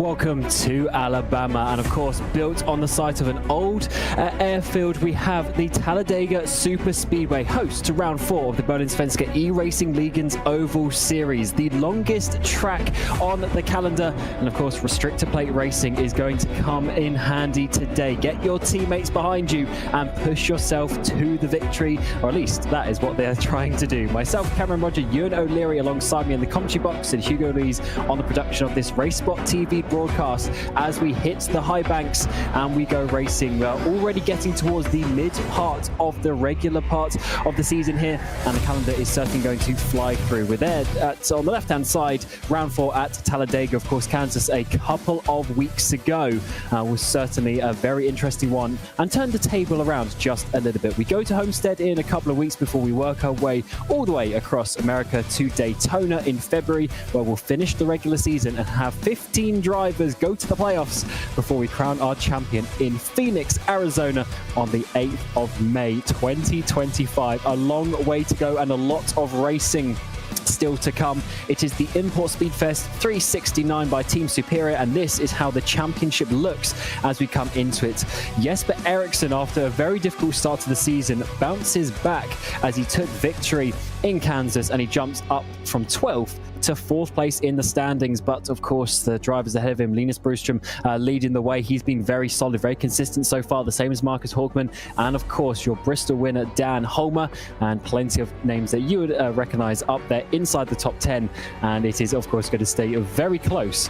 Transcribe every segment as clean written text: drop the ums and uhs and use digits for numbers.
welcome to Alabama, and of course built on the site of an old airfield, we have the Talladega Superspeedway, host to round 4 of the Bohlin Svenska Eracingligan's Oval Series, the longest track on the calendar, and of course restrictor plate racing is going to come in handy today. Get your teammates behind you and push yourself to the victory, or at least that is what they're trying to do. Myself, Cameron Roger, Ewan O'Leary alongside me in the commentary box, and Hugo Lees on the production of this RaceSpot TV broadcast as we hit the high banks and we go racing. We're already getting towards the mid part of the regular part of the season here, and the calendar is certainly going to fly through. We're there on the left hand side, round 4 at Talladega, of course, Kansas, a couple of weeks ago. Was certainly a very interesting one and turned the table around just a little bit. We go to Homestead in a couple of weeks before we work our way all the way across America to Daytona in February, where we'll finish the regular season and have 15 drivers go to the playoffs before we crown our champion in Phoenix, Arizona on the 8th of May 2025. A long way to go and a lot of racing still to come. It is the Import Speedfest 369 by Team Superior, and this is how the championship looks as we come into it. Jesper Eriksson, after a very difficult start to the season, bounces back as he took victory in Kansas, and he jumps up from 12th to 4th place in the standings. But of course the drivers ahead of him, Linus Broström, leading the way. He's been very solid, very consistent so far, the same as Marcus Hogman, and of course your Bristol winner Dan Holmer, and plenty of names that you would recognize up there inside the top 10, and it is of course going to stay very close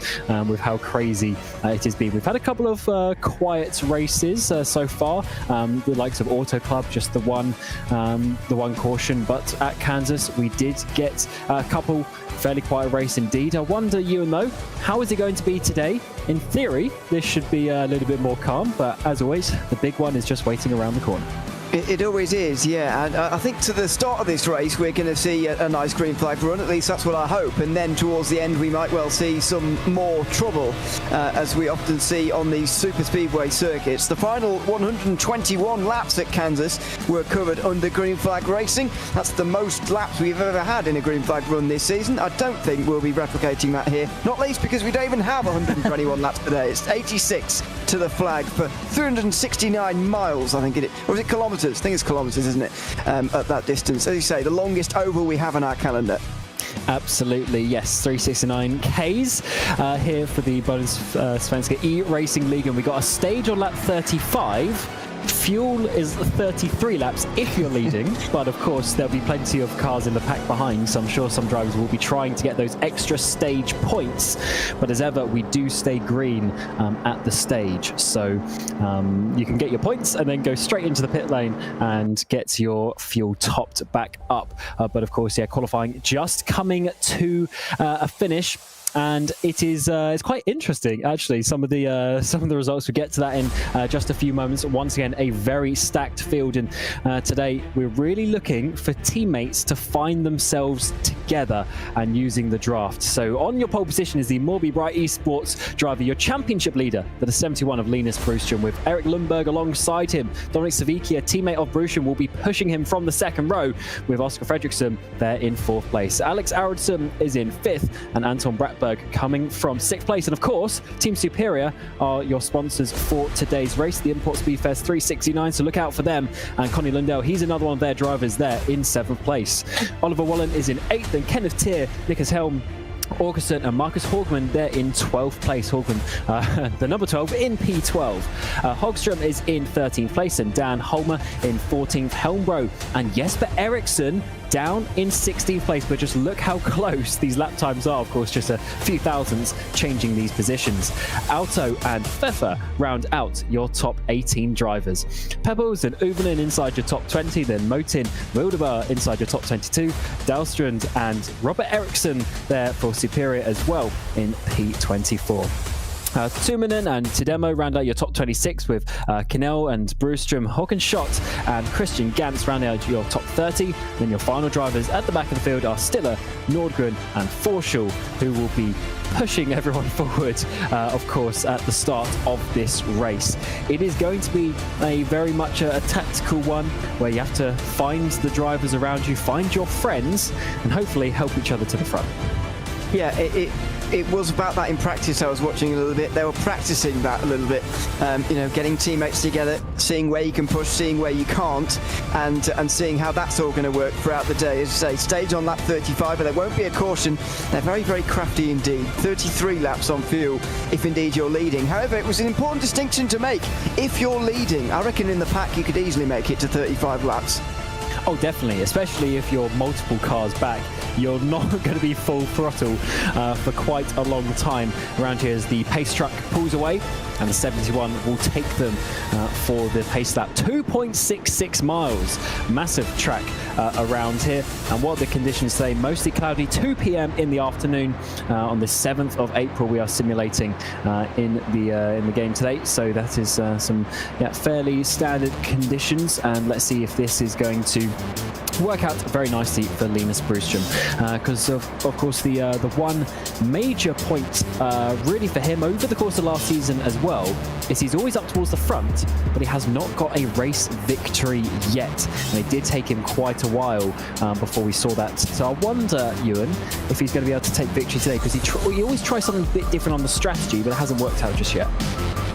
with how crazy it has been. We've had a couple of quiet races so far, the likes of Auto Club, just the one caution, but at Kansas we did get a couple fairly quiet race indeed. I wonder, Ewan, though, how is it going to be today? In theory, this should be a little bit more calm, but as always, the big one is just waiting around the corner. It always is, yeah. And I think to the start of this race, we're going to see a nice green flag run. At least that's what I hope. And then towards the end, we might well see some more trouble, as we often see on these super speedway circuits. The final 121 laps at Kansas were covered under green flag racing. That's the most laps we've ever had in a green flag run this season. I don't think we'll be replicating that here, not least because we don't even have 121 laps today. It's 86 to the flag for 369 miles, I think it is. Or is it kilometres? I think it's kilometres, isn't it, at that distance. As you say, the longest oval we have on our calendar. Absolutely, yes. 369 Ks here for the Bohlin Svenska Eracingligan. We got a stage on lap 35. Fuel is 33 laps if you're leading, but of course there'll be plenty of cars in the pack behind, so I'm sure some drivers will be trying to get those extra stage points. But as ever, we do stay green at the stage, so you can get your points and then go straight into the pit lane and get your fuel topped back up. But of course, yeah, qualifying just coming to a finish. And it is it's quite interesting, actually, some of the results. We get to that in just a few moments. Once again, a very stacked field, and today we're really looking for teammates to find themselves together and using the draft. So on your pole position is the MABI Bright Esports driver, your championship leader, the 71 of Linus Broström, with Eric Lundberg alongside him. Dominic Savicki, a teammate of Broström, will be pushing him from the second row, with Oscar Fredriksson there in 4th place. Alex Aronson is in 5th, and Anton Brattberg coming from 6th place. And of course, Team Superior are your sponsors for today's race, the Import Speedfest 369, so look out for them. And Connie Lundell, he's another one of their drivers there in 7th place. Oliver Wallen is in 8th, and Kenneth Tier, Nickers Helm, Augustin and Marcus Hogman there in 12th place. Hogman, the number 12 in P12. Hogström is in 13th place, and Dan Holmer in 14th. Helmbro and Jesper Eriksson down in 16th place, but just look how close these lap times are. Of course, just a few thousandths changing these positions. Alto and Pfeffer round out your top 18 drivers. Pebbles and Uvelin inside your top 20, then Motin, Wildebar inside your top 22, Dahlstrand and Robert Eriksson there for Superior as well in P24. Tuminen and Tidemo round out your top 26, with Kinnell and Broström, Håkenschott and Christian Gantz round out your top 30. Then your final drivers at the back of the field are Stiller, Nordgren and Forshall, who will be pushing everyone forward, of course, at the start of this race. It is going to be a very much a tactical one, where you have to find the drivers around you, find your friends, and hopefully help each other to the front. Yeah, it was about that in practice. I was watching a little bit. They were practicing that a little bit, getting teammates together, seeing where you can push, seeing where you can't, and seeing how that's all going to work throughout the day. As I say, stage on lap 35, but there won't be a caution. They're very, very crafty indeed. 33 laps on fuel if indeed you're leading. However, it was an important distinction to make. If you're leading, I reckon in the pack you could easily make it to 35 laps. Oh, definitely, especially if you're multiple cars back. You're not going to be full throttle for quite a long time. Around here as the pace truck pulls away, and the 71 will take them for the pace lap. 2.66 miles. Massive track around here. And what are the conditions today? Mostly cloudy, 2 p.m. in the afternoon. On the 7th of April, we are simulating in the game today. So that is some fairly standard conditions. And let's see if this is going to work out very nicely for Linus Broström, because of course the one major point really for him over the course of last season as well is he's always up towards the front, but he has not got a race victory yet, and it did take him quite a while before we saw that. So I wonder, Ewan, if he's going to be able to take victory today, because he always tries something a bit different on the strategy, but it hasn't worked out just yet.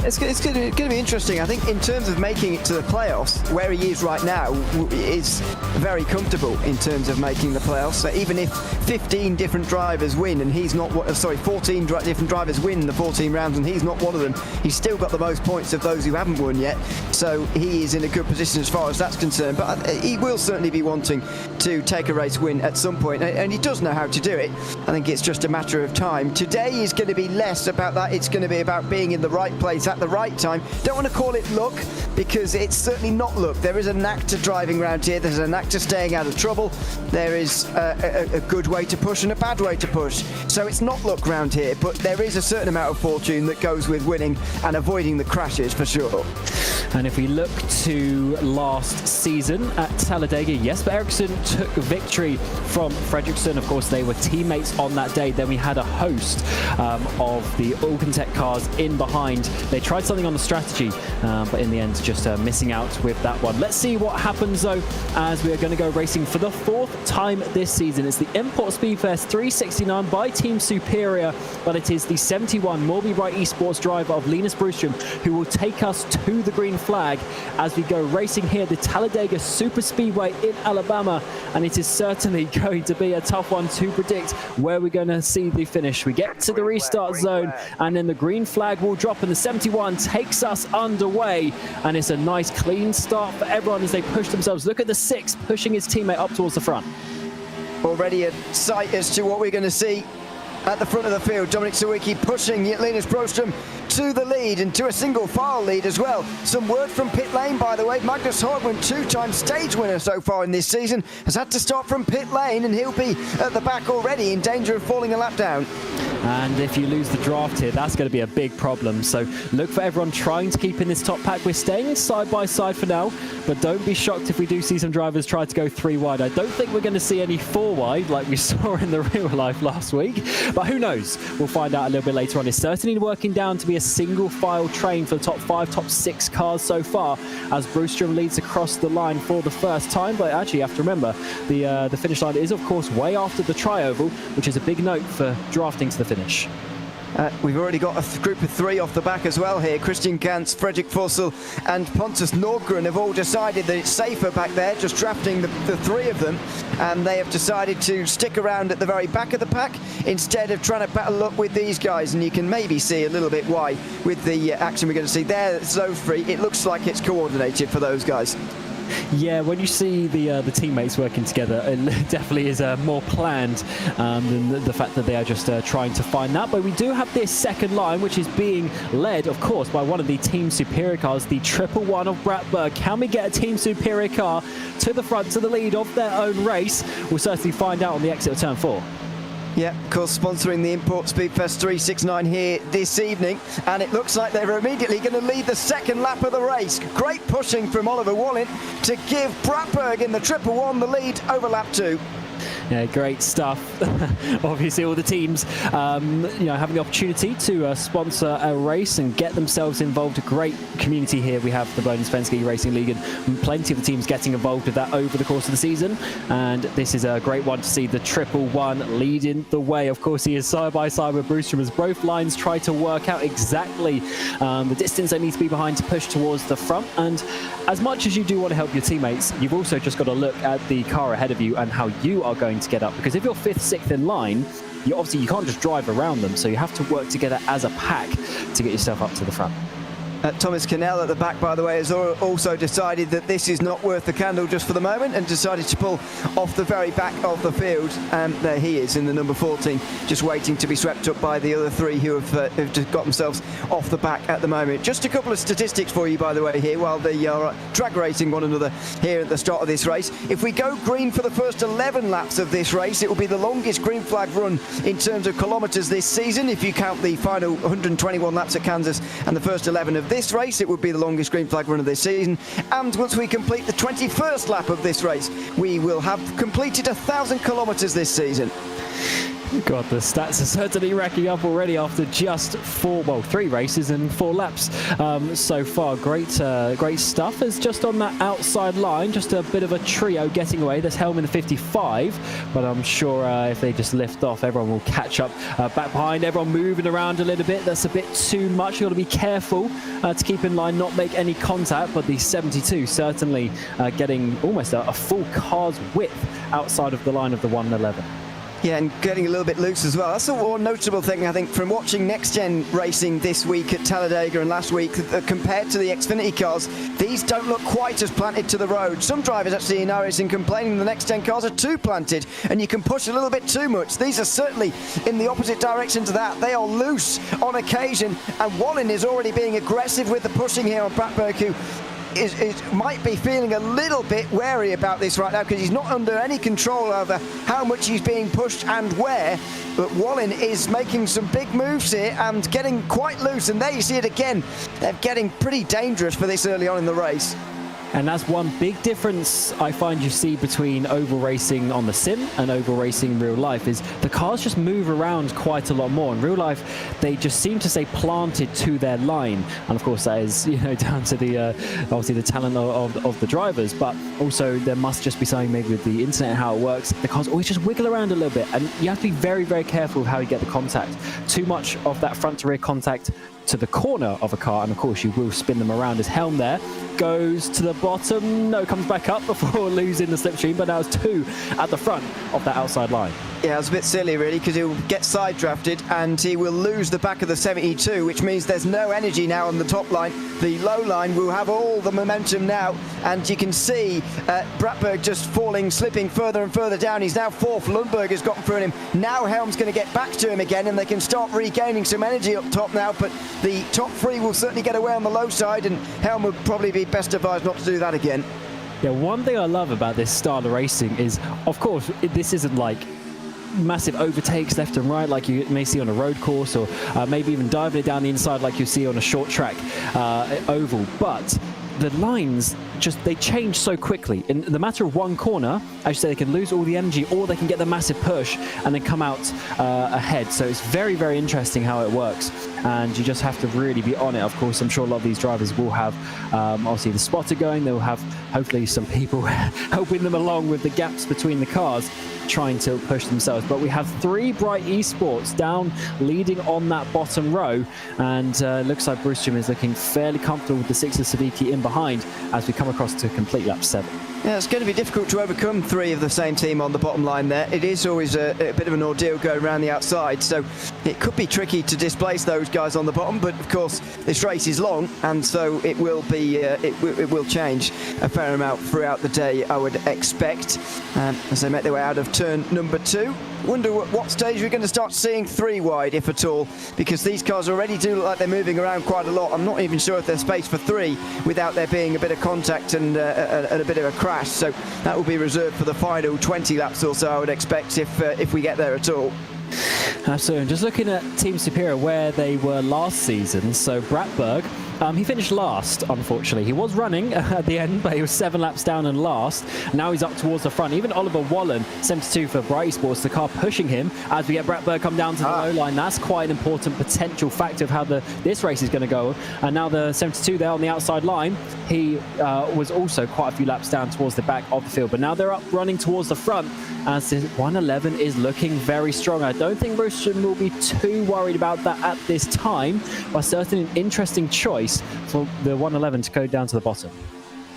It's going to be interesting. I think in terms of making it to the playoffs, where he is right now is very comfortable in terms of making the playoffs. So even if 15 different drivers win and he's not, 14 different drivers win the 14 rounds and he's not one of them, he's still got the most points of those who haven't won yet. So he is in a good position as far as that's concerned. But he will certainly be wanting to take a race win at some point, and he does know how to do it. I think it's just a matter of time. Today is going to be less about that. It's going to be about being in the right place at the right time. Don't want to call it luck, because it's certainly not luck. There is a knack to driving around here. There's a knack to staying out of trouble. There is a good way to push and a bad way to push. So it's not luck around here, but there is a certain amount of fortune that goes with winning and avoiding the crashes for sure. And if we look to last season at Talladega, Jesper Eriksson took victory from Fredriksson. Of course, they were teammates on that day. Then we had a host of the Alcantech cars in behind. They tried something on the strategy, but in the end, just missing out with that one. Let's see what happens, though, as we are going to go racing for the 4th time this season. It's the Import Speedfest 369 by Team Superior, but it is the 71 MABI Right Esports driver of Linus Broström who will take us to the green flag as we go racing here at the Talladega Superspeedway in Alabama, and it is certainly going to be a tough one to predict where we're going to see the finish. We get to the restart zone, and then the green flag will drop, and the 71 takes us underway, and it's a nice clean start for everyone as they push themselves. Look at the 6 pushing his teammate up towards the front. Already a sight as to what we're going to see at the front of the field. Dominic Sawicki pushing Linus Broström to the lead, and to a single file lead as well. Some word from pit lane, by the way. Magnus Høgman, 2-time stage winner so far in this season, has had to start from pit lane, and he'll be at the back already in danger of falling a lap down. And if you lose the draft here, that's going to be a big problem. So look for everyone trying to keep in this top pack. We're staying side by side for now, but don't be shocked if we do see some drivers try to go 3 wide. I don't think we're going to see any 4 wide like we saw in the real life last week, but who knows? We'll find out a little bit later on. It's certainly working down to be a single file train for the top 5, top 6 cars so far, as Broström leads across the line for the first time. But actually you have to remember the finish line is of course way after the tri-oval, which is a big note for drafting to the finish. We've already got a group of 3 off the back as well here. Christian Gantz, Fredrik Fussell and Pontus Nordgren have all decided that it's safer back there, just drafting the 3 of them, and they have decided to stick around at the very back of the pack instead of trying to battle up with these guys. And you can maybe see a little bit why with the action we're going to see there. Those 3, it looks like it's coordinated for those guys. Yeah, when you see the teammates working together, it definitely is more planned than the fact that they are just trying to find that. But we do have this second line, which is being led, of course, by one of the Team Superior cars, the 111 of Bratberg. Can we get a Team Superior car to the front, to the lead of their own race? We'll certainly find out on the exit of turn 4. Yeah, of course, sponsoring the Import Speedfest 369 here this evening, and it looks like they're immediately going to lead the second lap of the race. Great pushing from Oliver Wallin to give Bratberg in the 111 the lead over lap 2. Yeah, great stuff. Obviously, all the teams, having the opportunity to sponsor a race and get themselves involved. A great community here. We have the Bohlin Svenska Eracingligan, and plenty of the teams getting involved with that over the course of the season. And this is a great one to see the 111 leading the way. Of course, he is side by side with Brewstrom as both lines try to work out exactly the distance they need to be behind to push towards the front. And as much as you do want to help your teammates, you've also just got to look at the car ahead of you and how you are going to get up, because if you're 5th, 6th in line, you can't just drive around them, so you have to work together as a pack to get yourself up to the front. Thomas Cannell at the back, by the way, has also decided that this is not worth the candle just for the moment and decided to pull off the very back of the field. And there he is in the number 14, just waiting to be swept up by the other 3 who have just got themselves off the back at the moment. Just a couple of statistics for you, by the way, here, while they are drag racing one another here at the start of this race. If we go green for the first 11 laps of this race, it will be the longest green flag run in terms of kilometres this season. If you count the final 121 laps at Kansas and the first 11 of this race, it would be the longest green flag run of this season. And once we complete the 21st lap of this race, we will have completed 1,000 kilometres this season. God, the stats are certainly racking up already after just 3 races and 4 laps so far. Great stuff. It's just on that outside line, just a bit of a trio getting away. There's Helm in the 55, but I'm sure if they just lift off, everyone will catch up back behind. Everyone moving around a little bit. That's a bit too much. You've got to be careful to keep in line, not make any contact, but the 72 certainly getting almost a full car's width outside of the line of the 111. Yeah, and getting a little bit loose as well. That's the more notable thing, I think, from watching next-gen racing this week at Talladega and last week, compared to the Xfinity cars. These don't look quite as planted to the road. Some drivers actually in iRacing complaining the next-gen cars are too planted and you can push a little bit too much. These are certainly in the opposite direction to that. They are loose on occasion, and Bohlin is already being aggressive with the pushing here on Bratberg, who might be feeling a little bit wary about this right now, because he's not under any control over how much he's being pushed and where. But Bohlin is making some big moves here and getting quite loose, and there you see it again. They're getting pretty dangerous for this early on in the race. And that's one big difference I find you see between oval racing on the sim and oval racing in real life, is the cars just move around quite a lot more. In real life, they just seem to stay planted to their line. And of course, that is, down to the obviously the talent of the drivers, but also there must just be something maybe with the internet and how it works. The cars always just wiggle around a little bit, and you have to be very, very careful with how you get the contact. Too much of that front to rear contact to the corner of a car, and of course you will spin them around. His helm there goes to the bottom, comes back up before losing the slipstream, but now it's 2 at the front of that outside line. Yeah, it's a bit silly really, because he'll get side drafted and he will lose the back of the 72, which means there's no energy now on the top line. The low line will have all the momentum now, and you can see Bratberg just slipping further and further down. He's now 4th. Lundberg has gotten through him. Now Helm's going to get back to him again, and they can start regaining some energy up top now, but the top 3 will certainly get away on the low side, and Helm would probably be best advised not to do that again. Yeah, one thing I love about this style of racing is, of course, this isn't like massive overtakes left and right like you may see on a road course, or maybe even diving it down the inside like you see on a short track oval, but the lines they change so quickly. In the matter of one corner, as you say, they can lose all the energy, or they can get the massive push and then come out ahead. So it's very, very interesting how it works, and you just have to really be on it. Of course, I'm sure a lot of these drivers will have obviously the spotter going. They'll have hopefully some people helping them along with the gaps between the cars, trying to push themselves. But we have 3 Bright Esports down leading on that bottom row, and looks like Brewstrom is looking fairly comfortable with the 6 of Savicki in behind as we come across to complete lap 7. Yeah, it's going to be difficult to overcome 3 of the same team on the bottom line there. It is always a bit of an ordeal going around the outside, so it could be tricky to displace those guys on the bottom, but of course this race is long, and so it will be it will change a fair amount throughout the day, I would expect, as they make their way out of turn number 2. Wonder what stage we're going to start seeing 3 wide, if at all, because these cars already do look like they're moving around quite a lot. I'm not even sure if there's space for 3 without there being a bit of contact and a bit of a crash. So that will be reserved for the final 20 laps or so, I would expect, if we get there at all. Absolutely. Just looking at Team Superior where they were last season. So Bratberg, he finished last, unfortunately. He was running at the end, but he was 7 laps down and last. Now he's up towards the front. Even Oliver Wallen, 72 for Bright Esports, the car pushing him as we get Bratberg come down to the low line. That's quite an important potential factor of how this race is going to go. And now the 72 there on the outside line, he was also quite a few laps down towards the back of the field. But now they're up running towards the front as the 111 is looking very strong. I don't think Royston will be too worried about that at this time, but certainly an interesting choice for the 111 to go down to the bottom.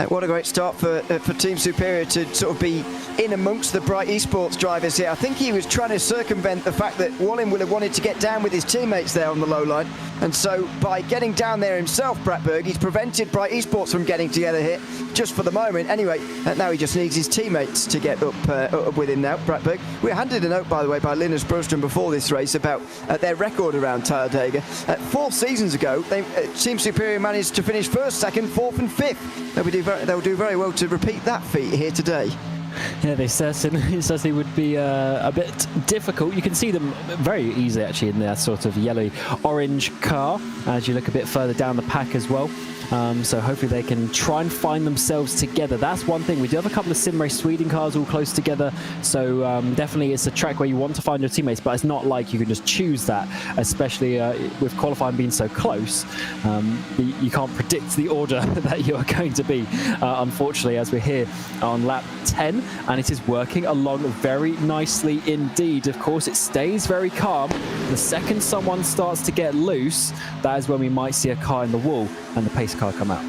What a great start for Team Superior to sort of be in amongst the Bright Esports drivers here. I think he was trying to circumvent the fact that Bohlin would have wanted to get down with his teammates there on the low line. And so by getting down there himself, Bratberg, he's prevented Bright Esports from getting together here, just for the moment. Anyway, now he just needs his teammates to get up with him now, Bratberg. We were handed a note, by the way, by Linus Broström before this race about their record around Talladega. 4 seasons ago, Team Superior managed to finish 1st, 2nd, 4th and 5th. They'll do very well to repeat that feat here today. Yeah, they certainly would be a bit difficult. You can see them very easily actually in their sort of yellow-orange car as you look a bit further down the pack as well. So hopefully they can try and find themselves together. That's one thing. We do have a couple of SimRace Sweden cars all close together, so definitely it's a track where you want to find your teammates, but it's not like you can just choose that, especially with qualifying being so close. You can't predict the order that you are going to be, unfortunately, as we're here on lap 10, and it is working along very nicely indeed. Of course, it stays very calm. The second someone starts to get loose, that is when we might see a car in the wall and the pace car come out.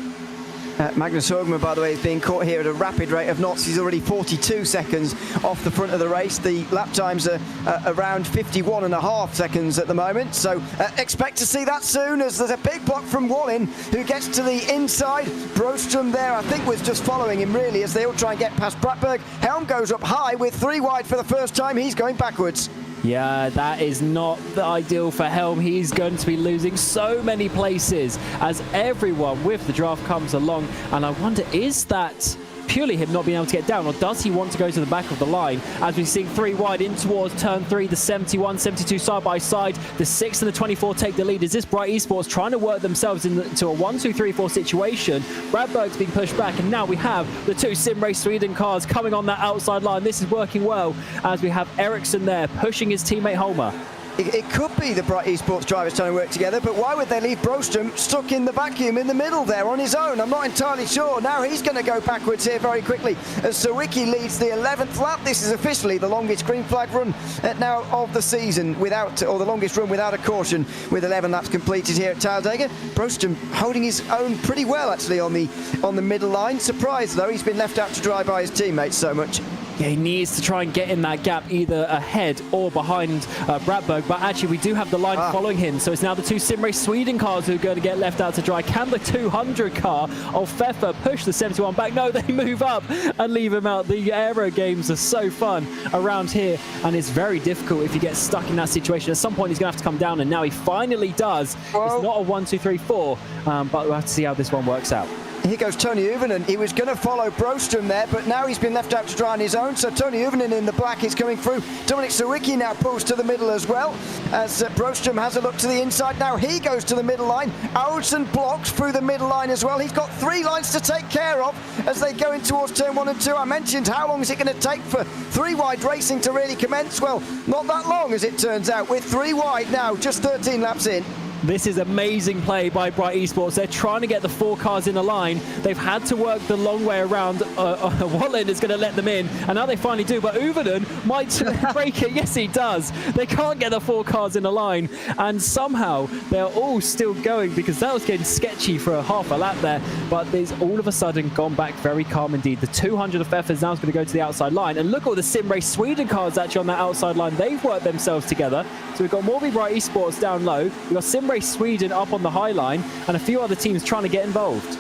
Magnus Högman, by the way, is being caught here at a rapid rate of knots. He's already 42 seconds off the front of the race. The lap times are around 51.5 seconds at the moment. So expect to see that soon, as there's a big block from Bohlin, who gets to the inside. Broström there, I think, was just following him, really, as they all try and get past Bratberg. Helm goes up high with 3 wide for the first time. He's going backwards. Yeah, that is not the ideal for Helm. He's going to be losing so many places as everyone with the draft comes along. And I wonder, is that purely him not being able to get down, or does he want to go to the back of the line? As we're seeing 3 wide in towards turn 3, the 71, 72 side by side, the 6 and the 24 take the lead. Is this Bright Esports trying to work themselves into a 1, 2, 3, 4 situation? Bratberg's being pushed back, and now we have the 2 SimRace Sweden cars coming on that outside line. This is working well as we have Ericsson there pushing his teammate Holmer. It could be the Bright Esports drivers trying to work together, but why would they leave Broström stuck in the vacuum in the middle there on his own? I'm not entirely sure. Now he's going to go backwards here very quickly as Sawicki leads the 11th lap. This is officially the longest green flag run now of the season, without, or the longest run without a caution, with 11 laps completed here at Talladega. Broström holding his own pretty well actually on the middle line. Surprised though, he's been left out to dry by his teammates so much. Yeah, he needs to try and get in that gap either ahead or behind Bratberg, but actually we do have the line following him, so it's now the 2 SimRace Sweden cars who are going to get left out to dry. Can the 200 car of Pfeffer push the 71 back? No, they move up and leave him out. The aero games are so fun around here, and it's very difficult if you get stuck in that situation. At some point he's going to have to come down, and now he finally does. Whoa. It's not a 1, 2, 3, 4, but we'll have to see how this one works out. Here goes Tony Uvinen. He was going to follow Broström there, but now he's been left out to dry on his own. So Tony Uvinen in the black is coming through. Dominic Sawicki now pulls to the middle as well, as Broström has a look to the inside. Now he goes to the middle line. Olsen blocks through the middle line as well. He's got 3 lines to take care of as they go in towards turn 1 and 2. I mentioned how long is it going to take for 3 wide racing to really commence? Well, not that long as it turns out, with 3 wide now, just 13 laps in. This is amazing play by Bright Esports. They're trying to get the 4 cars in a line. They've had to work the long way around. Bohlin is going to let them in, and now they finally do. But Uvinen might break it. Yes, he does. They can't get the 4 cars in a line, and somehow they're all still going, because that was getting sketchy for a half a lap there. But there's all of a sudden gone back very calm indeed. The 200 of Pfeffer is now going to go to the outside line, and look at all the SimRace Sweden cars actually on that outside line. They've worked themselves together. So we've got MABI Bright Esports down low. We've got SimRace Sweden up on the high line, and a few other teams trying to get involved.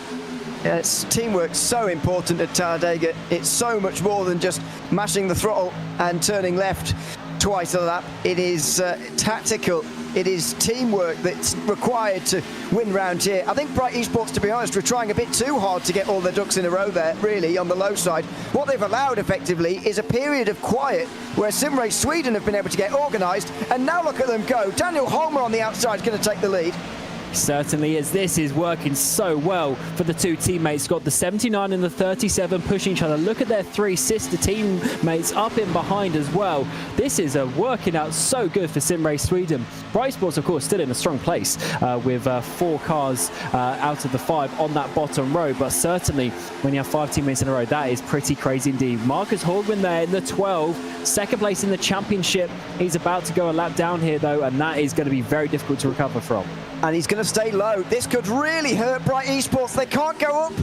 Yes, teamwork's so important at Talladega. It's so much more than just mashing the throttle and turning left twice a lap. It is tactical it is teamwork that's required to win round here. I think Bright Esports, to be honest, were trying a bit too hard to get all their ducks in a row there, really, on the low side. What they've allowed, effectively, is a period of quiet where SimRace Sweden have been able to get organised, and now look at them go. Daniel Holmer on the outside is going to take the lead. Certainly is. This is working so well for the two teammates. Got the 79 and the 37 pushing each other. Look at their three sister teammates up in behind as well. This is working out so good for SimRace Sweden. Bright Sports, of course, still in a strong place with 4 cars out of the 5 on that bottom row. But certainly, when you have 5 teammates in a row, that is pretty crazy indeed. Marcus Hogman there in the 12, second place in the championship. He's about to go a lap down here, though, and that is going to be very difficult to recover from. And he's going to stay low. This could really hurt Bright Esports. They can't go up.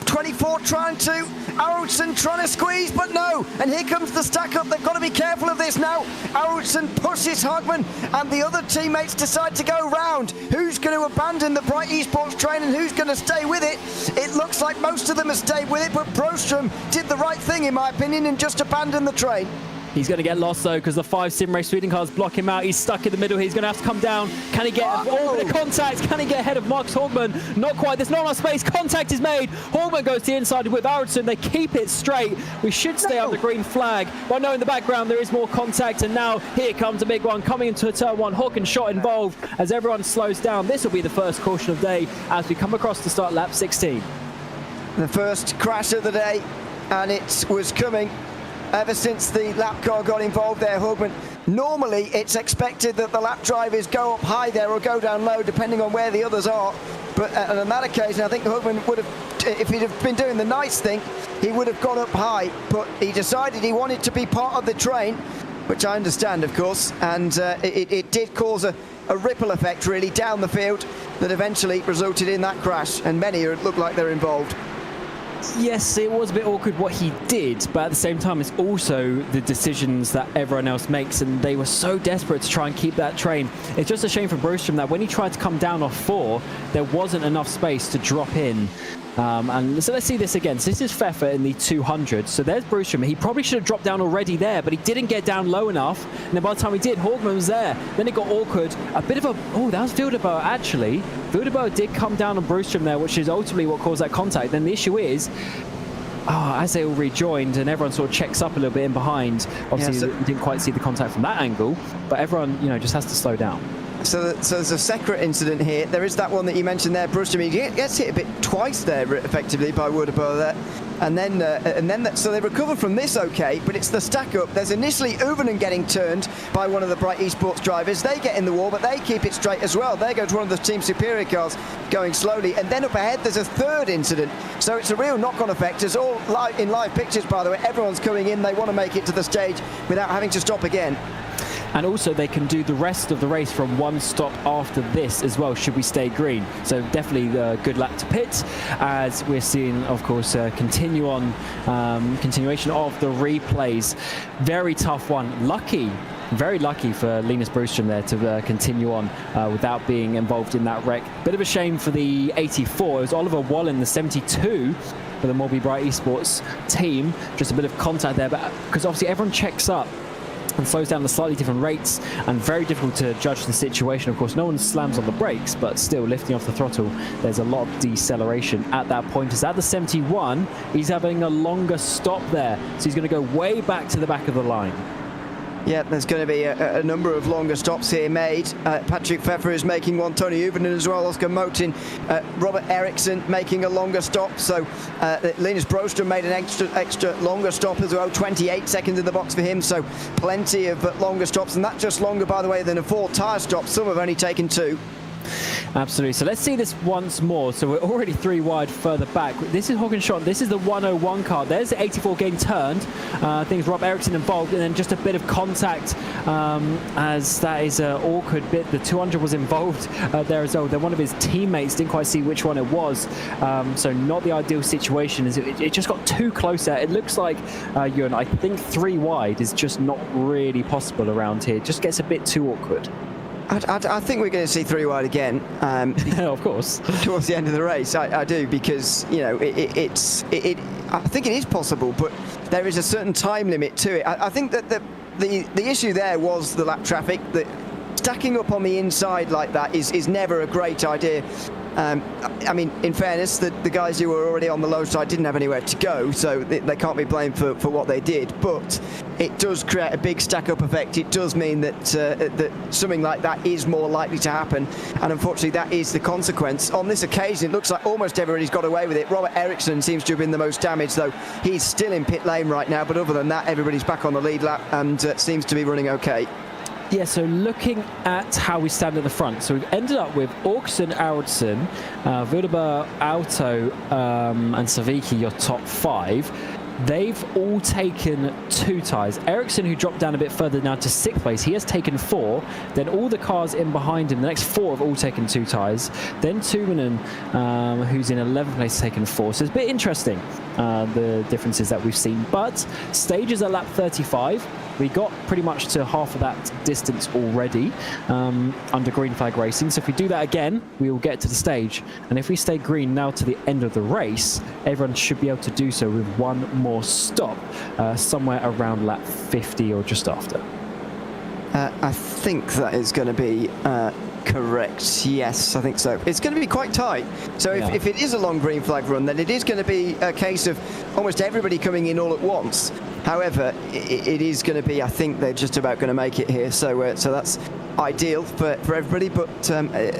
24 trying to. Eracingligan trying to squeeze, but no. And here comes the stack up. They've got to be careful of this now. Eracingligan pushes Hogman, and the other teammates decide to go round. Who's going to abandon the Bright Esports train and who's going to stay with it? It looks like most of them have stayed with it, but Broström did the right thing, in my opinion, and just abandoned the train. He's going to get lost, though, because the 5 SimRace Sweden cars block him out. He's stuck in the middle. He's going to have to come down. Can he get all the contacts? Can he get ahead of Marcus Hogman? Not quite. There's not enough space. Contact is made. Hogman goes to the inside with Eracingligan. They keep it straight. We should stay on the green flag. Well, no, in the background, there is more contact. And now here comes a big one coming into turn 1. Hook and shot involved as everyone slows down. This will be the first caution of the day as we come across to start lap 16. The first crash of the day, and it was coming ever since the lap car got involved there, Hogman. Normally, it's expected that the lap drivers go up high there or go down low, depending on where the others are. But on that occasion, I think Hogman would have, if he'd have been doing the nice thing, he would have gone up high. But he decided he wanted to be part of the train, which I understand, of course. And it did cause a ripple effect, really, down the field that eventually resulted in that crash. And many look like they're involved. Yes, it was a bit awkward what he did, but at the same time, it's also the decisions that everyone else makes, and they were so desperate to try and keep that train. It's just a shame for Broström that when he tried to come down off 4, there wasn't enough space to drop in. And so let's see this again. So this is Pfeffer in the 200. So there's Broström. He probably should have dropped down already there, but he didn't get down low enough. And then by the time he did, Hogman was there. Then it got awkward. A bit of a... Oh, that was Hyrbilar, actually. Hyrbilar did come down on Broström there, which is ultimately what caused that contact. Then the issue is... as they all rejoined and everyone sort of checks up a little bit in behind, obviously you didn't quite see the contact from that angle, but everyone, just has to slow down. So there's a separate incident here. There is that one that you mentioned there, Broström. He gets hit a bit twice there, effectively, by Hyrbilar there. And then so they recover from this okay, but it's the stack up. There's initially Uvenen getting turned by one of the Bright Esports drivers. They get in the wall, but they keep it straight as well. There goes one of the Team Superior cars going slowly. And then up ahead, there's a third incident. So it's a real knock-on effect. It's all in live pictures, by the way. Everyone's coming in. They want to make it to the stage without having to stop again. And also they can do the rest of the race from one stop after this as well, should we stay green. So definitely a good lap to pit, as we're seeing, of course, continuation of the replays. Very tough one. Very lucky for Linus Broström there to continue on without being involved in that wreck. Bit of a shame for the 84. It was Oliver Bohlin, the 72, for the MABI Bright Esports team. Just a bit of contact there, but because obviously everyone checks up and slows down at slightly different rates, and very difficult to judge the situation. Of course, no one slams on the brakes, but still lifting off the throttle, there's a lot of deceleration at that point. As at the 71, he's having a longer stop there, so he's going to go way back to the back of the line. Yeah, there's going to be a number of longer stops here made. Patrick Pfeffer is making one, Tony Uvenen as well, Oscar Motin, Robert Eriksson making a longer stop. So Linus Broström made an extra longer stop as well, 28 seconds in the box for him. So plenty of longer stops, and that's just longer, by the way, than a 4 tyre stop. Some have only taken 2. Absolutely. So let's see this once more. So we're already 3 wide further back. This is Håkan. This is the 101 car. There's the 84 getting turned. Things Rob Eriksson involved, and then just a bit of contact as that is an awkward bit. The 200 was involved there as well. Then one of his teammates didn't quite see which one it was. So not the ideal situation. It just got too close there. It looks like, Ewan, I think 3 wide is just not really possible around here. It just gets a bit too awkward. I think we're going to see 3 wide again. Of course. Towards the end of the race, I do, because I think it is possible, but there is a certain time limit to it. I think that the issue there was the lap traffic that stacking up on the inside like that is never a great idea. I mean, in fairness, the guys who were already on the low side didn't have anywhere to go, so they can't be blamed for what they did. But it does create a big stack-up effect. It does mean that that something like that is more likely to happen, and unfortunately, that is the consequence. On this occasion, it looks like almost everybody's got away with it. Robert Ericsson seems to have been the most damaged, though. He's still in pit lane right now, but other than that, everybody's back on the lead lap and seems to be running okay. Yeah, so looking at how we stand at the front, so we've ended up with Åkesson, Aronson, Hyrbilar, Auto, and Savicki, your top 5. They've all taken 2 tyres. Ericsson, who dropped down a bit further now to 6th place, he has taken 4. Then all the cars in behind him, the next 4 have all taken 2 tyres. Then Tuominen, who's in 11th place, has taken 4. So it's a bit interesting, the differences that we've seen. But stages at lap 35. We got pretty much to half of that distance already under green flag racing. So if we do that again, we will get to the stage. And if we stay green now to the end of the race, everyone should be able to do so with one more stop, somewhere around lap 50 or just after. I think that is going to be correct. Yes, I think so. It's going to be quite tight. So if it is a long green flag run, then it is going to be a case of almost everybody coming in all at once. However, it is going to be, I think they're just about going to make it here. So so that's ideal for everybody. But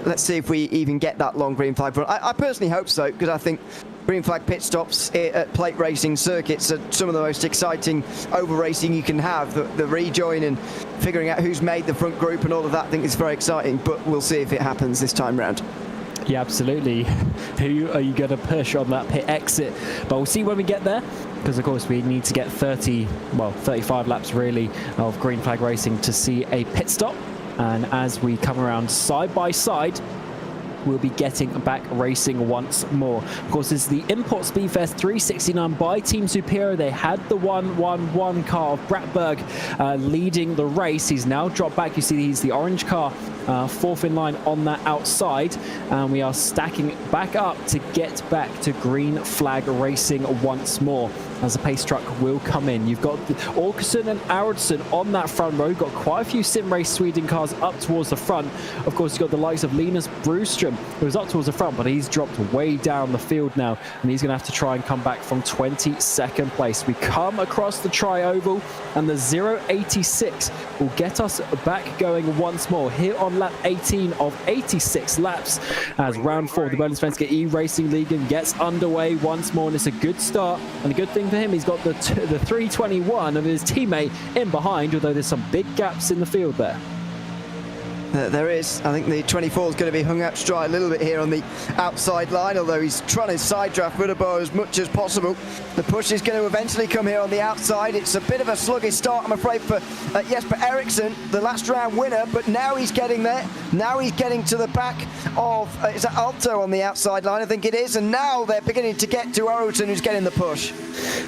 let's see if we even get that long green flag run. I personally hope so, because I think green flag pit stops at plate racing circuits are some of the most exciting over racing you can have. The rejoin and figuring out who's made the front group and all of that, I think is very exciting. But we'll see if it happens this time round. Yeah, absolutely. Who are you going to push on that pit exit? But we'll see when we get there, because of course we need to get 35 laps really of green flag racing to see a pit stop. And as we come around side by side, we'll be getting back racing once more. Of course, this is the Import Speedfest 369 by Team Superior. They had the 111 car of Bratberg leading the race. He's now dropped back. You see he's the orange car, 4th in line on that outside. And we are stacking back up to get back to green flag racing once more, as the pace truck will come in. You've got Åkesson and Aronson on that front row. You've got quite a few SimRace Sweden cars up towards the front. Of course, you've got the likes of Linus Broström, who's up towards the front, but he's dropped way down the field now, and he's going to have to try and come back from 22nd place. We come across the tri-oval, and the 086 will get us back going once more here on lap 18 of 86 laps, as round 4 of the Bohlin Svenska Eracingligan gets underway once more, and it's a good start. And the good thing for him, he's got the 321 of his teammate in behind, although there's some big gaps in the field there. There is. I think the 24 is going to be hung out to dry a little bit here on the outside line, although he's trying to side draft Hyrbilar as much as possible. The push is going to eventually come here on the outside. It's a bit of a sluggish start, I'm afraid, for Jesper Ericsson, the last round winner, but now he's getting there. Now he's getting to the back of, is that Alto on the outside line? I think it is, and now they're beginning to get to Aronson, who's getting the push.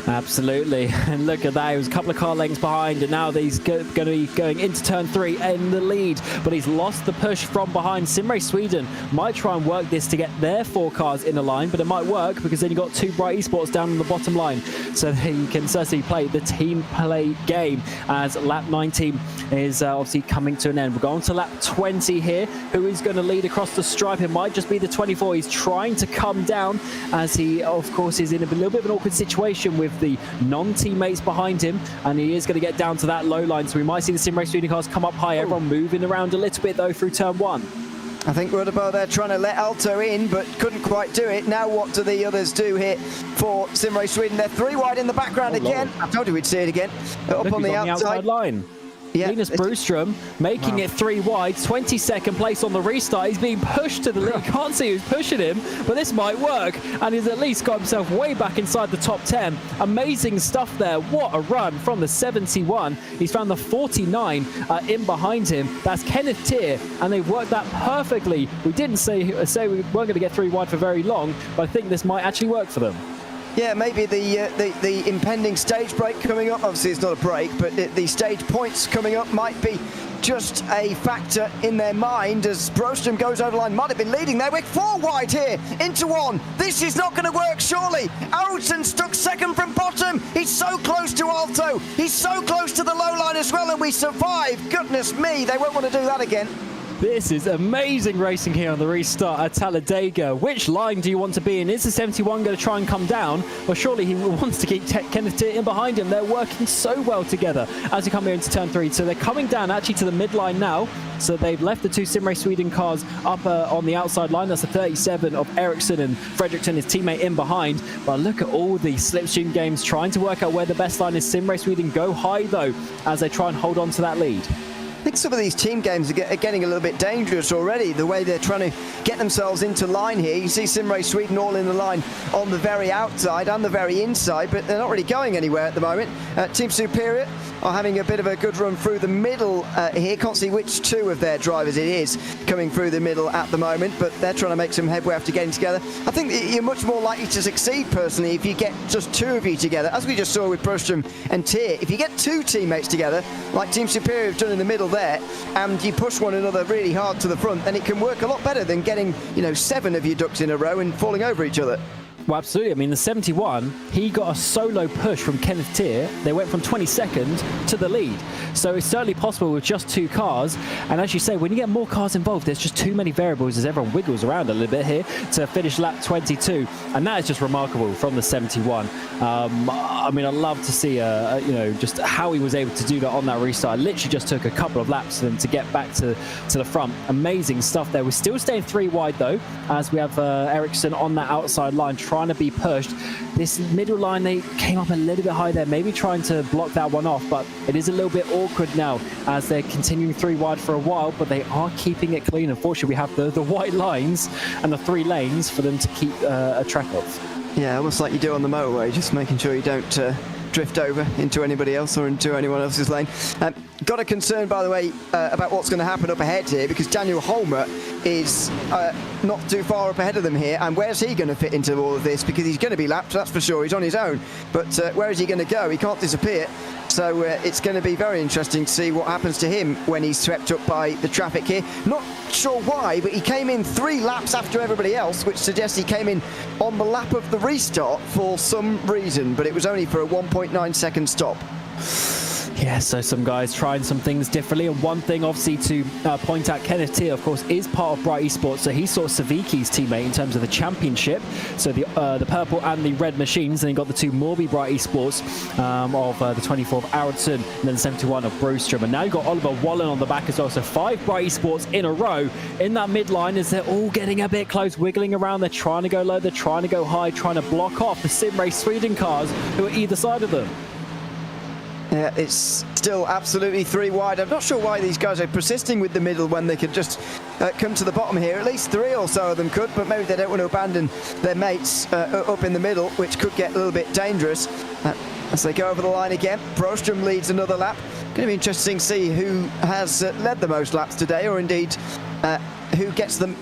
Absolutely, and look at that, he was a couple of car lengths behind, and now he's going to be going into turn 3 in the lead, but he's lost the push from behind. SimRace Sweden might try and work this to get their 4 cars in a line, but it might work because then you've got 2 Bright Esports down on the bottom line, so you can certainly play the team play game, as lap 19 is obviously coming to an end. We're going to lap 20 here. Who is going to lead across the stripe? It might just be the 24. He's trying to come down, as he of course is in a little bit of an awkward situation with the non-teammates behind him, and he is going to get down to that low line, so we might see the SimRace Sweden cars come up high. Everyone moving around a little bit though through turn 1. I think Hyrbilar there trying to let Alto in, but couldn't quite do it. Now what do the others do here for SimRace Sweden? They're 3 wide in the background again. I told you we'd see it again. Up on the outside line. Yeah, Linus Broström making it 3 wide, 22nd place on the restart. He's being pushed to the lead. Can't see who's pushing him, but this might work. And he's at least got himself way back inside the top 10. Amazing stuff there. What a run from the 71. He's found the 49 in behind him. That's Kenneth Tier, and they've worked that perfectly. We didn't say we weren't going to get 3 wide for very long, but I think this might actually work for them. Yeah, maybe the impending stage break coming up. Obviously, it's not a break, but the stage points coming up might be just a factor in their mind as Broström goes over the line. Might have been leading there. We're 4 wide here into 1. This is not going to work, surely. Eracingligan stuck second from bottom. He's so close to Alto. He's so close to the low line as well, and we survive. Goodness me, they won't want to do that again. This is amazing racing here on the restart at Talladega. Which line do you want to be in? Is the 71 going to try and come down? Well, surely he wants to keep Kenneth Tier in behind him. They're working so well together as we come here into turn 3. So they're coming down actually to the midline now. So they've left the 2 SimRace Sweden cars up on the outside line. That's the 37 of Ericsson and Fredriksson, his teammate, in behind. But look at all the slipstream games trying to work out where the best line is. SimRace Sweden go high, though, as they try and hold on to that lead. I think some of these team games are getting a little bit dangerous already, the way they're trying to get themselves into line here. You see SimRace Sweden all in the line on the very outside and the very inside, but they're not really going anywhere at the moment. Team Superior are having a bit of a good run through the middle here. Can't see which 2 of their drivers it is coming through the middle at the moment, but they're trying to make some headway after getting together. I think that you're much more likely to succeed, personally, if you get just 2 of you together, as we just saw with Broström and Tier. If you get 2 teammates together, like Team Superior have done in the middle there, and you push one another really hard to the front, then it can work a lot better than getting, 7 of your ducks in a row and falling over each other. Well, absolutely. I mean, the 71, he got a solo push from Kenneth Tier. They went from 22nd to the lead. So it's certainly possible with just 2 cars. And as you say, when you get more cars involved, there's just too many variables as everyone wiggles around a little bit here to finish lap 22. And that is just remarkable from the 71. I mean, I'd love to see, just how he was able to do that on that restart. It literally just took a couple of laps for them to get back to the front. Amazing stuff there. We're still staying 3 wide, though, as we have Ericsson on that outside line trying to be pushed. This middle line, they came up a little bit high there, maybe trying to block that one off, but it is a little bit awkward now as they're continuing 3 wide for a while, but they are keeping it clean. Unfortunately, we have the white lines and the 3 lanes for them to keep a track of. Yeah, almost like you do on the motorway, just making sure you don't drift over into anybody else or into anyone else's lane. Got a concern, by the way, about what's going to happen up ahead here, because Daniel Holmer is not too far up ahead of them here, and where's he going to fit into all of this? Because he's going to be lapped, that's for sure. He's on his own, but where is he going to go? He can't disappear. So it's going to be very interesting to see what happens to him when he's swept up by the traffic here. Not sure why, but he came in 3 laps after everybody else, which suggests he came in on the lap of the restart for some reason, but it was only for a 1.9 second stop. Yeah, so some guys trying some things differently, and one thing obviously to point out, Kenneth Tier, of course, is part of Bright Esports, so he's sort of Savicki's teammate in terms of the championship, so the purple and the red machines. Then you got the 2 MABI Bright Esports of the 24 of Aracingligan and then the 71 of Broström, and now you've got Oliver Bohlin on the back as well, so 5 Bright Esports in a row in that midline as they're all getting a bit close, wiggling around. They're trying to go low, they're trying to go high, trying to block off the SimRace Sweden cars who are either side of them. Yeah, it's still absolutely 3 wide. I'm not sure why these guys are persisting with the middle when they could just come to the bottom here. At least 3 or so of them could, but maybe they don't want to abandon their mates up in the middle, which could get a little bit dangerous. As they go over the line again, Broström leads another lap. Going to be interesting to see who has led the most laps today, or indeed who gets them,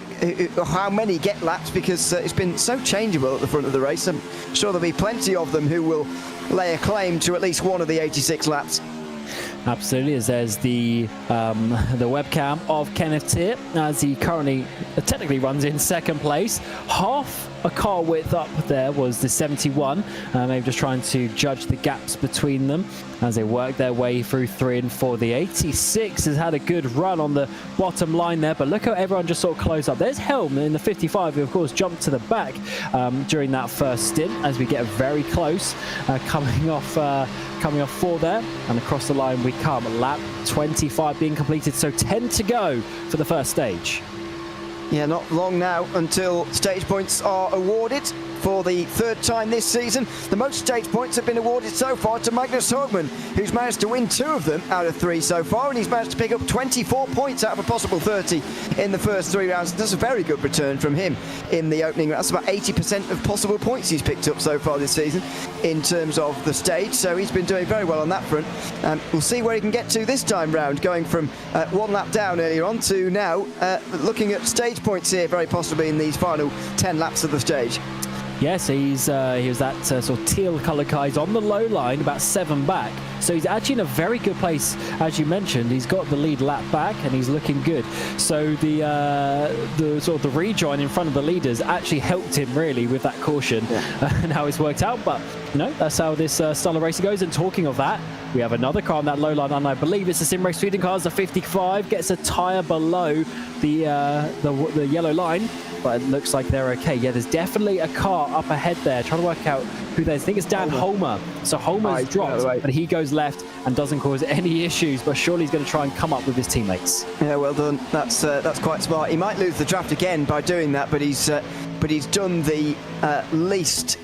how many get laps, because it's been so changeable at the front of the race. I'm sure there'll be plenty of them who will lay a claim to at least one of the 86 laps. Absolutely, as there's the webcam of Kenneth Tier as he currently technically runs in 2nd place. Half a car width up there was the 71. Maybe just trying to judge the gaps between them as they work their way through 3 and 4. The 86 has had a good run on the bottom line there, but look how everyone just sort of closed up. There's Helm in the 55, who of course jumped to the back during that first stint as we get very close, coming off 4 there, and across the line we come. Lap 25 being completed, so 10 to go for the first stage. Yeah, not long now until stage points are awarded for the 3rd time this season. The most stage points have been awarded so far to Magnus Hogman, who's managed to win 2 of them out of 3 so far, and he's managed to pick up 24 points out of a possible 30 in the first 3 rounds. That's a very good return from him in the opening round. That's about 80% of possible points he's picked up so far this season in terms of the stage, so he's been doing very well on that front. We'll see where he can get to this time round, going from 1 lap down earlier on to now looking at stage points here, very possibly in these final 10 laps of the stage. Yeah, so he was that sort of teal coloured car. He's on the low line, about 7 back. So he's actually in a very good place, as you mentioned. He's got the lead lap back, and he's looking good. So the sort of the rejoin in front of the leaders actually helped him really with that caution, and how it's worked out. But you know, that's how this style of racing goes. And talking of that, we have another car on that low line, and I believe it's the SimRace Sweden cars. The 55 gets a tyre below the yellow line, but it looks like they're okay. Yeah, there's definitely a car up ahead there. Trying to work out who there is. I think it's Dan Holmer. So Holmer's dropped, but he goes left and doesn't cause any issues. But surely he's going to try and come up with his teammates. Yeah, well done. That's quite smart. He might lose the draft again by doing that, but he's done the least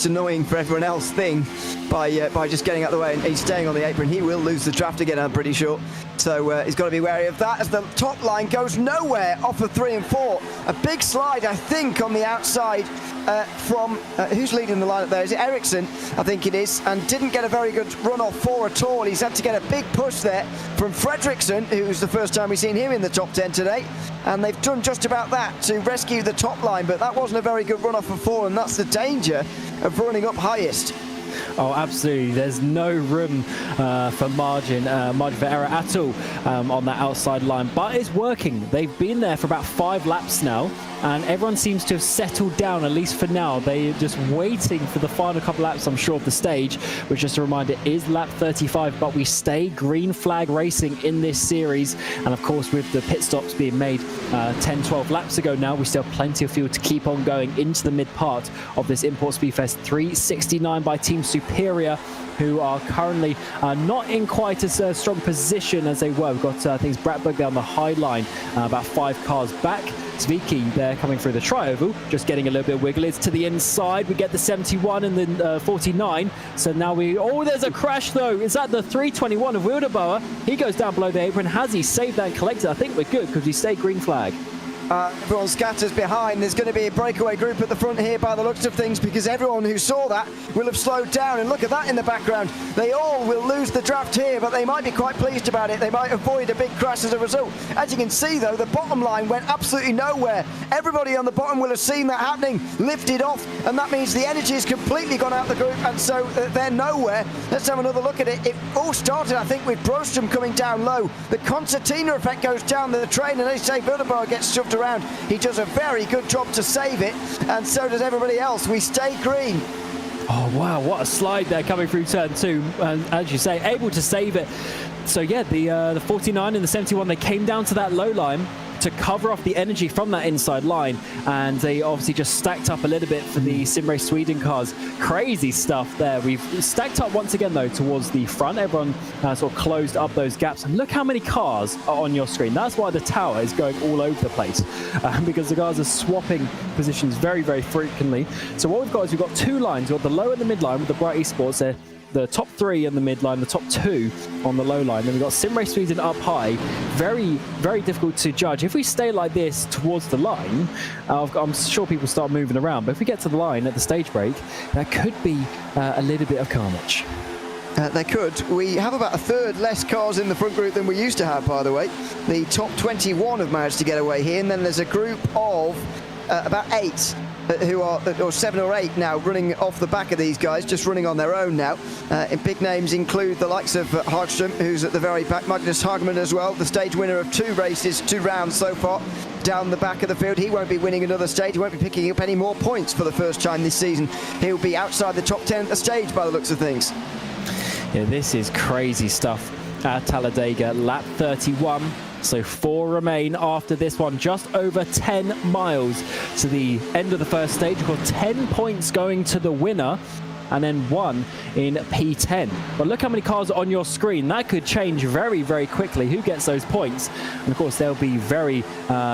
annoying for everyone else thing by just getting out of the way, and he's staying on the apron. He will lose the draft again, I'm pretty sure. So he's got to be wary of that as the top line goes nowhere off of 3 and 4. A big slide, I think, on the outside from who's leading the lineup there? Is it Ericsson? I think it is, and didn't get a very good run off 4 at all. He's had to get a big push there from Fredriksson, who's the first time we've seen him in the top 10 today, and they've done just about that to rescue the top line, but that wasn't a very good run off for 4, and that's the danger of running up highest. Oh, absolutely. There's no room for margin for error at all on that outside line. But it's working. They've been there for about 5 laps now, and everyone seems to have settled down, at least for now. They're just waiting for the final couple laps, I'm sure, of the stage, which, just a reminder, is lap 35. But we stay green flag racing in this series. And, of course, with the pit stops being made 10, 12 laps ago now, we still have plenty of fuel to keep on going into the mid part of this Import Speedfest. 369 by Team Superior, who are currently not in quite as strong position as they were. We've got things Bratberg there on the high line, about 5 cars back. Zvicki there coming through the tri-oval, just getting a little bit of wiggle. It's to the inside. We get the 71 and the 49. So now there's a crash though. Is that the 321 of Wildebauer? He goes down below the apron. Has he saved that and collected? I think we're good because we stay green flag. Everyone scatters behind. There's going to be a breakaway group at the front here by the looks of things, because everyone who saw that will have slowed down. And look at that in the background. They all will lose the draft here, but they might be quite pleased about it. They might avoid a big crash as a result. As you can see, though, the bottom line went absolutely nowhere. Everybody on the bottom will have seen that happening, lifted off, and that means the energy has completely gone out the group, and so they're nowhere. Let's have another look at it. It all started, I think, with Brostrom coming down low. The concertina effect goes down the train, and they say Wildebauer gets shoved around. He does a very good job to save it, and so does everybody else. We stay green. Oh wow, what a slide there coming through turn 2, and as you say, able to save it. So yeah, the 49 and the 71, they came down to that low line to cover off the energy from that inside line, and they obviously just stacked up a little bit for the SimRace Sweden cars. Crazy stuff there. We've stacked up once again though towards the front. Everyone sort of closed up those gaps, and look how many cars are on your screen. That's why the tower is going all over the place, because the cars are swapping positions very, very frequently. So what we've got is we've got 2 lines. We've got the low and the mid line with the Bright Esports there, the top 3 in the mid line, the top 2 on the low line. Then we've got SimRace Sweden up high. Very, very difficult to judge. If we stay like this towards the line, I'm sure people start moving around. But if we get to the line at the stage break, that could be a little bit of carnage. They could. We have about a third less cars in the front group than we used to have, by the way. The top 21 have managed to get away here, and then there's a group of about 8 who are, or 7 or 8 now, running off the back of these guys, just running on their own now. And big names include the likes of Hagström, who's at the very back, Magnus Hagman as well, the stage winner of 2 races, 2 rounds so far, down the back of the field. He won't be winning another stage. He won't be picking up any more points for the first time this season. He'll be outside the top 10 at the stage by the looks of things. Yeah, this is crazy stuff at Talladega, lap 31. So 4 remain after this one, just over 10 miles to the end of the first stage. We've got 10 points going to the winner, and then 1 in P10. But look how many cars are on your screen. That could change very, very quickly. Who gets those points? And of course, they'll be very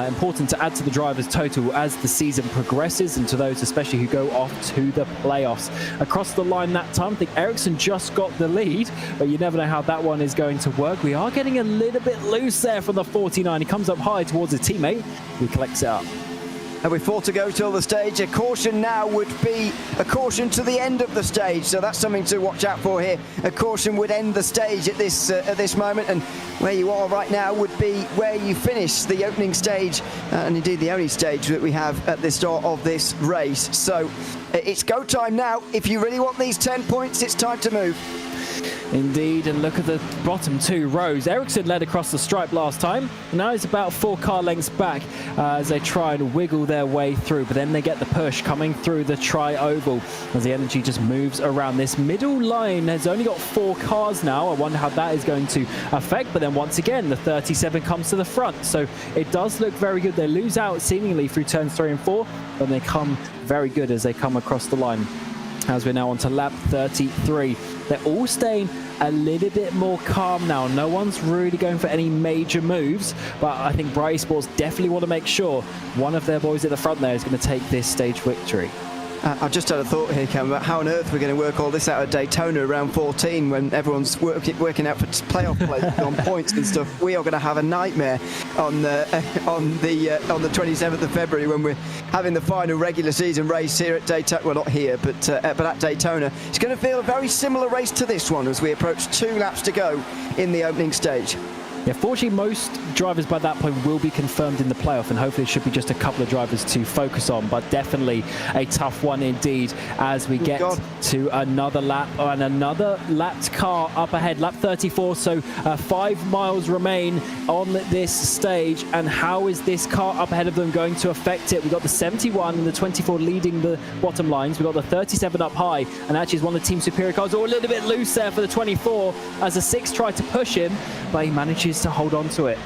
important to add to the driver's total as the season progresses, and to those especially who go off to the playoffs. Across the line that time, I think Ericsson just got the lead, but you never know how that one is going to work. We are getting a little bit loose there from the 49. He comes up high towards his teammate. He collects it up. And with 4 to go till the stage, a caution now would be a caution to the end of the stage. So that's something to watch out for here. A caution would end the stage at this moment, and where you are right now would be where you finish the opening stage, and indeed the only stage that we have at the start of this race. So it's go time now. If you really want these 10 points, it's time to move. Indeed, and look at the bottom 2 rows. Ericsson led across the stripe last time. Now he's about 4 car lengths back as they try and wiggle their way through, but then they get the push coming through the tri-oval as the energy just moves around. This middle line has only got 4 cars now. I wonder how that is going to affect, but then once again, the 37 comes to the front. So it does look very good. They lose out seemingly through turns 3 and 4, but they come very good as they come across the line. As we're now on to lap 33. They're all staying a little bit more calm now. No one's really going for any major moves, but I think Bright Esports definitely want to make sure one of their boys at the front there is going to take this stage victory. I just had a thought here, Cam, about how on earth we're going to work all this out at Daytona around 14 when everyone's working out for playoff places on points and stuff. We are going to have a nightmare on the 27th of February when we're having the final regular season race here at Daytona. Well, not here, but at Daytona. It's going to feel a very similar race to this one as we approach 2 laps to go in the opening stage. Yeah, fortunately, most drivers by that point will be confirmed in the playoff, and hopefully it should be just a couple of drivers to focus on, but definitely a tough one indeed as we get to another lap and another lapped car up ahead, lap 34, so 5 miles remain on this stage, and how is this car up ahead of them going to affect it? We've got the 71 and the 24 leading the bottom lines, we've got the 37 up high, and actually is one of the Team Superior cars, all a little bit loose there for the 24 as the 6 tried to push him, but he manages to hold on to it.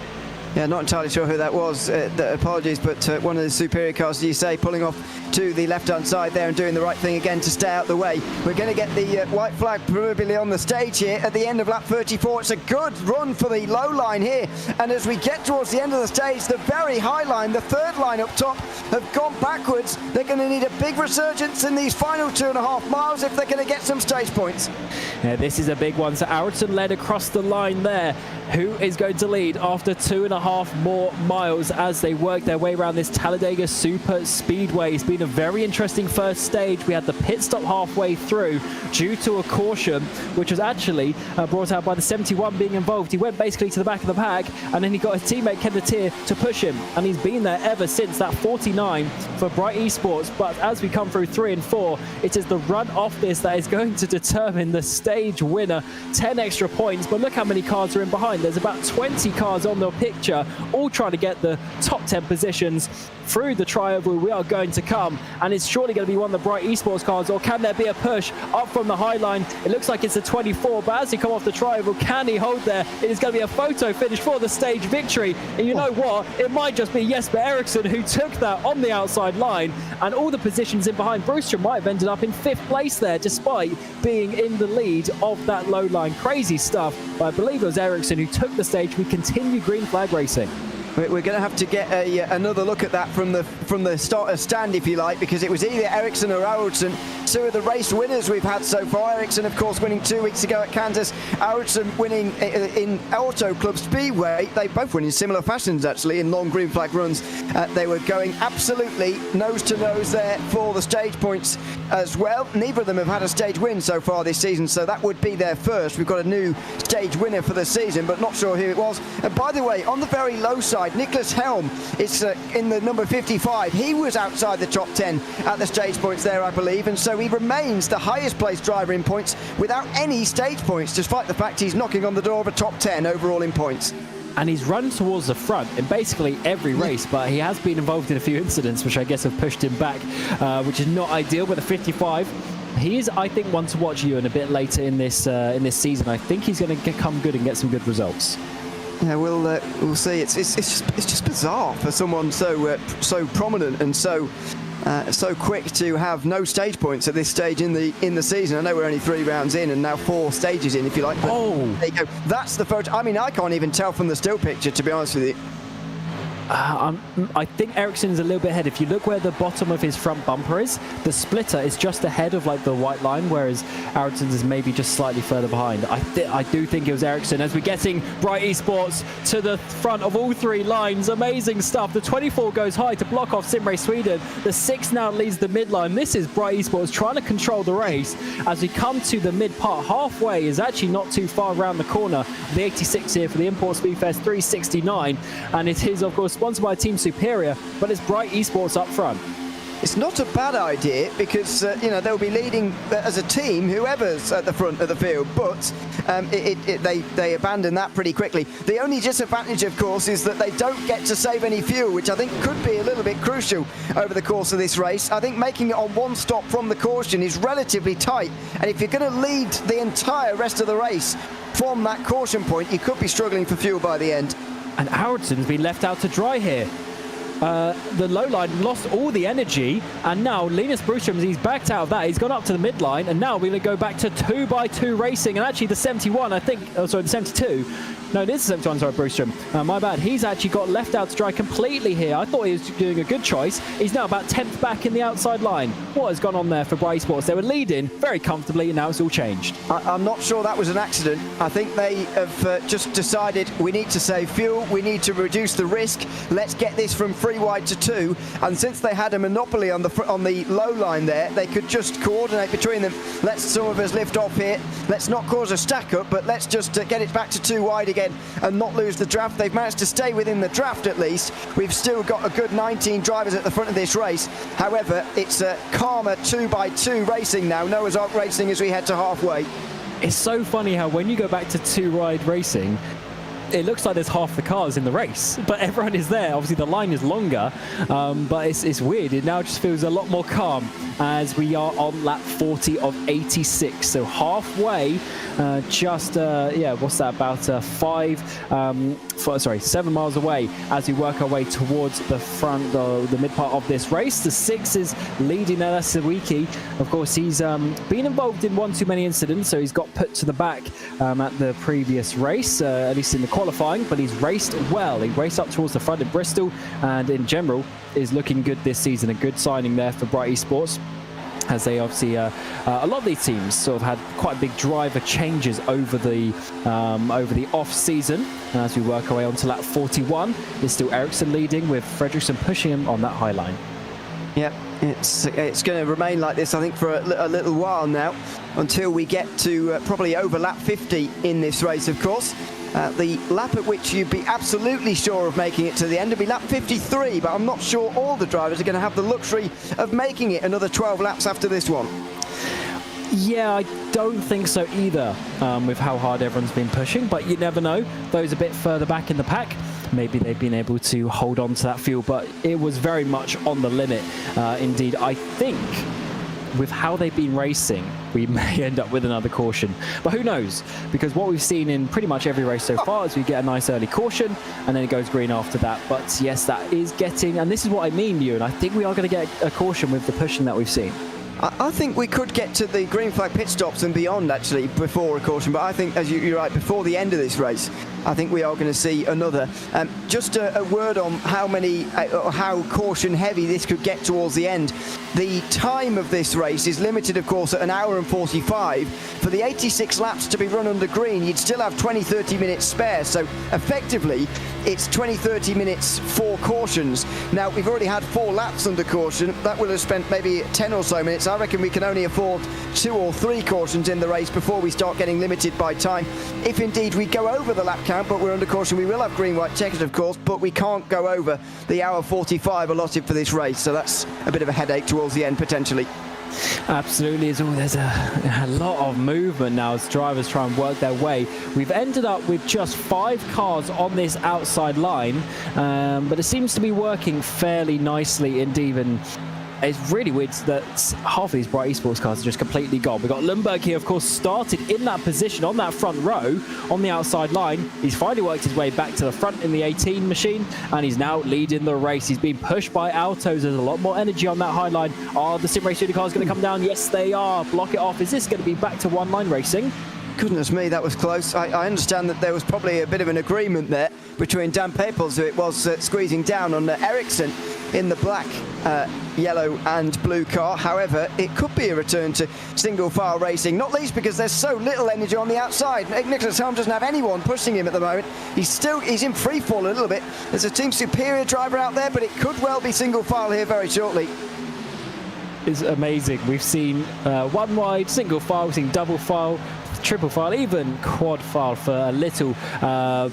Yeah, not entirely sure who that was. Apologies, but one of the superior cars, as you say, pulling off to the left-hand side there and doing the right thing again to stay out the way. We're going to get the white flag proverbially on the stage here at the end of lap 34. It's a good run for the low line here. And as we get towards the end of the stage, the very high line, the 3rd line up top, have gone backwards. They're going to need a big resurgence in these final 2.5 miles if they're going to get some stage points. Yeah, this is a big one. So Ericsson led across the line there. Who is going to lead after 2.5 more miles as they work their way around this Talladega Super Speedway? It's been a very interesting first stage. We had the pit stop halfway through due to a caution, which was actually brought out by the 71 being involved. He went basically to the back of the pack, and then he got his teammate Ken Latier to push him, and he's been there ever since. That 49 for Bright Esports, but as we come through 3 and 4, it is the run off this that is going to determine the stage winner. 10 extra points, but look how many cars are in behind. There's about 20 cars on the picture, all trying to get the top 10 positions through the tri-oval. We are going to come, and it's surely going to be one of the Bright Esports cars, or can there be a push up from the high line? It looks like it's a 24, but as he come off the tri-oval, can he hold there? It is going to be a photo finish for the stage victory, and you know what? It might just be Jesper Eriksson who took that on the outside line, and all the positions in behind. Brewster might have ended up in 5th place there, despite being in the lead of that low line. Crazy stuff, but I believe it was Eriksson who took the stage. We continue green flag racing. We're going to have to get another look at that from the starter stand, if you like, because it was either Eriksson or Aronson, 2 of the race winners we've had so far. Eriksson, of course, winning 2 weeks ago at Kansas. Aronson winning in Auto Club Speedway. They both win in similar fashions, actually, in long green flag runs. They were going absolutely nose to nose there for the stage points as well. Neither of them have had a stage win so far this season, so that would be their first. We've got a new stage winner for the season, but not sure who it was. And by the way, on the very low side, Nicholas Helm is in the number 55. He was outside the top 10 at the stage points there, I believe, and so he remains the highest placed driver in points without any stage points, despite the fact he's knocking on the door of a top 10 overall in points. And he's run towards the front in basically every race, but he has been involved in a few incidents which I guess have pushed him back, which is not ideal. But the 55, he is, I think, one to watch you in a bit later in this season. I think he's going to come good and get some good results. Yeah, we'll see. It's just bizarre for someone so prominent and so quick to have no stage points at this stage in the season. I know we're only 3 rounds in and now 4 stages in, if you like. But there you go. That's the photo. I mean, I can't even tell from the still picture, to be honest with you. I think Eracing's a little bit ahead. If you look where the bottom of his front bumper is, the splitter is just ahead of like the white line, whereas Eracing's is maybe just slightly further behind. I do think it was Eracing as we're getting Bright Esports to the front of all three lines. Amazing stuff. The 24 goes high to block off SimRace Sweden. The 6 now leads the midline. This is Bright Esports trying to control the race as we come to the mid part. Halfway is actually not too far around the corner. The 86 here for the Imports Speedfest 369, and it is of course sponsored by Team Superior, but it's Bright Esports up front. It's not a bad idea because, they'll be leading as a team, whoever's at the front of the field, but they abandon that pretty quickly. The only disadvantage, of course, is that they don't get to save any fuel, which I think could be a little bit crucial over the course of this race. I think making it on one stop from the caution is relatively tight, and if you're going to lead the entire rest of the race from that caution point, you could be struggling for fuel by the end. And Aronson's been left out to dry here. The low line lost all the energy, and now Linus Broström, he's backed out of that. He's gone up to the midline, and now we're going to go back to 2x2 racing. And actually, the 71, I think, the 72. No, this is 71, sorry, Broström. My bad. He's actually got left out to dry completely here. I thought he was doing a good choice. He's now about 10th back in the outside line. What has gone on there for Bright Esports? They were leading very comfortably, and now it's all changed. I'm not sure that was an accident. I think they have just decided we need to save fuel, we need to reduce the risk. Let's get this from 3 wide to 2. And since they had a monopoly on the low line there, they could just coordinate between them. Let's some of us lift off here. Let's not cause a stack up, but let's just get it back to 2 wide again and not lose the draft. They've managed to stay within the draft at least. We've still got a good 19 drivers at the front of this race. However, it's a calmer 2x2 racing now. Noah's Ark racing as we head to halfway. It's so funny how when you go back to 2-wide racing, it looks like there's half the cars in the race, but everyone is there. Obviously, the line is longer, but it's weird. It now just feels a lot more calm as we are on lap 40 of 86. So halfway, what's that, about 7 miles away as we work our way towards the front, the mid part of this race. The 6 is leading Sawicki. Of course, he's been involved in one too many incidents, so he's got put to the back at the previous race, at least in the qualifying, but he's raced well. He raced up towards the front in Bristol, and in general is looking good this season. A good signing there for Bright Esports, as they obviously a lot of these teams sort of had quite big driver changes over the off season. And as we work our way onto lap 41, it's still Ericsson leading, with Fredriksson pushing him on that high line. Yep, it's going to remain like this, I think, for a little while now, until we get to probably over lap 50 in this race, of course. The lap at which you'd be absolutely sure of making it to the end would be lap 53, but I'm not sure all the drivers are going to have the luxury of making it another 12 laps after this one. Yeah, I don't think so either, with how hard everyone's been pushing, but you never know. Those a bit further back in the pack, maybe they've been able to hold on to that fuel, but it was very much on the limit. Indeed, I think with how they've been racing, we may end up with another caution, but who knows, because what we've seen in pretty much every race so far is we get a nice early caution and then it goes green after that. But yes, that is getting, and this is what I mean, and I think we are going to get a caution with the pushing that we've seen. I think we could get to the green flag pit stops and beyond, actually, before a caution. But I think, as you're right, before the end of this race, I think we are going to see another. Just a word on how caution heavy this could get towards the end. The time of this race is limited, of course, at 1 hour and 45. For the 86 laps to be run under green, you'd still have 20-30 minutes spare. So effectively, it's 20-30 minutes for cautions. Now, we've already had 4 laps under caution. That will have spent maybe 10 or so minutes. I reckon we can only afford 2 or 3 cautions in the race before we start getting limited by time. If indeed we go over the lap count, but we're under caution, we will have green-white checkers, of course, but we can't go over the hour 45 allotted for this race. So that's a bit of a headache towards the end, potentially. Absolutely. There's a lot of movement now as drivers try and work their way. We've ended up with just 5 cars on this outside line, but it seems to be working fairly nicely indeed. And it's really weird that half of these Bright Esports cars are just completely gone. We've got Lundberg here, of course, started in that position on that front row on the outside line. He's finally worked his way back to the front in the 18 machine, and he's now leading the race. He's been pushed by Autos. There's a lot more energy on that high line. Are the SimRace Studio cars going to come down? Yes, they are. Block it off. Is this going to be back to one-line racing? Goodness me, that was close. I understand that there was probably a bit of an agreement there between Dan Papels, who it was squeezing down on Ericsson in the black, yellow and blue car. However, it could be a return to single file racing, not least because there's so little energy on the outside. Nicholas Helm doesn't have anyone pushing him at the moment. He's in free fall a little bit. There's a team superior driver out there, but it could well be single file here very shortly. Is amazing. We've seen one wide, single file, we've seen double file, triple file, even quad file for a little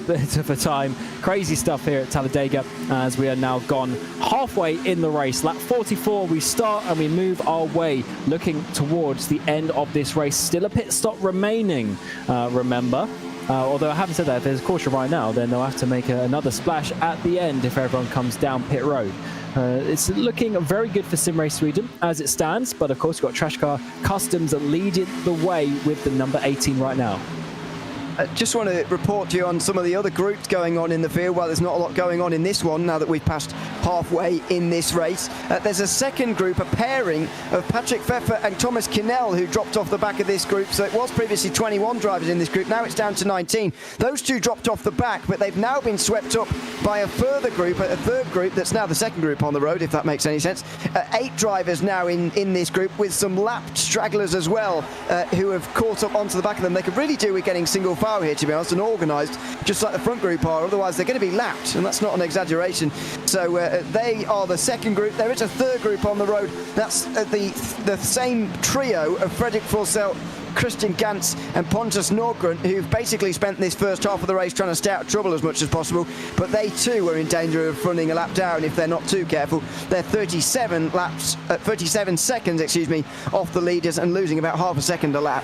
bit of a time. Crazy stuff here at Talladega as we are now gone halfway in the race. Lap 44 we start and we move our way looking towards the end of this race. Still a pit stop remaining, remember. Although I haven't said that, if there's a caution right now, then they'll have to make another splash at the end if everyone comes down pit road. It's looking very good for SimRace Sweden as it stands, but of course we've got Trash Car Customs leading the way with the number 18 right now. I just want to report to you on some of the other groups going on in the field. Well, there's not a lot going on in this one now that we've passed halfway in this race. There's a second group, a pairing of Patrick Pfeffer and Thomas Kinnell, who dropped off the back of this group. So it was previously 21 drivers in this group. Now it's down to 19. Those two dropped off the back, but they've now been swept up by a further group, a third group that's now the second group on the road, if that makes any sense. 8 drivers now in this group, with some lapped stragglers as well, who have caught up onto the back of them. They could really do with getting single file here, to be honest, and organised just like the front group are. Otherwise they're going to be lapped, and that's not an exaggeration. So they are the second group. There is a third group on the road. That's the same trio of Fredrik Forsell, Christian Gantz and Pontus Nordgren, who've basically spent this first half of the race trying to stay out of trouble as much as possible, but they too are in danger of running a lap down if they're not too careful. They're 37 seconds, off the leaders and losing about half a second a lap.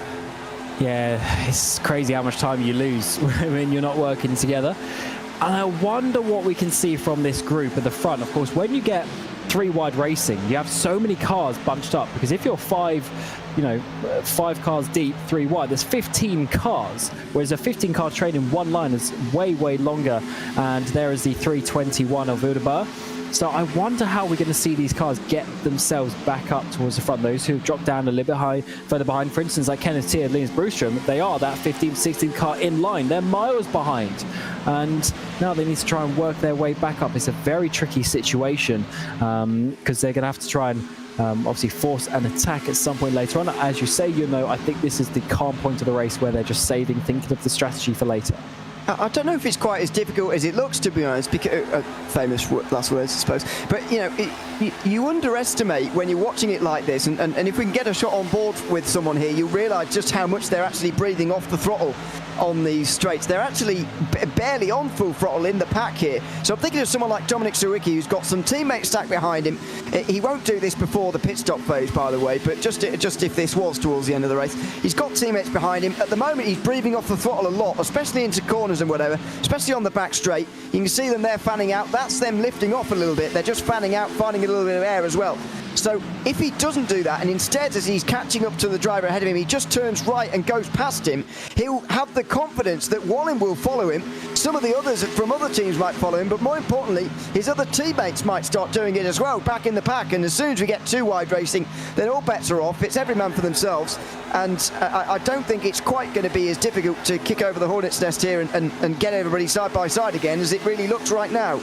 Yeah, it's crazy how much time you lose when you're not working together. And I wonder what we can see from this group at the front. Of course, when you get 3 wide racing, you have so many cars bunched up, because if you're 5 cars deep, 3 wide, there's 15 cars, whereas a 15-car train in one line is way, way longer. And there is the 321 of Hyrbilar. So I wonder how we're going to see these cars get themselves back up towards the front. Those who have dropped down a little bit further behind, for instance, like Kenneth Tier and Linus Brustrom, they are that 15th, 16th car in line. They're miles behind. And now they need to try and work their way back up. It's a very tricky situation because they're going to have to try and obviously force an attack at some point later on. As you say, I think this is the calm point of the race where they're just saving, thinking of the strategy for later. I don't know if it's quite as difficult as it looks, to be honest, because famous last words, I suppose. But, you underestimate when you're watching it like this, and if we can get a shot on board with someone here, you'll realise just how much they're actually breathing off the throttle on these straights. They're actually barely on full throttle in the pack here. So I'm thinking of someone like Dominic Sawicki, who's got some teammates stacked behind him. He won't do this before the pit stop phase, by the way, but just if this was towards the end of the race. He's got teammates behind him. At the moment, he's breathing off the throttle a lot, especially into corners and whatever, especially on the back straight. You can see them there fanning out. That's them lifting off a little bit. They're just fanning out, finding a little bit of air as well. So if he doesn't do that, and instead as he's catching up to the driver ahead of him, he just turns right and goes past him, he'll have the confidence that Bohlin will follow him. Some of the others from other teams might follow him, but more importantly, his other teammates might start doing it as well, back in the pack. And as soon as we get 2 wide racing, then all bets are off. It's every man for themselves. And I don't think it's quite going to be as difficult to kick over the hornet's nest here and get everybody side by side again as it really looks right now.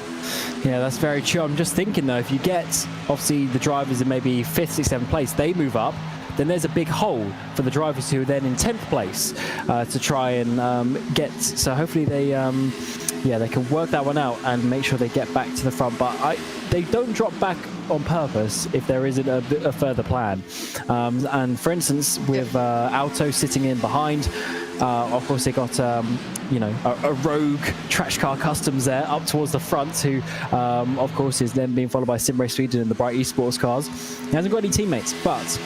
Yeah, that's very true. I'm just thinking, though, if you get, obviously, the drivers in maybe 5th, 6th, 7th place, they move up, then there's a big hole for the drivers who are then in 10th place to try and get. So hopefully they can work that one out and make sure they get back to the front. But they don't drop back on purpose if there isn't a further plan. And for instance, with Auto sitting in behind, of course they got a rogue Trash Car Customs there up towards the front, who of course is then being followed by SimRace Sweden and the bright Esports cars. He hasn't got any teammates, but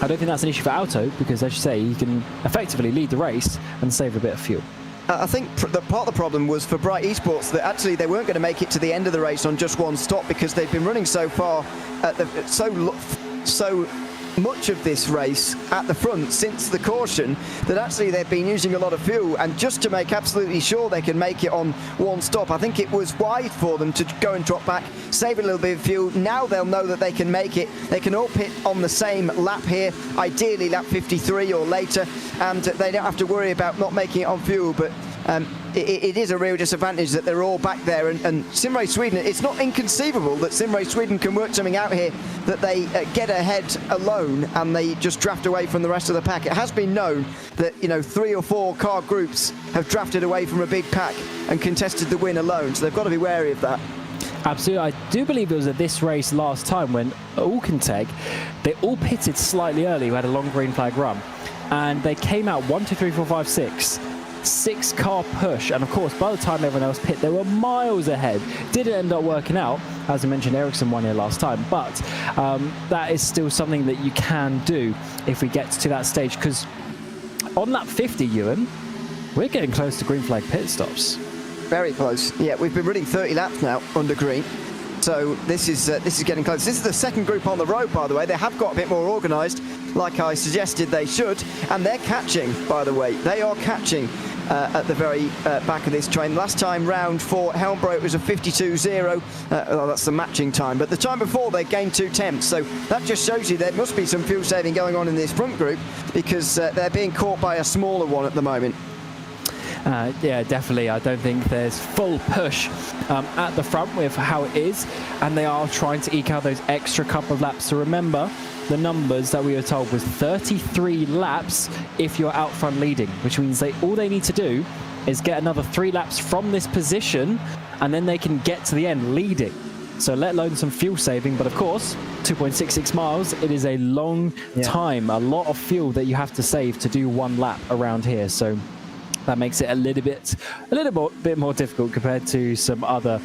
I don't think that's an issue for Auto, because as you say, he can effectively lead the race and save a bit of fuel. I think part of the problem was for Bright Esports that actually they weren't going to make it to the end of the race on just one stop, because they'd been running so far at so much of this race at the front since the caution that actually they've been using a lot of fuel, and just to make absolutely sure they can make it on one stop, I think it was wise for them to go and drop back, save a little bit of fuel. Now they'll know that they can make it. They can all pit on the same lap here, ideally lap 53 or later, and they don't have to worry about not making it on fuel. But it is a real disadvantage that they're all back there, and SimRace Sweden, it's not inconceivable that SimRace Sweden can work something out here, that they get ahead alone and they just draft away from the rest of the pack. It has been known that, you know, 3 or 4 car groups have drafted away from a big pack and contested the win alone, so they've got to be wary of that. Absolutely. I do believe it was at this race last time when Alcanteg, they all pitted slightly early, who had a long green flag run, and they came out 1, 2, 3, 4, 5, 6. 6-car push, and of course by the time everyone else pit they were miles ahead. Didn't end up working out, as I mentioned. Ericsson won here last time, but that is still something that you can do if we get to that stage, because on lap 50, Ewan, we're getting close to green flag pit stops. Very close. Yeah, we've been running 30 laps now under green, so this is getting close. This is the second group on the road, by the way. They have got a bit more organised, like I suggested they should, and they're catching, by the way. They are catching at the very back of this train. Last time round for Helmbro it was a 52.0. Well, that's the matching time, but the time before they gained 2 tenths, so that just shows you there must be some fuel saving going on in this front group, because they're being caught by a smaller one at the moment. Yeah, definitely. I don't think there's full push at the front with how it is, and they are trying to eke out those extra couple of laps. So remember, the numbers that we were told was 33 laps if you're out front leading, which means all they need to do is get another 3 laps from this position, and then they can get to the end leading. So let alone some fuel saving, but of course 2.66 miles, it is a long time, a lot of fuel that you have to save to do 1 lap around here. So that makes it a little bit more difficult compared to some other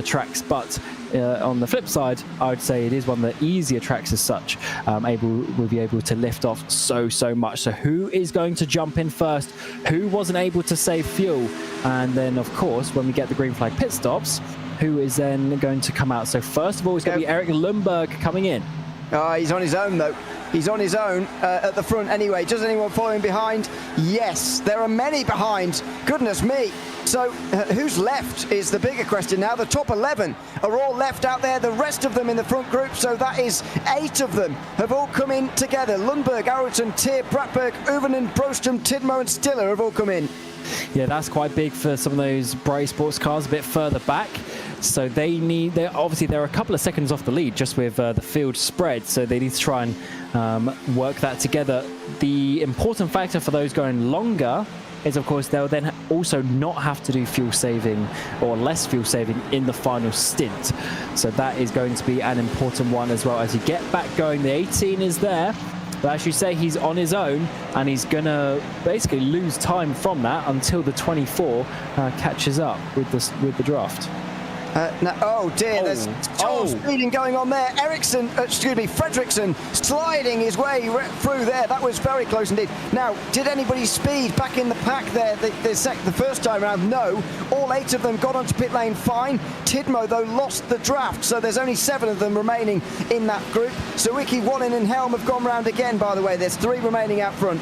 tracks. But on the flip side, I would say it is one of the easier tracks as such. We'll be able to lift off so much. So who is going to jump in first? Who wasn't able to save fuel? And then, of course, when we get the green flag pit stops, who is then going to come out? So first of all, it's going to be Erik Lundberg coming in. He's on his own, though. He's on his own at the front anyway. Does anyone follow him behind? Yes, there are many behind. Goodness me. So who's left is the bigger question now. The top 11 are all left out there. The rest of them in the front group, so that is 8 of them, have all come in together. Lundberg, Aronson, Tyr, Bratberg, Uvenen, Brostrom, Tidmo and Stiller have all come in. Yeah, that's quite big for some of those Bray Sports cars a bit further back. So obviously they're a couple of seconds off the lead just with the field spread, so they need to try and work that together. The important factor for those going longer is, of course, they'll then also not have to do fuel saving or less fuel saving in the final stint. So that is going to be an important one as well. As you get back going, the 18 is there. But as you say, he's on his own, and he's going to basically lose time from that until the 24 catches up with the draft. Oh dear, there's speeding going on there. Fredriksson sliding his way through there. That was very close indeed. Now, did anybody speed back in the pack there the first time around? No. All 8 of them got onto pit lane fine. Tidmo, though, lost the draft, so there's only 7 of them remaining in that group. Sawicki, Wallin and Helm have gone round again, by the way. There's 3 remaining out front.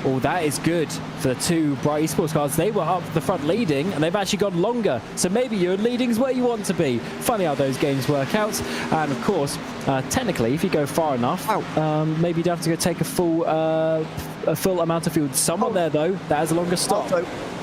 Oh, that is good for the 2 Bright Esports cars. They were up the front leading, and they've actually gone longer. So maybe your leading's where you want to be. Funny how those games work out. And of course, technically, if you go far enough, maybe you don't have to go take a full amount of fuel. Someone there, though, that has a longer stop.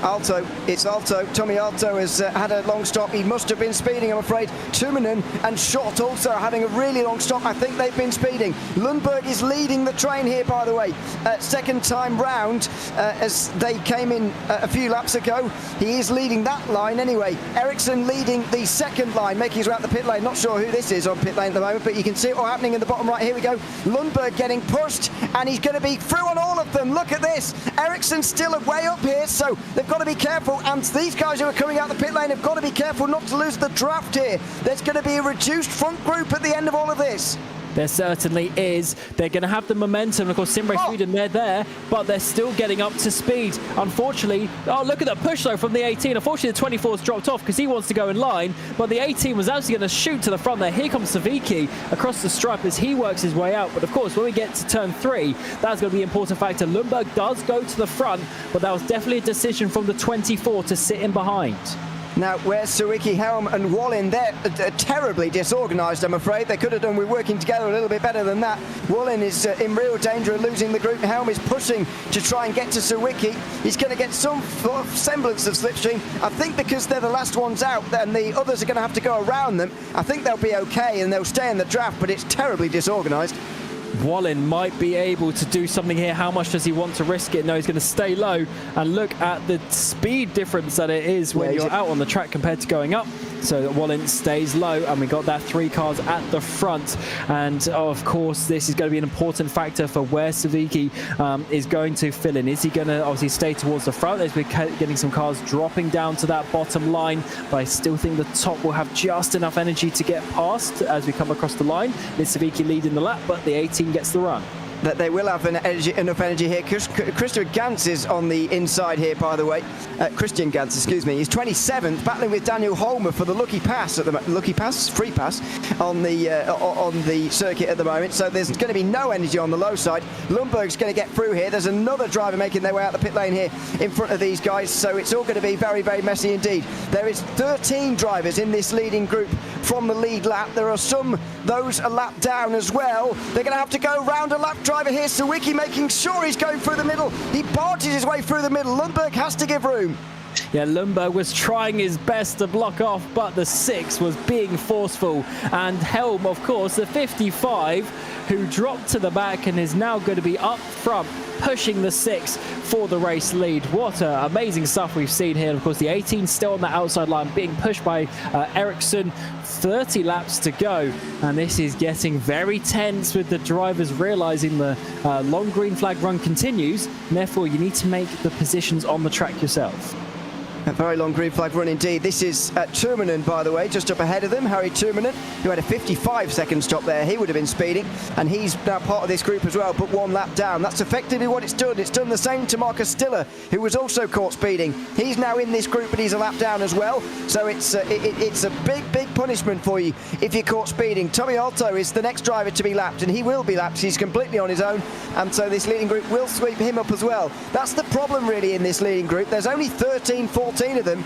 Alto, it's Alto. Tommy Alto has had a long stop. He must have been speeding, I'm afraid. Tuminen and Schott also are having a really long stop. I think they've been speeding. Lundberg is leading the train here, by the way. Second time round, as they came in a few laps ago. He is leading that line anyway. Ericsson leading the second line, making his way out the pit lane. Not sure who this is on pit lane at the moment, but you can see it all happening in the bottom right. Here we go. Lundberg getting pushed, and he's going to be through on all of them. Look at this. Ericsson's still way up here, so they've got to be careful, and these guys who are coming out the pit lane have got to be careful not to lose the draft here. There's going to be a reduced front group at the end of all of this. There certainly is. They're going to have the momentum. Of course, SimRace Sweden, they're there, but they're still getting up to speed. Unfortunately, oh, look at that push, though, from the 18. Unfortunately, the 24's dropped off because he wants to go in line, but the 18 was actually going to shoot to the front there. Here comes Savicki across the stripe as he works his way out. But, of course, when we get to turn 3, that's going to be an important factor. Lundberg does go to the front, but that was definitely a decision from the 24 to sit in behind. Now, where's Sawicki, Helm and Bohlin? They're terribly disorganised, I'm afraid. They could have done with working together a little bit better than that. Bohlin is in real danger of losing the group. Helm is pushing to try and get to Sawicki. He's going to get some semblance of slipstream. I think because they're the last ones out and the others are going to have to go around them, I think they'll be okay and they'll stay in the draft, but it's terribly disorganised. Bohlin might be able to do something here. How much does he want to risk it? No, he's going to stay low, and look at the speed difference that it is when you're out on the track compared to going up. So that Bohlin stays low, and we got that 3 cars at the front. And of course, this is going to be an important factor for where Savicki is going to fill in. Is he going to obviously stay towards the front as we're getting some cars dropping down to that bottom line? But I still think the top will have just enough energy to get past as we come across the line. It's Savicki leading the lap, but the 18 gets the run. That they will have enough energy here. Christopher Gantz is on the inside here, by the way. Christian Gantz, excuse me. He's 27th, battling with Daniel Holmer for the lucky pass at the free pass on the circuit at the moment. So there's going to be no energy on the low side. Lundberg's going to get through here. There's another driver making their way out the pit lane here in front of these guys. So it's all going to be very, very messy indeed. There is 13 drivers in this leading group from the lead lap. There are those a lap down as well. They're going to have to go round a lap driver here. Sawicki making sure he's going through the middle. He barges his way through the middle. Lundberg has to give room. Yeah, Lundberg was trying his best to block off, but the 6 was being forceful. And Helm, of course, the 55, who dropped to the back and is now going to be up front, pushing the 6 for the race lead. What amazing stuff we've seen here. And of course, the 18 still on the outside line, being pushed by Eracingligan. 30 laps to go, and this is getting very tense with the drivers realizing the long green flag run continues, and therefore you need to make the positions on the track yourself. A very long green flag run indeed. This is Turunen, by the way, just up ahead of them. Harry Turunen, who had a 55-second stop there. He would have been speeding, and he's now part of this group as well, but 1 lap down. That's effectively what it's done. It's done the same to Marcus Stiller, who was also caught speeding. He's now in this group, but he's a lap down as well. So it's a big punishment for you if you're caught speeding. Tommy Alto is the next driver to be lapped, and he will be lapped. He's completely on his own, and so this leading group will sweep him up as well. That's the problem, really, in this leading group. There's only 14 of them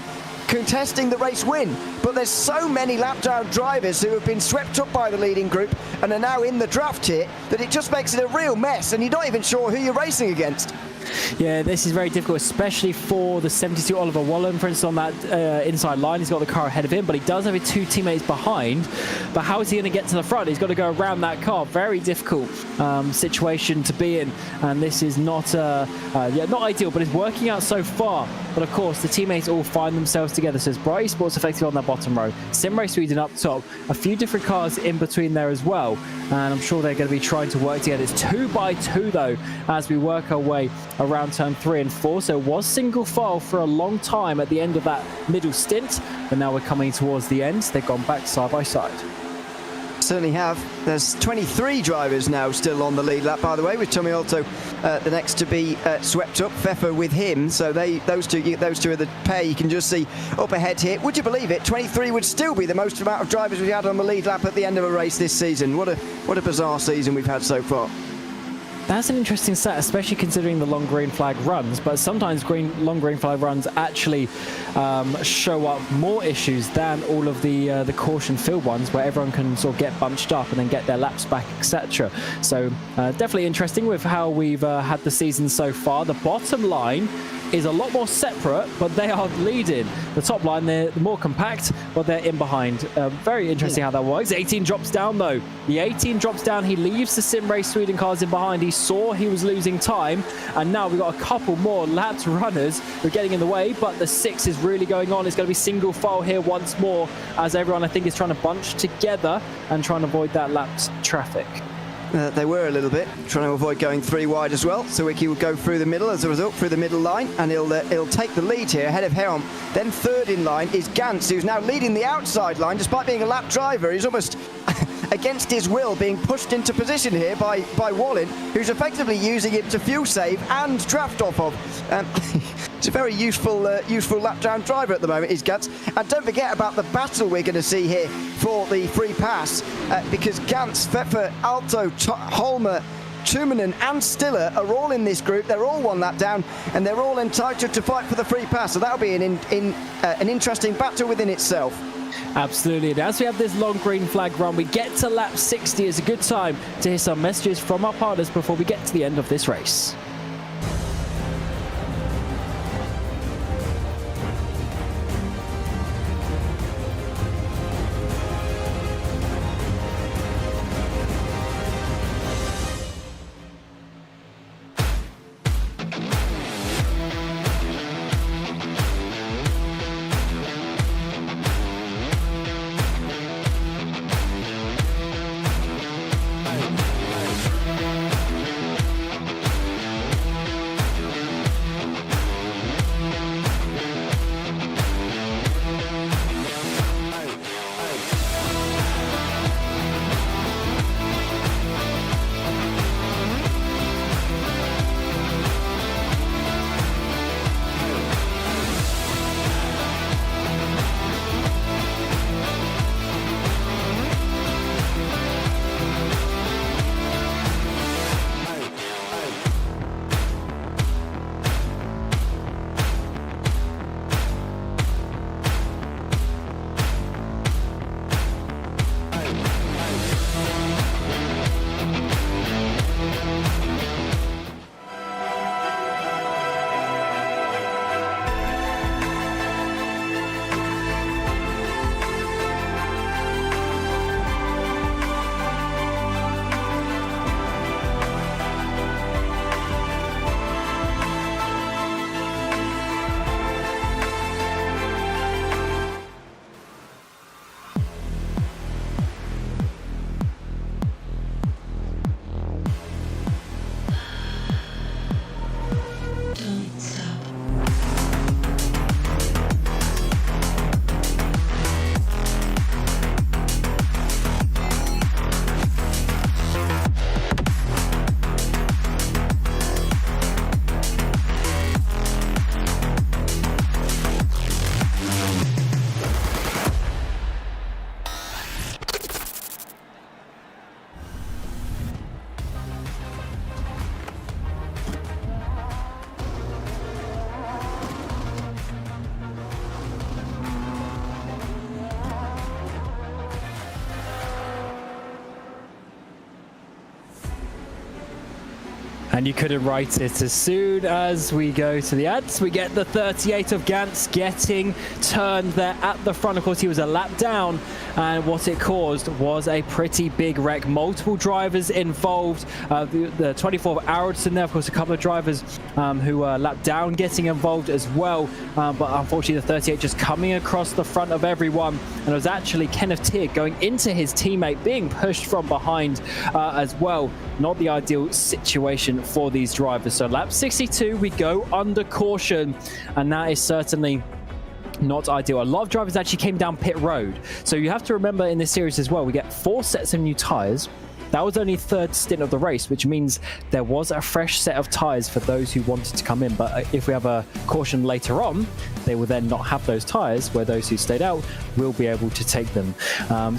contesting the race win, but there's so many lap down drivers who have been swept up by the leading group and are now in the draft here that it just makes it a real mess, and you're not even sure who you're racing against. Yeah, this is very difficult, especially for the 72 Oliver Wallen, for instance, on that inside line. He's got the car ahead of him, but he does have his 2 teammates behind. But how is he going to get to the front? He's got to go around that car. Very difficult situation to be in, and this is not not ideal, but it's working out so far. But of course, the teammates all find themselves together. So it's Bright Esports effectively on that bottom row, SimRace Sweden up top, a few different cars in between there as well, and I'm sure they're going to be trying to work together. It's 2 by 2 though, as we work our way around turn 3 and 4. So it was single file for a long time at the end of that middle stint, but now we're coming towards the end. They've gone back side by side. Certainly have. There's 23 drivers now still on the lead lap, by the way, with Tommy Alto the next to be swept up. Pfeffer with him, so those two are the pair you can just see up ahead here. Would you believe it? 23 would still be the most amount of drivers we've had on the lead lap at the end of a race this season. What a bizarre season we've had so far. That's an interesting set, especially considering the long green flag runs, but sometimes long green flag runs actually show up more issues than all of the caution filled ones, where everyone can sort of get bunched up and then get their laps back, etc. So definitely interesting with how we've had the season so far. The bottom line is a lot more separate, but they are leading. The top line, they're more compact, but they're in behind. Very interesting how that works. 18 drops down though. The 18 drops down. He leaves the SimRace Sweden cars in behind. He saw he was losing time, and now we've got a couple more lapped runners who are getting in the way, but the 6 is really going on. It's going to be single file here once more, as everyone I think is trying to bunch together and trying to avoid that lapped traffic. They were a little bit trying to avoid going 3 wide as well. Sawicki will go through the middle as a result, through the middle line, and he'll take the lead here ahead of Helm. Then 3rd in line is Gantz, who's now leading the outside line despite being a lap driver. He's almost against his will, being pushed into position here by Bohlin, who's effectively using him to fuel save and draft off of. It's a very useful lap down driver at the moment, is Gantz. And don't forget about the battle we're going to see here for the free pass, because Gantz, Pfeffer, Alto, Holmer, Tumanen and Stiller are all in this group. They're all one lap down, and they're all entitled to fight for the free pass. So that'll be an interesting battle within itself. Absolutely. And as we have this long green flag run, we get to lap 60. It's a good time to hear some messages from our partners before we get to the end of this race. And you couldn't write it. As soon as we go to the ads, we get the 38 of Gantz getting turned there at the front. Of course, he was a lap down, and what it caused was a pretty big wreck. Multiple drivers involved. The 24 of Eracingligan there, of course, a couple of drivers who were lap down getting involved as well. But unfortunately, the 38 just coming across the front of everyone. And it was actually Kenneth Tier going into his teammate, being pushed from behind as well. Not the ideal situation for these drivers. So lap 62, we go under caution, and that is certainly not ideal. A lot of drivers actually came down pit road. So you have to remember in this series as well, we get 4 sets of new tires. That was only third stint of the race, which means there was a fresh set of tyres for those who wanted to come in. But if we have a caution later on, they will then not have those tyres, where those who stayed out will be able to take them.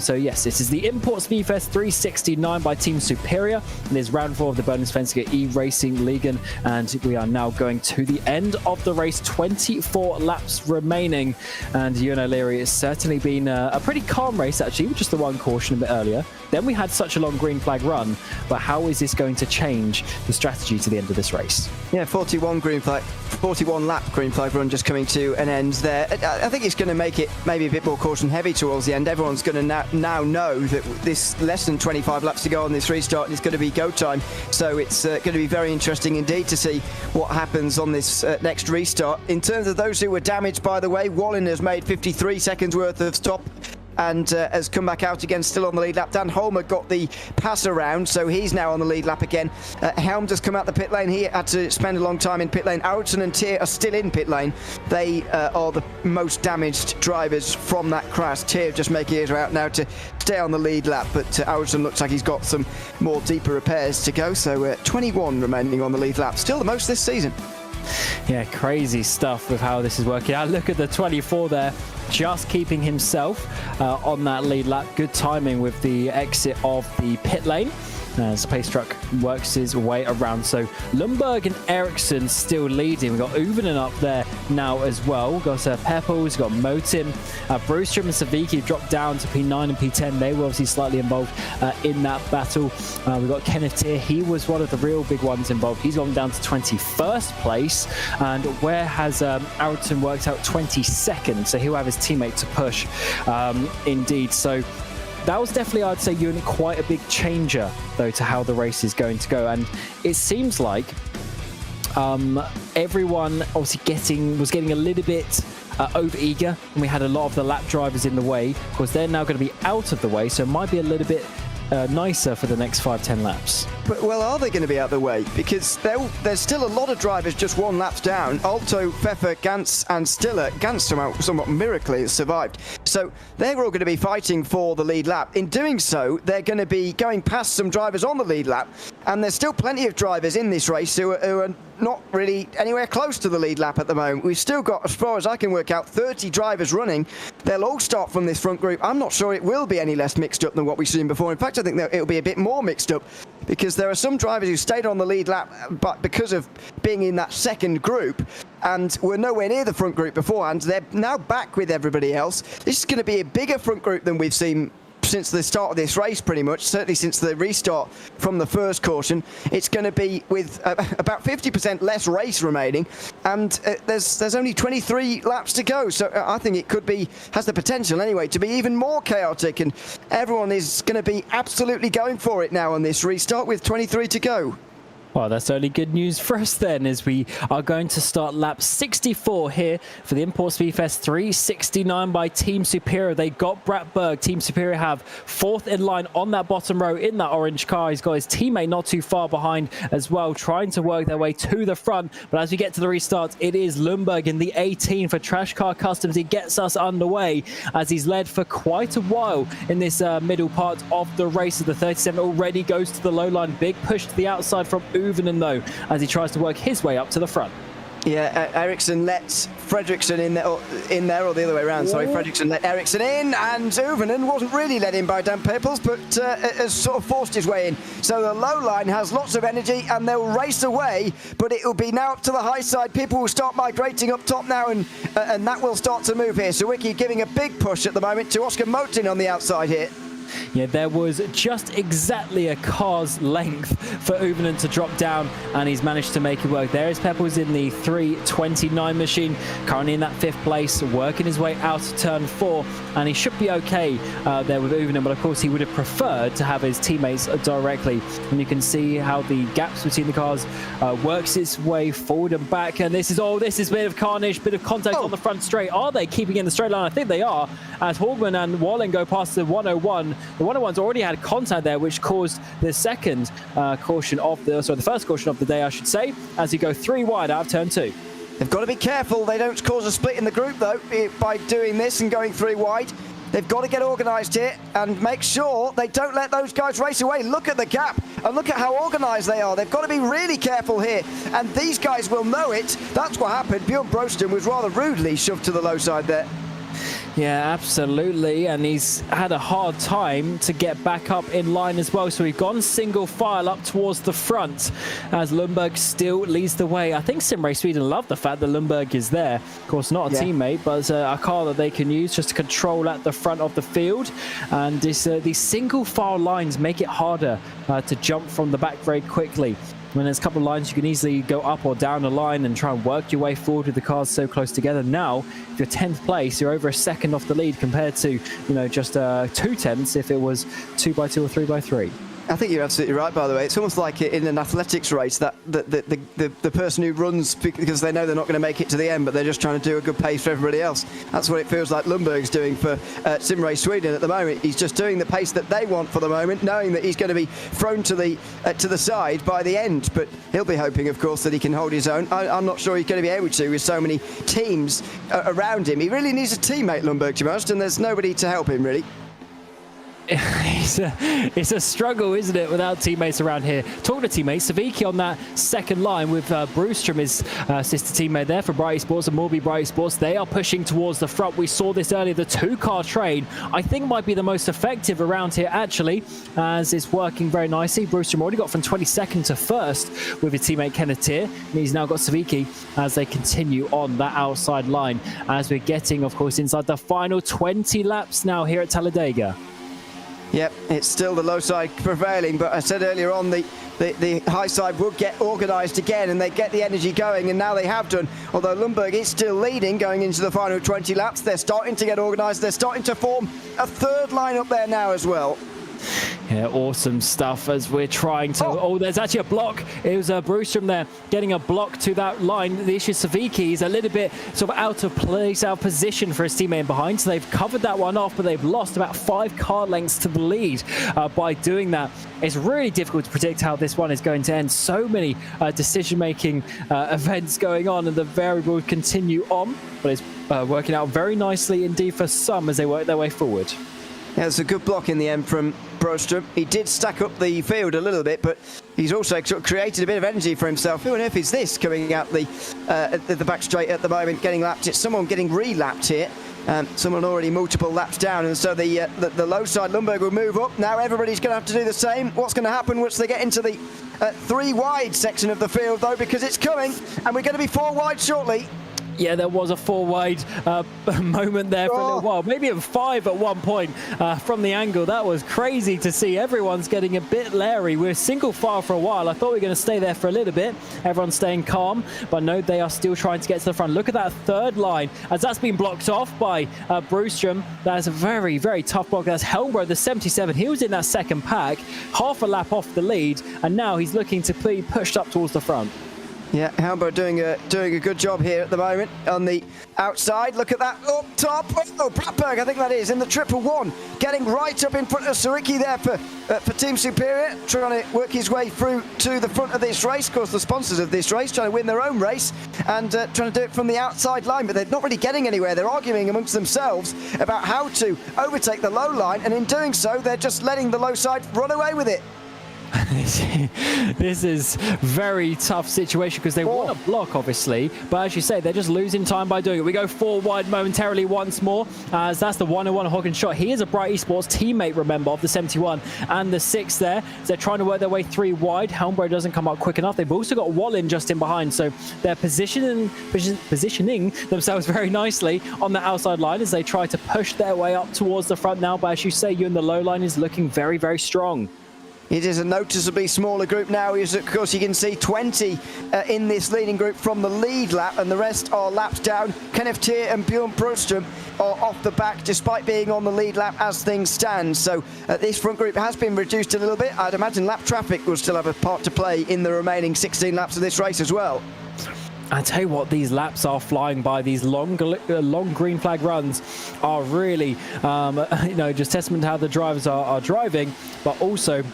So yes, this is the Import Speedfest 369 by Team Superior. It is round 4 of the Bohlin Svenska Eracingligan, and we are now going to the end of the race. 24 laps remaining, and Ewan O'Leary has certainly been a pretty calm race, actually, with just the one caution a bit earlier. Then we had such a long green flag run, but how is this going to change the strategy to the end of this race? Yeah, 41 lap green flag run just coming to an end there. I think it's going to make it maybe a bit more caution heavy towards the end. Everyone's going to now know that this less than 25 laps to go on this restart, and it's going to be go time. So it's going to be very interesting indeed to see what happens on this next restart. In terms of those who were damaged, by the way, Bohlin has made 53 seconds worth of stop and has come back out again, still on the lead lap. Dan Holmer got the pass around, so he's now on the lead lap again. Helms has come out the pit lane. He had to spend a long time in pit lane. Aracingligan and Tyr are still in pit lane. They are the most damaged drivers from that crash. Tyr just making his way out now to stay on the lead lap, but Aracingligan looks like he's got some more deeper repairs to go, so 21 remaining on the lead lap. Still the most this season. Yeah, crazy stuff with how this is working out. Look at the 24 there, just keeping himself on that lead lap. Good timing with the exit of the pit lane as Pace Truck works his way around. So Lundberg and Eracingligan still leading. We've got Uvenen up there now as well. We've got Peppels, we've got Motin, Brewstrom and Savicki dropped down to P9 and P10. They were obviously slightly involved in that battle. We've got Kenneth Tyr. He was one of the real big ones involved. He's gone down to 21st place. And where has Aracingligan worked out 22nd? So he'll have his teammate to push indeed. So that was definitely, I'd say, quite a big changer, though, to how the race is going to go. And it seems like everyone obviously was getting a little bit over-eager, and we had a lot of the lap drivers in the way. Of course, they're now going to be out of the way, so it might be a little bit nicer for the next 5-10 laps. But, well, are they going to be out of the way? Because there's still a lot of drivers just one lap down. Alto, Pfeffer, Gantz and Stiller. Gantz somewhat miraculously has survived. So they're all going to be fighting for the lead lap. In doing so, they're going to be going past some drivers on the lead lap. And there's still plenty of drivers in this race who are not really anywhere close to the lead lap at the moment. We've still got, as far as I can work out, 30 drivers running. They'll all start from this front group. I'm not sure it will be any less mixed up than what we've seen before. In fact, I think that it'll be a bit more mixed up, because there are some drivers who stayed on the lead lap but because of being in that second group and were nowhere near the front group beforehand. They're now back with everybody else. This is going to be a bigger front group than we've seen since the start of this race, pretty much, certainly since the restart from the first caution. It's going to be with about 50% less race remaining, and there's only 23 laps to go, so I think it has the potential anyway to be even more chaotic, and everyone is going to be absolutely going for it now on this restart with 23 to go. Well, that's only good news for us then, as we are going to start lap 64 here for the Import Speedfest 369 by Team Superior. They got Brad Berg. Team Superior have fourth in line on that bottom row in that orange car. He's got his teammate not too far behind as well, trying to work their way to the front. But as we get to the restart, it is Lundberg in the 18 for Trash Car Customs. He gets us underway as he's led for quite a while in this middle part of the race. The 37 already goes to the low line. Big push to the outside from Uvenen, though, as he tries to work his way up to the front. Yeah, Ericsson lets Fredriksson in there, or the other way around. Sorry, Fredriksson let Ericsson in, and Uvenen wasn't really let in by Dan Peppels, but has sort of forced his way in. So the low line has lots of energy, and they'll race away, but it will be now up to the high side. People will start migrating up top now, and that will start to move here. So Wiki giving a big push at the moment to Oscar Motin on the outside here. Yeah, there was just exactly a car's length for Uvenen to drop down, and he's managed to make it work. There is Peppels in the 329 machine, currently in that 5th place, working his way out of turn 4, and he should be okay there with Uvenen, but of course he would have preferred to have his teammates directly. And you can see how the gaps between the cars works its way forward and back, and this is a bit of carnage, bit of contact on the front straight. Are they keeping in the straight line? I think they are, as Hogman and Bohlin go past the 101. The 101's already had contact there, which caused the second caution of the first caution of the day, I should say, as he go 3 wide out of turn 2. They've got to be careful they don't cause a split in the group, though, by doing this and going 3 wide. They've got to get organised here and make sure they don't let those guys race away. Look at the gap and look at how organised they are. They've got to be really careful here, and these guys will know it. That's what happened. Bjorn Broston was rather rudely shoved to the low side there. Yeah, absolutely, and he's had a hard time to get back up in line as well. So we've gone single file up towards the front as Lundberg still leads the way. I think SimRace Sweden love the fact that Lundberg is there. Of course, not a teammate, but a car that they can use just to control at the front of the field. And these single file lines make it harder to jump from the back very quickly. When there's a couple of lines, you can easily go up or down a line and try and work your way forward with the cars so close together. Now, if you're 10th place, you're over a second off the lead compared to, just 2 tenths if it was 2x2 or 3x3. I think you're absolutely right, by the way. It's almost like in an athletics race that the person who runs because they know they're not going to make it to the end, but they're just trying to do a good pace for everybody else. That's what it feels like Lundberg's doing for SimRace Sweden at the moment. He's just doing the pace that they want for the moment, knowing that he's going to be thrown to the side by the end. But he'll be hoping, of course, that he can hold his own. I'm not sure he's going to be able to with so many teams around him. He really needs a teammate, Lundberg, to be honest, and there's nobody to help him, really. It's a struggle, isn't it, without teammates around here. Talking to teammates, Savicki on that second line with Brewstrom, his sister teammate there for Bright Esports and MABI Bright Esports. They are pushing towards the front. We saw this earlier. The two-car train, I think, might be the most effective around here, actually, as it's working very nicely. Brewstrom already got from 22nd to 1st with his teammate Kenneth Tier, and he's now got Savicki as they continue on that outside line, as we're getting, of course, inside the final 20 laps now here at Talladega. Yep, it's still the low side prevailing, but I said earlier on the high side would get organised again and they get the energy going, and now they have done. Although Lundberg is still leading going into the final 20 laps, they're starting to get organised. They're starting to form a third line up there now as well. Yeah, awesome stuff as we're trying to... Oh, there's actually a block. It was Brewstrom there getting a block to that line. The issue is Savicki is a little bit sort of out of place, out of position for his teammate behind. So they've covered that one off, but they've lost about 5 car lengths to the lead by doing that. It's really difficult to predict how this one is going to end. So many decision-making events going on, and the variables continue on. But it's working out very nicely indeed for some as they work their way forward. Yeah, it's a good block in the end from Brewstrom. He did stack up the field a little bit, but he's also sort of created a bit of energy for himself. Who on earth is this coming out the back straight at the moment, getting lapped? It's someone getting re-lapped here. Someone already multiple laps down, and so the low side Lundberg will move up. Now everybody's going to have to do the same. What's going to happen once they get into the 3 wide section of the field, though, because it's coming, and we're going to be 4 wide shortly. Yeah, there was a 4 wide moment there for a little while. Maybe even 5 at one point from the angle. That was crazy to see. Everyone's getting a bit leery. We're single file for a while. I thought we were going to stay there for a little bit. Everyone's staying calm. But no, they are still trying to get to the front. Look at that third line as that's been blocked off by Brewstrom. That's a very, very tough block. That's Helmbro, the 77. He was in that second pack, half a lap off the lead. And now he's looking to be pushed up towards the front. Yeah, Helmbro doing a good job here at the moment on the outside. Look at that up top. Oh, Blackberg, I think that is, in the 111. Getting right up in front of Savicki there for Team Superior, trying to work his way through to the front of this race. Of course, the sponsors of this race trying to win their own race and trying to do it from the outside line, but they're not really getting anywhere. They're arguing amongst themselves about how to overtake the low line, and in doing so, they're just letting the low side run away with it. This is very tough situation because they want to block, obviously, but as you say, they're just losing time by doing it. We go 4 wide momentarily once more, as that's the 101 Hawken shot. He is a Bright Esports teammate, remember, of the 71 and the 6 there. So they're trying to work their way 3 wide. Helmbro doesn't come up quick enough. They've also got Bohlin just in behind, so they're positioning themselves very nicely on the outside line as they try to push their way up towards the front now. But as you say, you in the low line is looking very, very strong. It is a noticeably smaller group now. Of course, you can see 20 in this leading group from the lead lap, and the rest are laps down. Kenneth Tier and Bjorn Brewstrom are off the back, despite being on the lead lap as things stand. So this front group has been reduced a little bit. I'd imagine lap traffic will still have a part to play in the remaining 16 laps of this race as well. I tell you what, these laps are flying by. These long green flag runs are really, just testament to how the drivers are driving, but also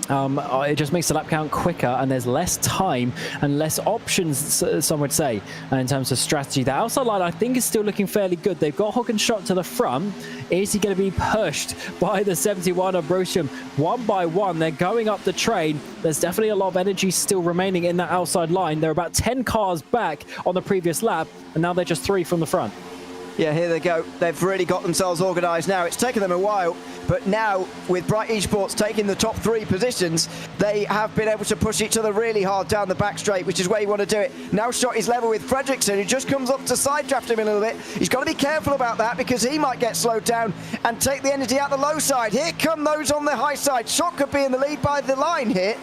it just makes the lap count quicker, and there's less time and less options, some would say, in terms of strategy. The outside line, I think, is still looking fairly good. They've got Hawken shot to the front. Is he going to be pushed by the 71 of Brewstrom? One by one, they're going up the train. There's definitely a lot of energy still remaining in that outside line. They're about 10 cars back on the previous lap, and now they're just 3 from the front. Yeah, here they go. They've really got themselves organised now. It's taken them a while, but now with Bright Esports taking the top 3 positions, they have been able to push each other really hard down the back straight, which is where you want to do it. Now shot is level with Fredriksson, who just comes up to side draft him a little bit. He's got to be careful about that because he might get slowed down and take the energy out the low side. Here come those on the high side. Shot could be in the lead by the line here.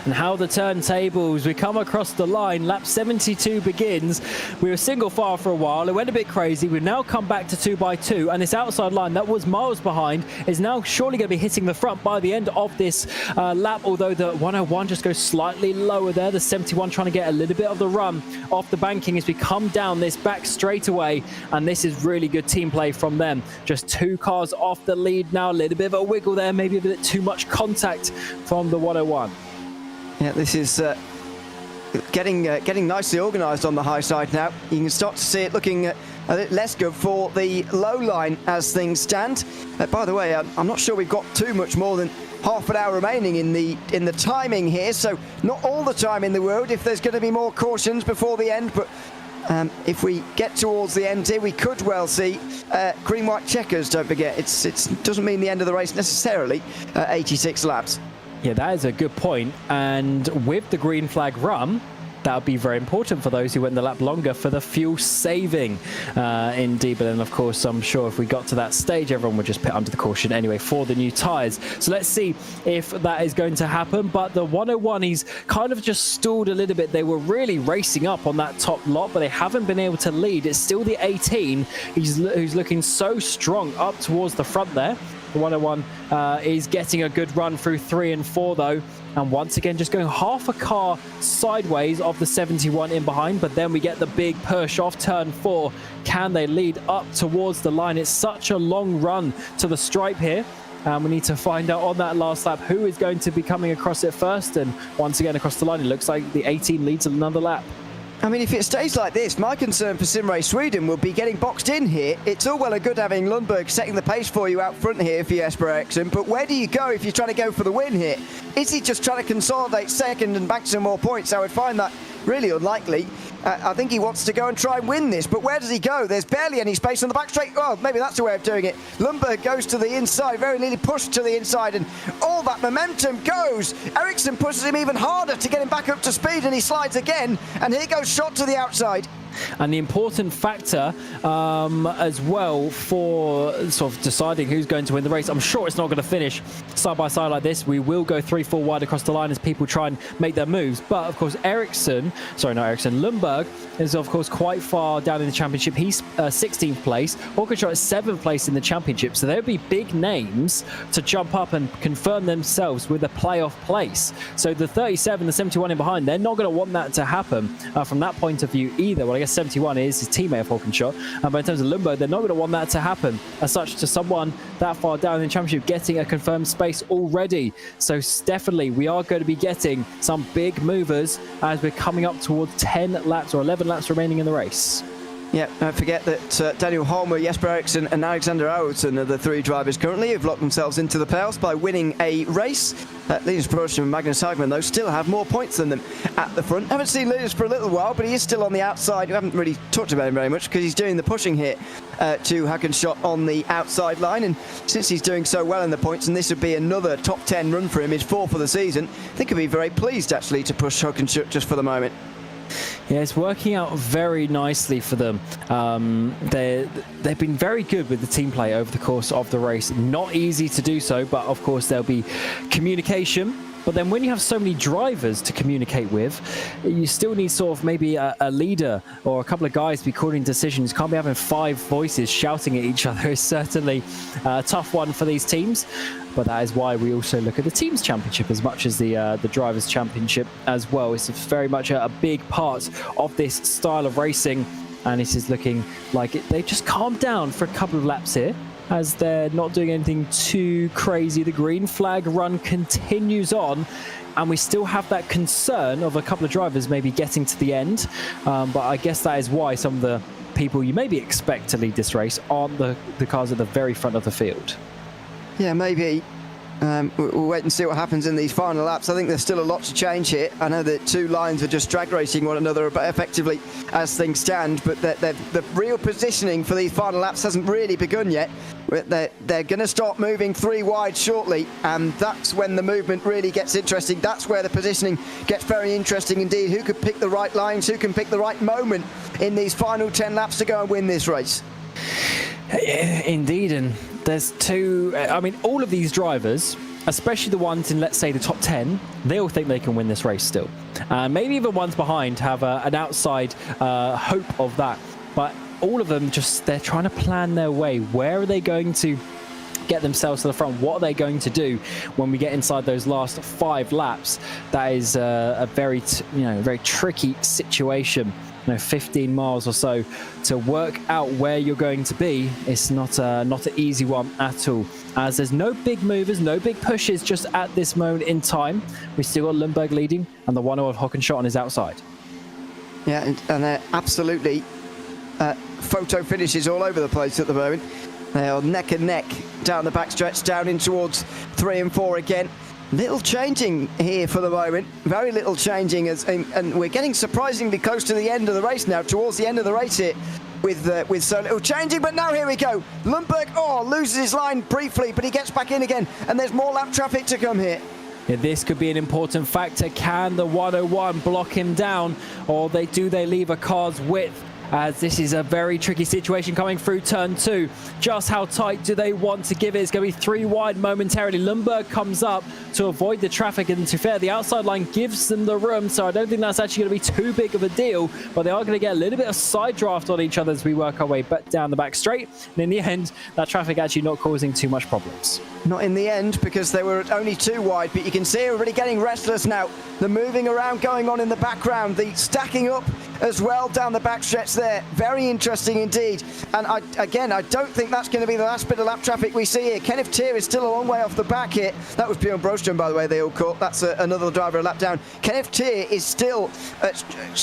And how the turntables, we come across the line, lap 72 begins. We were single file for a while, it went a bit crazy. We've now come back to 2x2, and this outside line that was miles behind is now surely going to be hitting the front by the end of this lap, although the 101 just goes slightly lower there. The 71 trying to get a little bit of the run off the banking as we come down this back straightaway, and this is really good team play from them. Just 2 cars off the lead now, a little bit of a wiggle there, maybe a bit too much contact from the 101. Yeah, this is getting nicely organised on the high side now. You can start to see it looking a little less good for the low line as things stand. By the way, I'm not sure we've got too much more than half an hour remaining in the timing here, so not all the time in the world if there's going to be more cautions before the end, but if we get towards the end here, we could well see green-white checkers, don't forget. It doesn't mean the end of the race necessarily, 86 laps. Yeah, that is a good point. And with the green flag run, that would be very important for those who went the lap longer for the fuel saving indeed. But then, of course, I'm sure if we got to that stage, everyone would just put under the caution anyway for the new tyres. So let's see if that is going to happen. But the 101, he's kind of just stalled a little bit. They were really racing up on that top lot, but they haven't been able to lead. It's still the 18 who's looking so strong up towards the front there. The 101 is getting a good run through 3 and 4 though, and once again just going half a car sideways of the 71 in behind. But then we get the big push off turn 4. Can they lead up towards the line? It's such a long run to the stripe here. We need to find out on that last lap who is going to be coming across it first, and once again across the line it looks like the 18 leads another lap. I mean, if it stays like this, my concern for SimRace Sweden will be getting boxed in here. It's all well and good having Lundberg setting the pace for you out front here for SvenskEracing, but where do you go if you're trying to go for the win here? Is he just trying to consolidate second and bank some more points? I would find that really unlikely. I think he wants to go and try and win this, but where does he go? There's barely any space on the back straight. Oh, maybe that's the way of doing it. Lundberg goes to the inside, very nearly pushed to the inside, and all that momentum goes. Ericsson pushes him even harder to get him back up to speed, and he slides again, and here goes Shot to the outside. And the important factor as well for sort of deciding who's going to win the race, I'm sure it's not going to finish side by side like this. We will go 3-4 wide across the line as people try and make their moves. But of course, Lundberg is of course quite far down in the championship. He's 16th place. Håkansson is 7th place in the championship. So there'll be big names to jump up and confirm themselves with a playoff place. So the 37, the 71 in behind, they're not going to want that to happen from that point of view either. Well, I guess 71 is his teammate of Håkansson, but in terms of Lundberg, they're not going to want that to happen as such to someone that far down in the championship getting a confirmed space already. So definitely we are going to be getting some big movers as we're coming up towards 10 laps or 11 laps remaining in the race. Yeah, don't forget that Daniel Holmer, Jesper Eriksson and Alexander Aronson are the 3 drivers currently who've locked themselves into the playoffs by winning a race. Linus Prost and Magnus Hagman, though, still have more points than them at the front. Haven't seen Linus for a little while, but he is still on the outside. We haven't really talked about him very much because he's doing the pushing here to Håkansson on the outside line. And since he's doing so well in the points, and this would be another top 10 run for him, his 4th for the season, I think he'll be very pleased, actually, to push Håkansson just for the moment. Yeah, it's working out very nicely for them. They've been very good with the team play over the course of the race. Not easy to do so, but of course there'll be communication. But then when you have so many drivers to communicate with, you still need sort of maybe a leader or a couple of guys to be calling decisions. Can't be having 5 voices shouting at each other. It's certainly a tough one for these teams. But that is why we also look at the teams championship as much as the drivers championship as well. It's very much a big part of this style of racing. And this is looking like they just calmed down for a couple of laps here, as they're not doing anything too crazy. The green flag run continues on, and we still have that concern of a couple of drivers maybe getting to the end. But I guess that is why some of the people you maybe expect to lead this race aren't the cars at the very front of the field. Yeah, maybe. We'll wait and see what happens in these final laps. I think there's still a lot to change here. I know that 2 lines are just drag racing one another effectively as things stand, but the real positioning for these final laps hasn't really begun yet. They're going to start moving 3 wide shortly, and that's when the movement really gets interesting. That's where the positioning gets very interesting indeed. Who could pick the right lines? Who can pick the right moment in these final 10 laps to go and win this race? Indeed, and there's 2, I mean, all of these drivers especially the ones in, let's say, the top 10, they all think they can win this race still. Maybe even ones behind have an outside hope of that. But all of them they're trying to plan their way. Where are they going to get themselves to the front? What are they going to do when we get inside those last 5 laps? That is a very, very tricky situation. 15 miles or so to work out where you're going to be. It's not an easy one at all, as there's no big movers, no big pushes just at this moment in time. We still got Lundberg leading and the 101 Hockenschott on his outside. Yeah, and they're absolutely photo finishes all over the place at the moment. They are neck and neck down the backstretch, down in towards 3 and 4 again. Little changing here for the moment, very little changing, and we're getting surprisingly close to the end of the race now, towards the end of the race here, with so little changing. But now here we go. Lundberg loses his line briefly, but he gets back in again, and there's more lap traffic to come here. Yeah, this could be an important factor. Can the 101 block him down, or do they leave a car's width? As this is a very tricky situation coming through turn 2. Just how tight do they want to give it? It's going to be 3 wide momentarily. Lundberg comes up to avoid the traffic, and to be fair, the outside line gives them the room, so I don't think that's actually going to be too big of a deal, but they are going to get a little bit of side draft on each other as we work our way back down the back straight, and in the end, that traffic actually not causing too much problems. Not in the end, because they were only 2 wide, but you can see everybody getting restless now. The moving around going on in the background, the stacking up as well down the backstretch there. Very interesting indeed. And I don't think that's going to be the last bit of lap traffic we see here. Kenneth Tier is still a long way off the back here. That was Bjorn Broström, by the way, they all caught. That's another driver a lap down. Kenneth Tier is still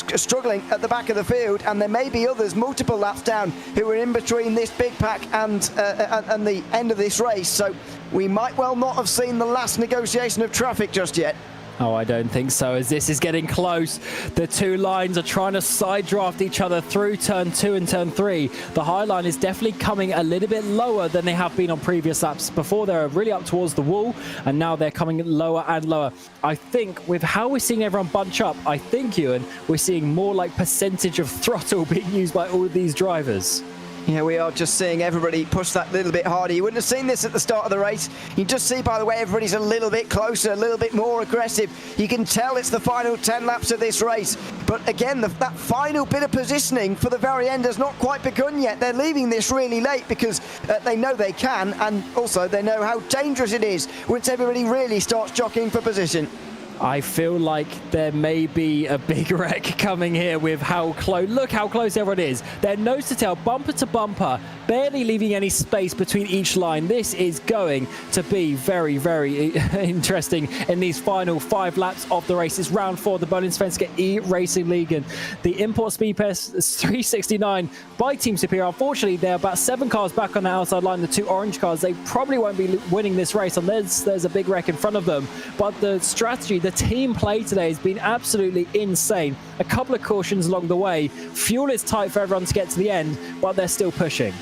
struggling at the back of the field, and there may be others multiple laps down who are in between this big pack and the end of this race. So we might well not have seen the last negotiation of traffic just yet. Oh, I don't think so, as this is getting close. The 2 lines are trying to side draft each other through turn 2 and turn 3. The high line is definitely coming a little bit lower than they have been on previous laps. Before, they were really up towards the wall, and now they're coming lower and lower. I think with how we're seeing everyone bunch up, I think, Ewan, we're seeing more like percentage of throttle being used by all of these drivers. Yeah, we are just seeing everybody push that little bit harder. You wouldn't have seen this at the start of the race. You just see by the way everybody's a little bit closer, a little bit more aggressive. You can tell it's the final 10 laps of this race. But again, that final bit of positioning for the very end has not quite begun yet. They're leaving this really late because they know they can, and also they know how dangerous it is once everybody really starts jockeying for position. I feel like there may be a big wreck coming here with how close. Look how close everyone is. They're nose to tail, bumper to bumper, barely leaving any space between each line. This is going to be very, very interesting in these final 5 laps of the race. It's round 4, the Bohlin Svenska Eracingligan. The Import Speedfest 369 by Team Superior. Unfortunately, they're about 7 cars back on the outside line, the 2 orange cars. They probably won't be winning this race unless there's a big wreck in front of them. But the strategy, the team play today has been absolutely insane. A couple of cautions along the way. Fuel is tight for everyone to get to the end, but they're still pushing.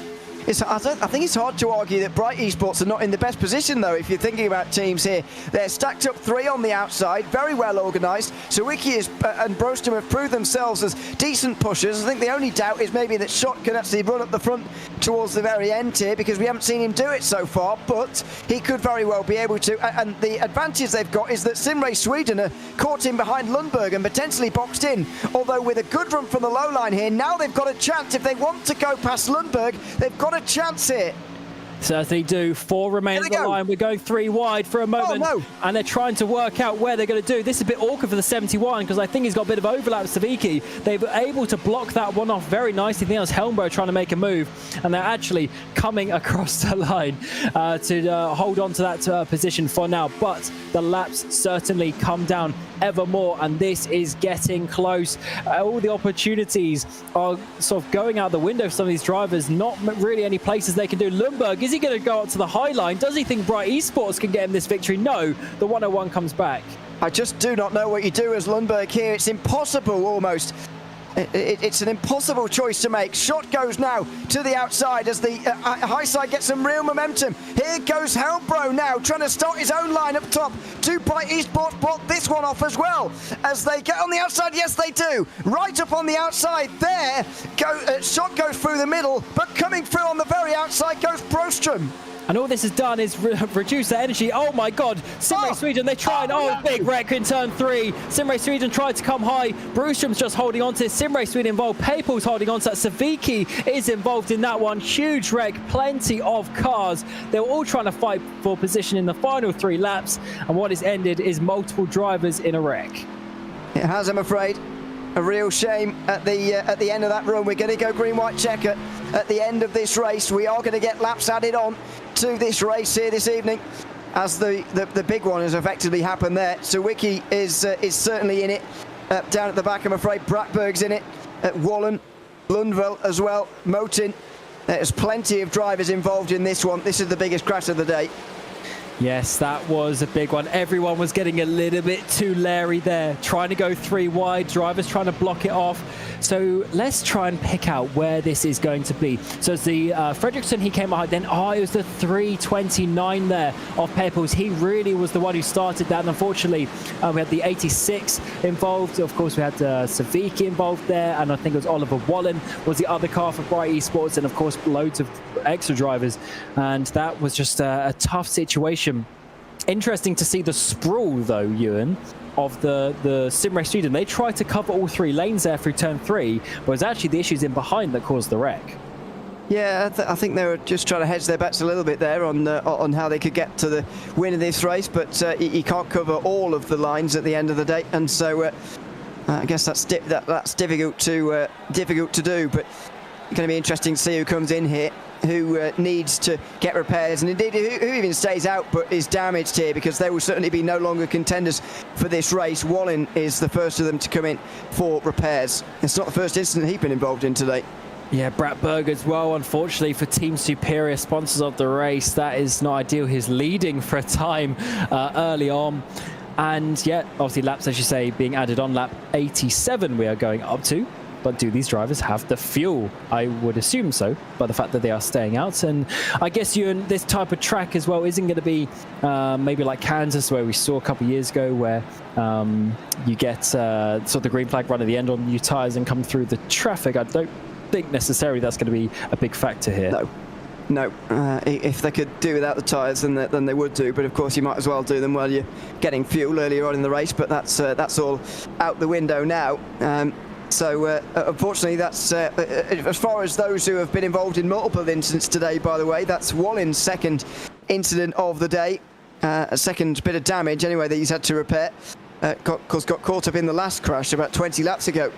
I think it's hard to argue that Bright Esports are not in the best position, though, if you're thinking about teams here. They're stacked up 3 on the outside, very well organised. Sawicki and Broström have proved themselves as decent pushers. I think the only doubt is maybe that Schott can actually run up the front towards the very end here, because we haven't seen him do it so far, but he could very well be able to. And the advantage they've got is that SimRace Sweden are caught in behind Lundberg and potentially boxed in. Although with a good run from the low line here, now they've got a chance. If they want to go past Lundberg, they've got a chance here. Certainly do. 4 remain at the line. We're going 3 wide for a moment. Oh, no. And they're trying to work out where they're going to do. This is a bit awkward for the 71 because I think he's got a bit of overlap with Sawicki. They were able to block that one off very nicely. I think that was Helmbro trying to make a move. And they're actually coming across the line to hold on to that position for now. But the laps certainly come down ever more. And this is getting close. All the opportunities are sort of going out the window for some of these drivers. Not really any places they can do. Lundberg, is he going to go up to the high line? Does he think Bright Esports can get him this victory? No, the 101 comes back. I just do not know what you do as Lundberg here. It's impossible almost. It's an impossible choice to make. Schott goes now to the outside as the high side gets some real momentum. Here goes Helmbro now trying to start his own line up top. Do Bright Esports block this one off as well as they get on the outside? Yes, they do. Right up on the outside there. Schott goes through the middle, but coming through on the very outside goes Broström. And all this has done is reduce their energy. Oh my God, SimRace Sweden, they tried, big wreck in turn 3. SimRace Sweden tried to come high. Brostrom's just holding on to this. SimRace Sweden involved. Papel's holding on to that. Savicki is involved in that one. Huge wreck, plenty of cars. They were all trying to fight for position in the final 3 laps. And what has ended is multiple drivers in a wreck. It has, I'm afraid. A real shame at the end of that run. We're going to go green-white checker at the end of this race. We are going to get laps added on to this race here this evening, as the big one has effectively happened there. So Wiki is certainly in it. Down at the back, I'm afraid Bratberg's in it. Wallen, Lundvall as well, Motin. There's plenty of drivers involved in this one. This is the biggest crash of the day. Yes, that was a big one. Everyone was getting a little bit too leery there, trying to go 3 wide, drivers trying to block it off. So let's try and pick out where this is going to be. So it's the Fredriksson, he came behind, then it was the 329 there of Pepels. He really was the one who started that, and unfortunately we had the 86 involved. Of course we had Savicki involved there, and I think it was Oliver Wallen was the other car for Bright Esports, and of course loads of extra drivers, and that was just a tough situation. Interesting to see the sprawl though, Ewan, of the SimRace Sweden. They tried to cover all 3 lanes there through turn 3, but it was actually the issues in behind that caused the wreck. Yeah, I think they were just trying to hedge their bets a little bit there on how they could get to the win of this race, but you can't cover all of the lines at the end of the day, and so I guess that's difficult to do. But it's going to be interesting to see who comes in here, who needs to get repairs, and indeed who even stays out but is damaged here, because they will certainly be no longer contenders for this race. Wallen is the first of them to come in for repairs. It's not the first incident he's been involved in today. Yeah, Bratberg as well, unfortunately for Team Superior, sponsors of the race. That is not ideal. He's leading for a time early on. And yeah, obviously laps, as you say, being added on. Lap 87 we are going up to. But do these drivers have the fuel? I would assume so, by the fact that they are staying out. And I guess this type of track as well isn't going to be maybe like Kansas, where we saw a couple of years ago, where you get sort of the green flag run at the end on new tyres and come through the traffic. I don't think necessarily that's going to be a big factor here. No. If they could do without the tyres, then they would do. But of course, you might as well do them while you're getting fuel earlier on in the race. But that's all out the window now. So unfortunately, that's as far as those who have been involved in multiple incidents today, by the way. That's Wallen's second incident of the day, a second bit of damage anyway that he's had to repair. Got caught up in the last crash about 20 laps ago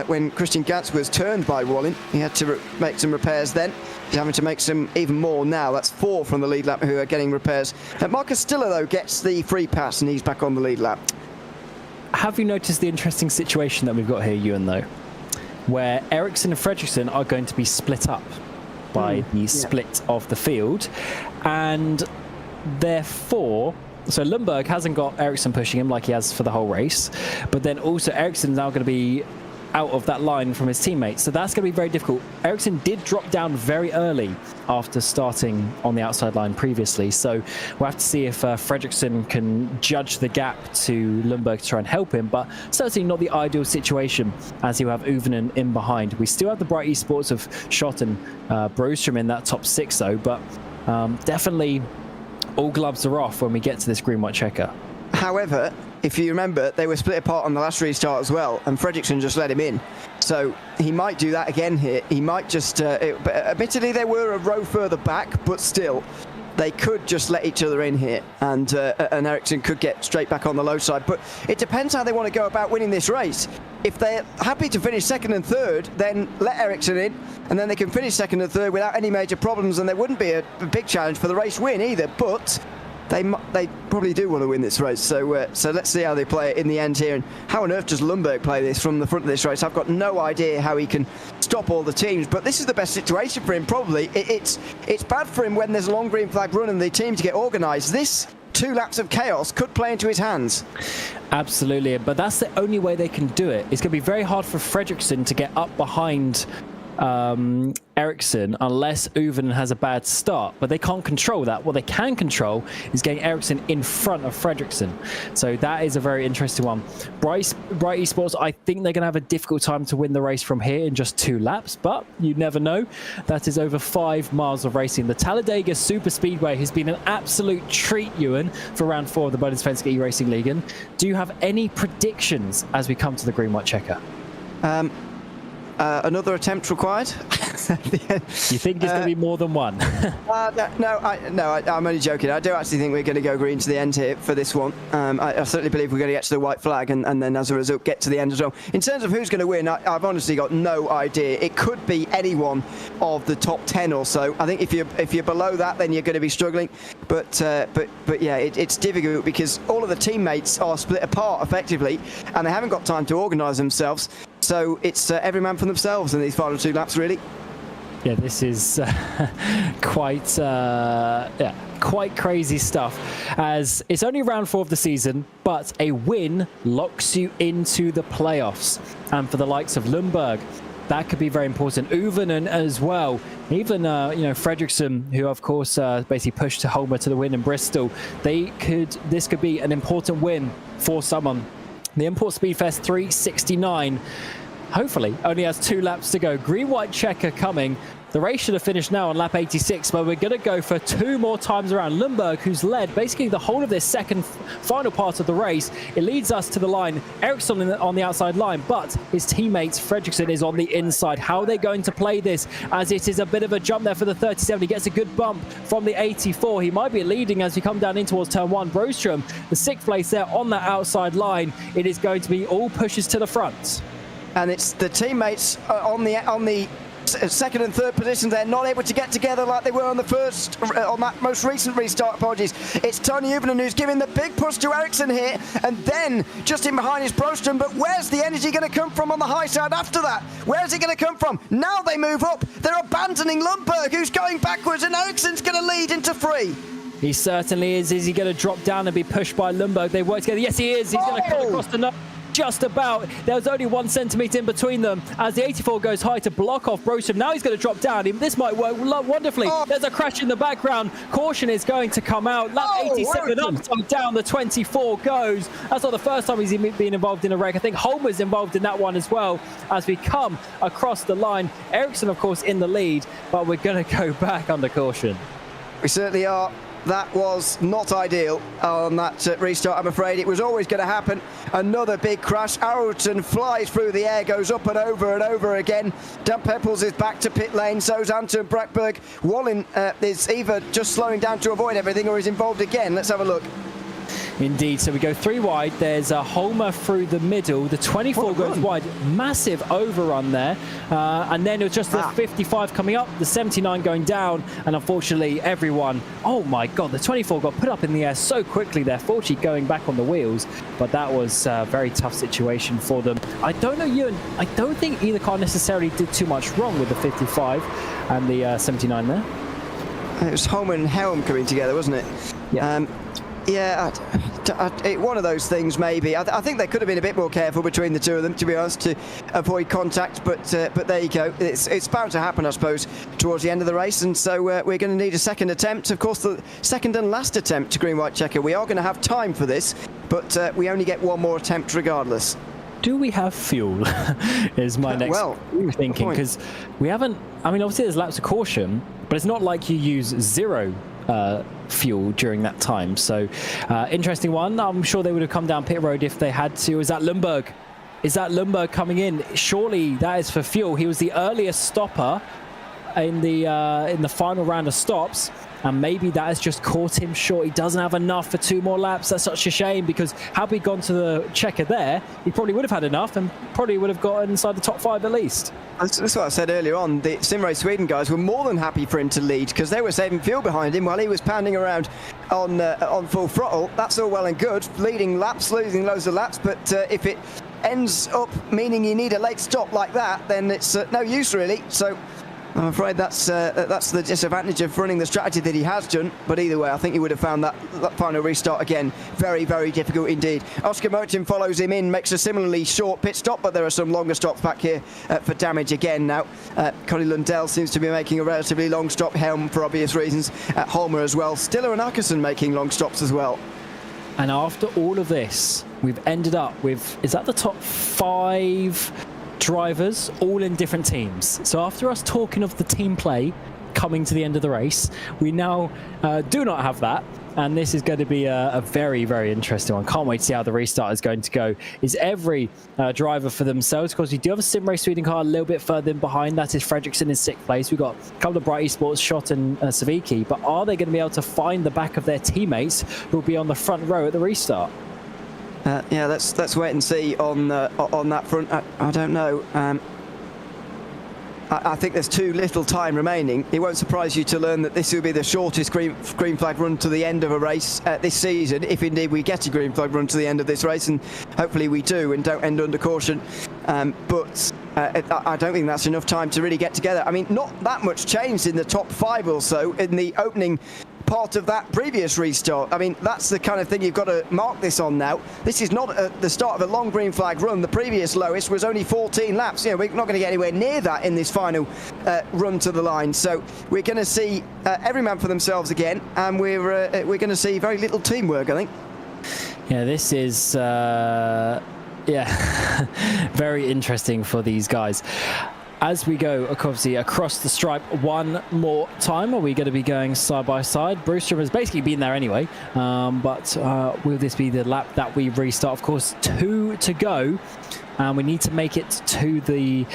when Christian Gantz was turned by Wallen. He had to make some repairs then. He's having to make some even more now. That's 4 from the lead lap who are getting repairs. Marcus Stiller, though, gets the free pass and he's back on the lead lap. Have you noticed the interesting situation that we've got here, Ewan, though, where Ericsson and Fredriksson are going to be split up by the split of the field, and therefore, so Lundberg hasn't got Ericsson pushing him like he has for the whole race, but then also Ericsson's now going to be out of that line from his teammates, so that's going to be very difficult. Ericsson did drop down very early after starting on the outside line previously, so we'll have to see if Fredriksson can judge the gap to Lundberg to try and help him, but certainly not the ideal situation, as he'll have Uvenen in behind. We still have the Bright Esports of Schott and Brostrom in that top 6 though, but definitely all gloves are off when we get to this green-white checker. However, if you remember, they were split apart on the last restart as well, and Fredriksson just let him in. So he might do that again here. He might just... admittedly, they were a row further back, but still, they could just let each other in here, and Ericsson could get straight back on the low side. But it depends how they want to go about winning this race. If they're happy to finish second and third, then let Ericsson in, and then they can finish second and third without any major problems, and there wouldn't be a big challenge for the race win either. But they probably do want to win this race, so let's see how they play it in the end here. And how on earth does Lundberg play this from the front of this race? I've got no idea how he can stop all the teams, but this is the best situation for him probably. It's bad for him when there's a long green flag run and the teams get organised. This 2 laps of chaos could play into his hands. Absolutely, but that's the only way they can do it. It's going to be very hard for Fredriksson to get up behind Ericsson unless Uven has a bad start, but they can't control that. What they can control is getting Ericsson in front of Fredriksson. So that is a very interesting one. Bright Esports, I think they're going to have a difficult time to win the race from here in just 2 laps, but you never know. That is over 5 miles of racing. The Talladega Superspeedway has been an absolute treat, Ewan, for round 4 of the Bohlin Svenska Eracingligan. Do you have any predictions as we come to the green-white checker? Another attempt required. You think it's going to be more than one? No, I'm only joking. I do actually think we're going to go green to the end here for this one. I certainly believe we're going to get to the white flag and then as a result get to the end as well. In terms of who's going to win, I've honestly got no idea. It could be any one of the top 10 or so. I think if you're below that, then you're going to be struggling. But yeah, it's difficult because all of the teammates are split apart effectively, and they haven't got time to organise themselves. So it's every man for themselves in these final 2 laps, really. Yeah, this is quite crazy stuff, as it's only round 4 of the season, but a win locks you into the playoffs. And for the likes of Lundberg, that could be very important. Uven as well. Even Fredriksson, who of course basically pushed to Holmer to the win in Bristol. This could be an important win for someone. The Import Speedfest 369 hopefully only has 2 laps to go. Green-white checker coming. The race should have finished now on lap 86, but we're going to go for 2 more times around. Lundberg, who's led basically the whole of this final part of the race, it leads us to the line. Ericsson on the outside line, but his teammates Fredriksson is on the inside. How are they going to play this, as it is a bit of a jump there for the 37? He gets a good bump from the 84. He might be leading as we come down in towards turn 1. Broström, the 6th place there on that outside line. It is going to be all pushes to the front. And it's the teammates on the second and third positions. They're not able to get together like they were on the first, on that most recent restart. Apologies. It's Tony Uven who's giving the big push to Ericsson here, and then just in behind is Broström. But where's the energy going to come from on the high side after that? Where's it going to come from? Now they move up. They're abandoning Lundberg, who's going backwards, and Ericsson's going to lead into 3. He certainly is. Is he going to drop down and be pushed by Lundberg? They work together. Yes, he is. He's going to cut across the nose. Just about. There was only 1 centimetre in between them as the 84 goes high to block off Broström. Now he's going to drop down. This might work wonderfully. There's a crash in the background. Caution is going to come out. Lap 87 up, down the 24 goes. That's not the first time he's been involved in a wreck. I think Holmer's involved in that one as well as we come across the line. Ericsson, of course, in the lead, but we're going to go back under caution. We certainly are. That was not ideal on that restart, I'm afraid. It was always going to happen. Another big crash. Arlton flies through the air, goes up and over again. Dan Peppels is back to pit lane, so's Anton Brackberg. Bohlin is either just slowing down to avoid everything or is involved again. Let's have a look. Indeed, so we go 3 wide. There's a Holmer through the middle. The 24 goes wide. Massive overrun there. And then it was just the 55 coming up, the 79 going down. And unfortunately, everyone, oh my God, the 24 got put up in the air so quickly there, fortunately going back on the wheels. But that was a very tough situation for them. I don't know, Ewan, I don't think either car necessarily did too much wrong with the 55 and the 79 there. It was Holmer and Helm coming together, wasn't it? Yeah. Yeah, one of those things maybe. I think they could have been a bit more careful between the 2 of them, to be honest, to avoid contact. But there you go. It's bound to happen, I suppose, towards the end of the race. And so we're going to need a second attempt. Of course, the second and last attempt to green-white checker. We are going to have time for this, but we only get 1 more attempt regardless. Do we have fuel? Is my next thinking, because we haven't. I mean, obviously there's laps of caution, but it's not like you use 0 fuel during that time. So interesting one. I'm sure they would have come down pit road if they had to. Is that Lundberg? Is that Lundberg coming in? Surely that is for fuel. He was the earliest stopper in the final round of stops, and maybe that has just caught him short. He doesn't have enough for 2 more laps. That's such a shame, because had we gone to the checker there, he probably would have had enough and probably would have got inside the top 5 at least. That's what I said earlier on. The SimRace Sweden guys were more than happy for him to lead, because they were saving fuel behind him while he was pounding around on full throttle. That's all well and good, leading laps, losing loads of laps, but if it ends up meaning you need a late stop like that, then it's no use really. So I'm afraid that's the disadvantage of running the strategy that he has done. But either way, I think he would have found that final restart again very, very difficult indeed. Oscar Merchant follows him in, makes a similarly short pit stop, but there are some longer stops back here for damage again now. Connie Lundell seems to be making a relatively long stop, Helm for obvious reasons. Holmer as well. Stiller and Ackerson making long stops as well. And after all of this, we've ended up with, is that the top 5 drivers, all in different teams? So after us talking of the team play coming to the end of the race, we now do not have that. And this is going to be a very, very interesting one. Can't wait to see how the restart is going to go. Is every driver for themselves? Of course, we do have a SimRace Sweden car a little bit further in behind. That is Fredriksson in 6th place. We've got a couple of Bright Esports, Schott and Savicki. But are they going to be able to find the back of their teammates who will be on the front row at the restart? Yeah, let's wait and see on that front. I don't know. I think there's too little time remaining. It won't surprise you to learn that this will be the shortest green flag run to the end of a race this season, if indeed we get a green flag run to the end of this race, and hopefully we do and don't end under caution. But I don't think that's enough time to really get together. I mean, not that much changed in the top 5 or so in the opening part of that previous restart. I mean, that's the kind of thing you've got to mark this on now. This is not the start of a long green flag run. The previous lowest was only 14 laps. You know, we're not going to get anywhere near that in this final run to the line. So we're going to see every man for themselves again, and we're going to see very little teamwork, I think. Yeah, this is very interesting for these guys. As we go, obviously, across the stripe one more time, are we going to be going side by side? Brewster has basically been there anyway, but will this be the lap that we restart? Of course, 2 to go, and we need to make it to the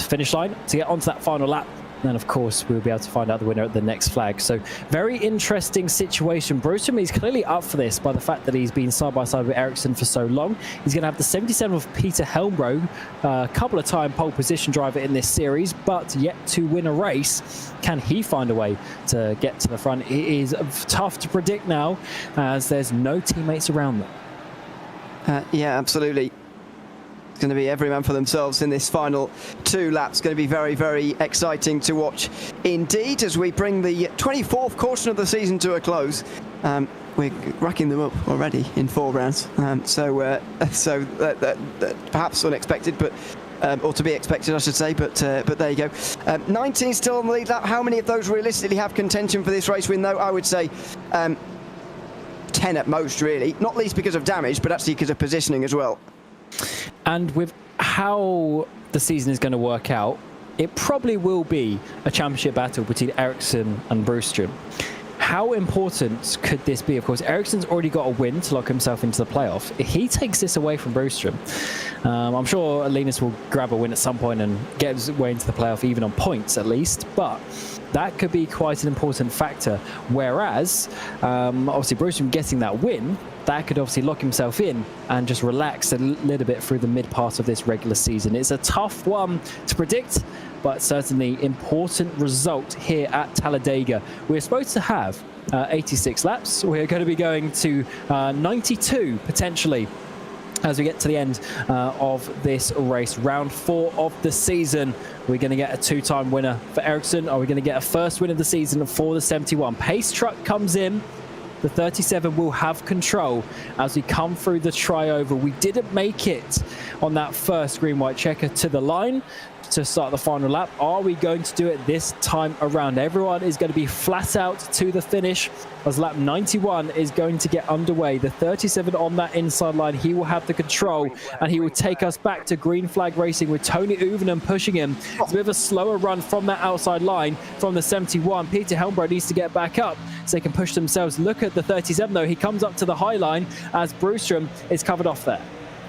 finish line to get onto that final lap. And of course, we'll be able to find out the winner at the next flag. So very interesting situation. Brewster is clearly up for this by the fact that he's been side by side with Ericsson for so long. He's going to have the 77 of Peter Helmbro, a couple of time pole position driver in this series, but yet to win a race. Can he find a way to get to the front? It is tough to predict now, as there's no teammates around them. Yeah, absolutely. It's going to be every man for themselves in this final 2 laps. Going to be very, very exciting to watch indeed as we bring the 24th caution of the season to a close. We're racking them up already in 4 rounds. So perhaps unexpected, but or to be expected, I should say. But there you go. 19 still on the lead lap. How many of those realistically have contention for this race win, though? I would say 10 at most, really. Not least because of damage, but actually because of positioning as well. And with how the season is going to work out, it probably will be a championship battle between Ericsson and Brewster. How important could this be? Of course, Ericsson's already got a win to lock himself into the playoff. If he takes this away from Brewster, I'm sure Linus will grab a win at some point and get his way into the playoff, even on points at least. But that could be quite an important factor. Whereas, obviously, Brewster getting that win, that could obviously lock himself in and just relax a little bit through the mid part of this regular season. It's a tough one to predict, but certainly important result here at Talladega. We're supposed to have 86 laps. We're going to be going to 92 potentially as we get to the end of this race. Round 4 of the season. We're going to get a 2-time winner for Ericsson. Are we going to get a first win of the season for the 71? Pace truck comes in. The 37 will have control as we come through the tri-over. We didn't make it on that first green-white checker to the line to start the final lap. Are we going to do it this time around? Everyone is going to be flat out to the finish as lap 91 is going to get underway. The 37 on that inside line, he will have the control and he will take us back to green flag racing with Tony Uvenen pushing him. It's a bit of a slower run from that outside line from the 71. Peter Helmbro needs to get back up so they can push themselves. Look at the 37 though. He comes up to the high line as Brewster is covered off there.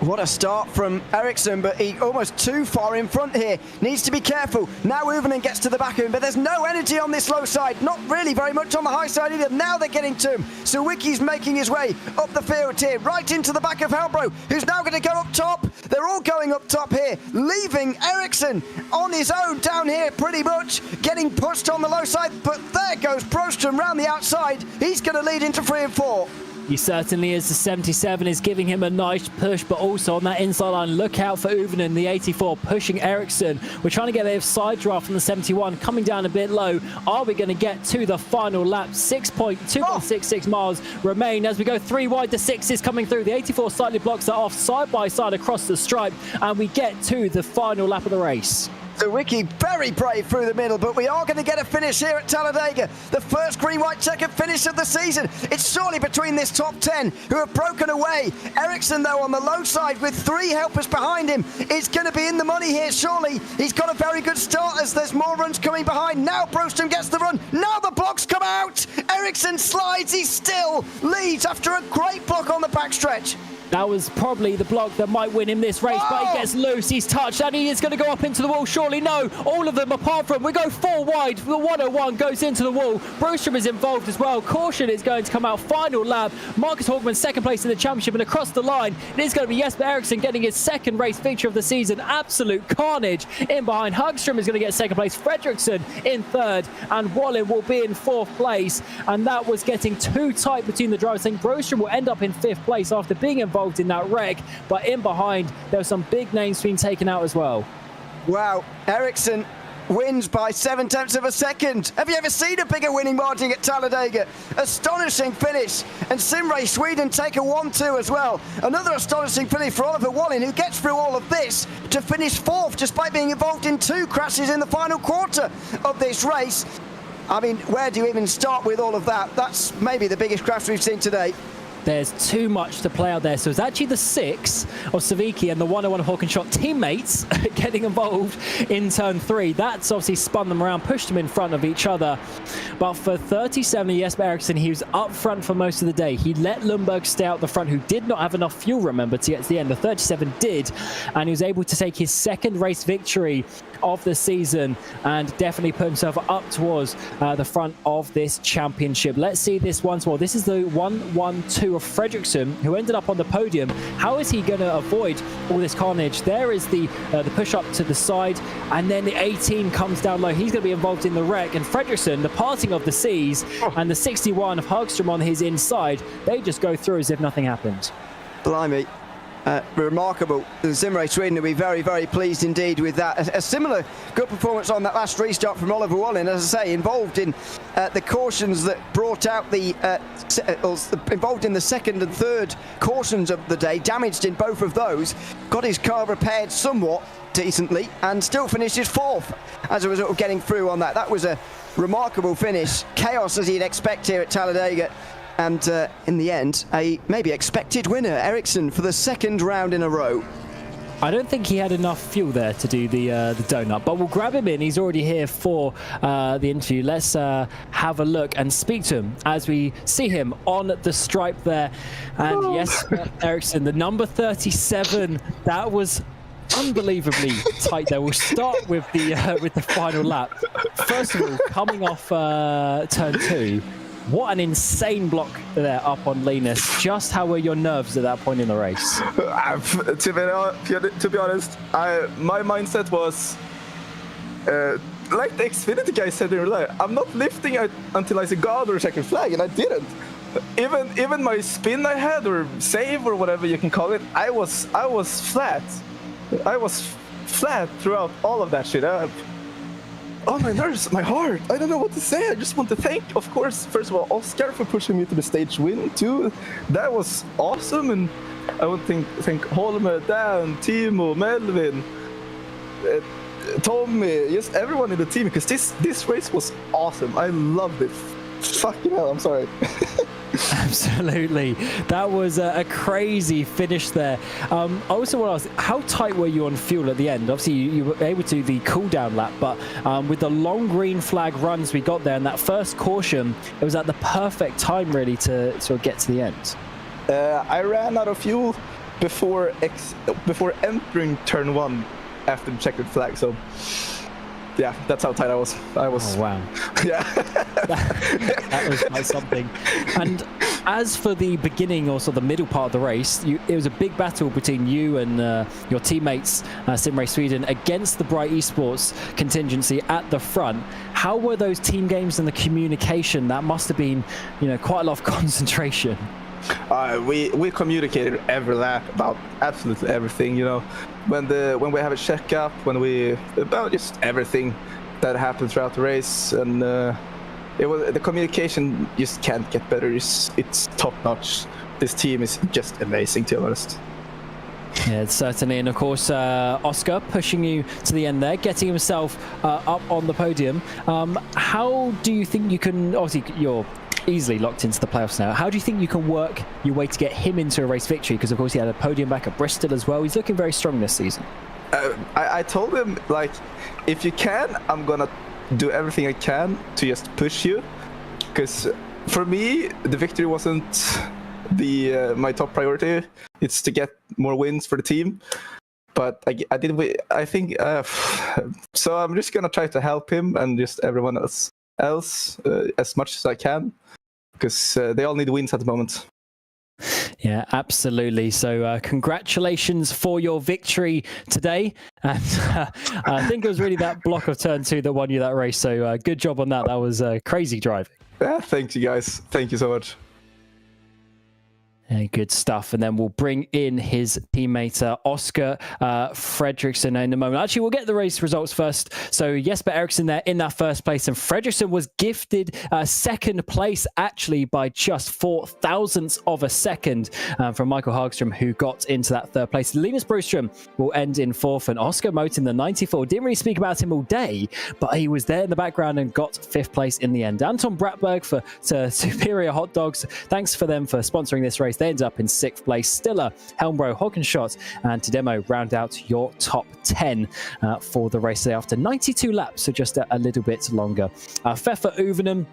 What a start from Ericsson, but he almost too far in front here. Needs to be careful. Now Uvenen gets to the back of him, but there's no energy on this low side. Not really very much on the high side either. Now they're getting to him. So Wiki's making his way up the field here, right into the back of Helmbro, who's now going to go up top. They're all going up top here, leaving Ericsson on his own down here pretty much, getting pushed on the low side. But there goes Prostrom round the outside. He's going to lead into 3 and 4. He certainly is. The 77 is giving him a nice push, but also on that inside line, look out for Uvenin, the 84, pushing Ericsson. We're trying to get a bit of side draft from the 71, coming down a bit low. Are we going to get to the final lap? 6.266 miles remain as we go 3 wide. The 6 is coming through. The 84 slightly blocks that off side by side across the stripe, and we get to the final lap of the race. The Wiki very brave through the middle, but we are going to get a finish here at Talladega. The first green-white checkered finish of the season. It's surely between this top 10 who have broken away. Ericsson, though, on the low side with 3 helpers behind him, is going to be in the money here, surely. He's got a very good start as there's more runs coming behind. Now Broström gets the run. Now the blocks come out. Ericsson slides. He still leads after a great block on the backstretch. That was probably the block that might win him this race, but he gets loose, he's touched, and he is going to go up into the wall, surely. No, all of them apart from, we go 4 wide, the 101 goes into the wall. Broström is involved as well. Caution is going to come out, final lap. Marcus Hagman second place in the championship, and across the line, it is going to be Jesper Eriksson getting his second race victory of the season. Absolute carnage in behind. Hagström is going to get second place, Fredriksson in third, and Bohlin will be in 4th place, and that was getting too tight between the drivers. I think Broström will end up in 5th place after being involved in that wreck, but in behind there were some big names being taken out as well. Wow, Ericsson wins by 0.7 of a second. Have you ever seen a bigger winning margin at Talladega? Astonishing finish, and SimRace Sweden take a 1-2 as well. Another astonishing finish for Oliver Bohlin, who gets through all of this to finish 4th despite being involved in 2 crashes in the final quarter of this race. I mean, where do you even start with all of that? That's maybe the biggest crash we've seen today. There's too much to play out there. So it's actually the 6 of Savicki and the 101 of Håkansson teammates getting involved in turn 3. That's obviously spun them around, pushed them in front of each other. But for 37, Jesper Eriksson, he was up front for most of the day. He let Lundberg stay out the front, who did not have enough fuel, remember, to get to the end. The 37 did, and he was able to take his second race victory of the season and definitely put himself up towards the front of this championship. Let's see this once more. This is the 1-1-2 of Fredriksson, who ended up on the podium. How is he going to avoid all this carnage? There is the push up to the side, and then the 18 comes down low. He's going to be involved in the wreck, and Fredriksson, the parting of the seas, and the 61 of Hagström on his inside, they just go through as if nothing happened. Blimey. Remarkable. The SimRace Sweden will be very, very pleased indeed with that. A similar good performance on that last restart from Oliver Bohlin, as I say, involved in the cautions that brought out the involved in the second and third cautions of the day, damaged in both of those, got his car repaired somewhat decently and still finishes 4th as a result of getting through on that. That was a remarkable finish. Chaos as you'd expect here at Talladega. And in the end, a maybe expected winner, Ericsson, for the 2nd round in a row. I don't think he had enough fuel there to do the donut, but we'll grab him in. He's already here for the interview. Let's have a look and speak to him as we see him on the stripe there. And yes, Ericsson, the number 37, that was unbelievably tight there. We'll start with the final lap. First of all, coming off turn 2, what an insane block there up on Linus. Just how were your nerves at that point in the race? To be honest, my mindset was like the Xfinity guy said in real life, I'm not lifting until I see God or checkered flag, and I didn't. Even my spin I had, or save, or whatever you can call it, I was flat. I was flat throughout all of that shit. Oh, my nerves, my heart. I don't know what to say. I just want to thank, of course, first of all, Oscar for pushing me to the stage win, too. That was awesome. And I want to thank Holmer, Dan, Timo, Melvin, Tommy, just everyone in the team, because this race was awesome. I loved it. Fucking hell, I'm sorry. Absolutely. That was a crazy finish there. I also want to ask, how tight were you on fuel at the end? Obviously, you were able to do the cool-down lap, but with the long green flag runs we got there and that first caution, it was at the perfect time, really, to sort of get to the end. I ran out of fuel before entering turn 1 after the checkered flag, so... yeah, that's how tight I was. Oh, wow. Yeah. that was quite something. And as for the beginning, also the middle part of the race, it was a big battle between you and your teammates, SimRace Sweden, against the Bright Esports contingency at the front. How were those team games and the communication? That must have been, quite a lot of concentration. We communicated every lap about absolutely everything. You know, when we have a checkup, about just everything that happened throughout the race, and the communication just can't get better. It's top notch. This team is just amazing, to be honest. Yeah, certainly. And of course, Oscar pushing you to the end there, getting himself up on the podium. How do you think you can, obviously you're easily locked into the playoffs now, how do you think you can work your way to get him into a race victory? Because of course he had a podium back at Bristol as well. He's looking very strong this season. I told him, like, if you can, I'm gonna do everything I can to just push you. Because for me, the victory wasn't my top priority. It's to get more wins for the team. But I think so. I'm just gonna try to help him and just everyone else as much as I can, because they all need wins at the moment. Yeah, absolutely. So congratulations for your victory today. And I think it was really that block of turn 2 that won you that race. So good job on that. That was crazy driving. Yeah, thank you guys. Thank you so much. Yeah, good stuff. And then we'll bring in his teammate, Oscar Fredriksson, in a moment. Actually, we'll get the race results first. So Jesper Eriksson there in that first place. And Fredriksson was gifted second place, actually, by just 4 thousandths of a second from Michael Hagström, who got into that third place. Linus Broström will end in 4th. And Oscar Mote in the 94. Didn't really speak about him all day, but he was there in the background and got 5th place in the end. Anton Bratberg for Superior Hot Dogs. Thanks for them for sponsoring this race. They end up in 6th place. Stiller, Helmbro, Hockenschott, and Tademo round out your top 10 for the race today after 92 laps, so just a little bit longer. Pfeffer Uvenen,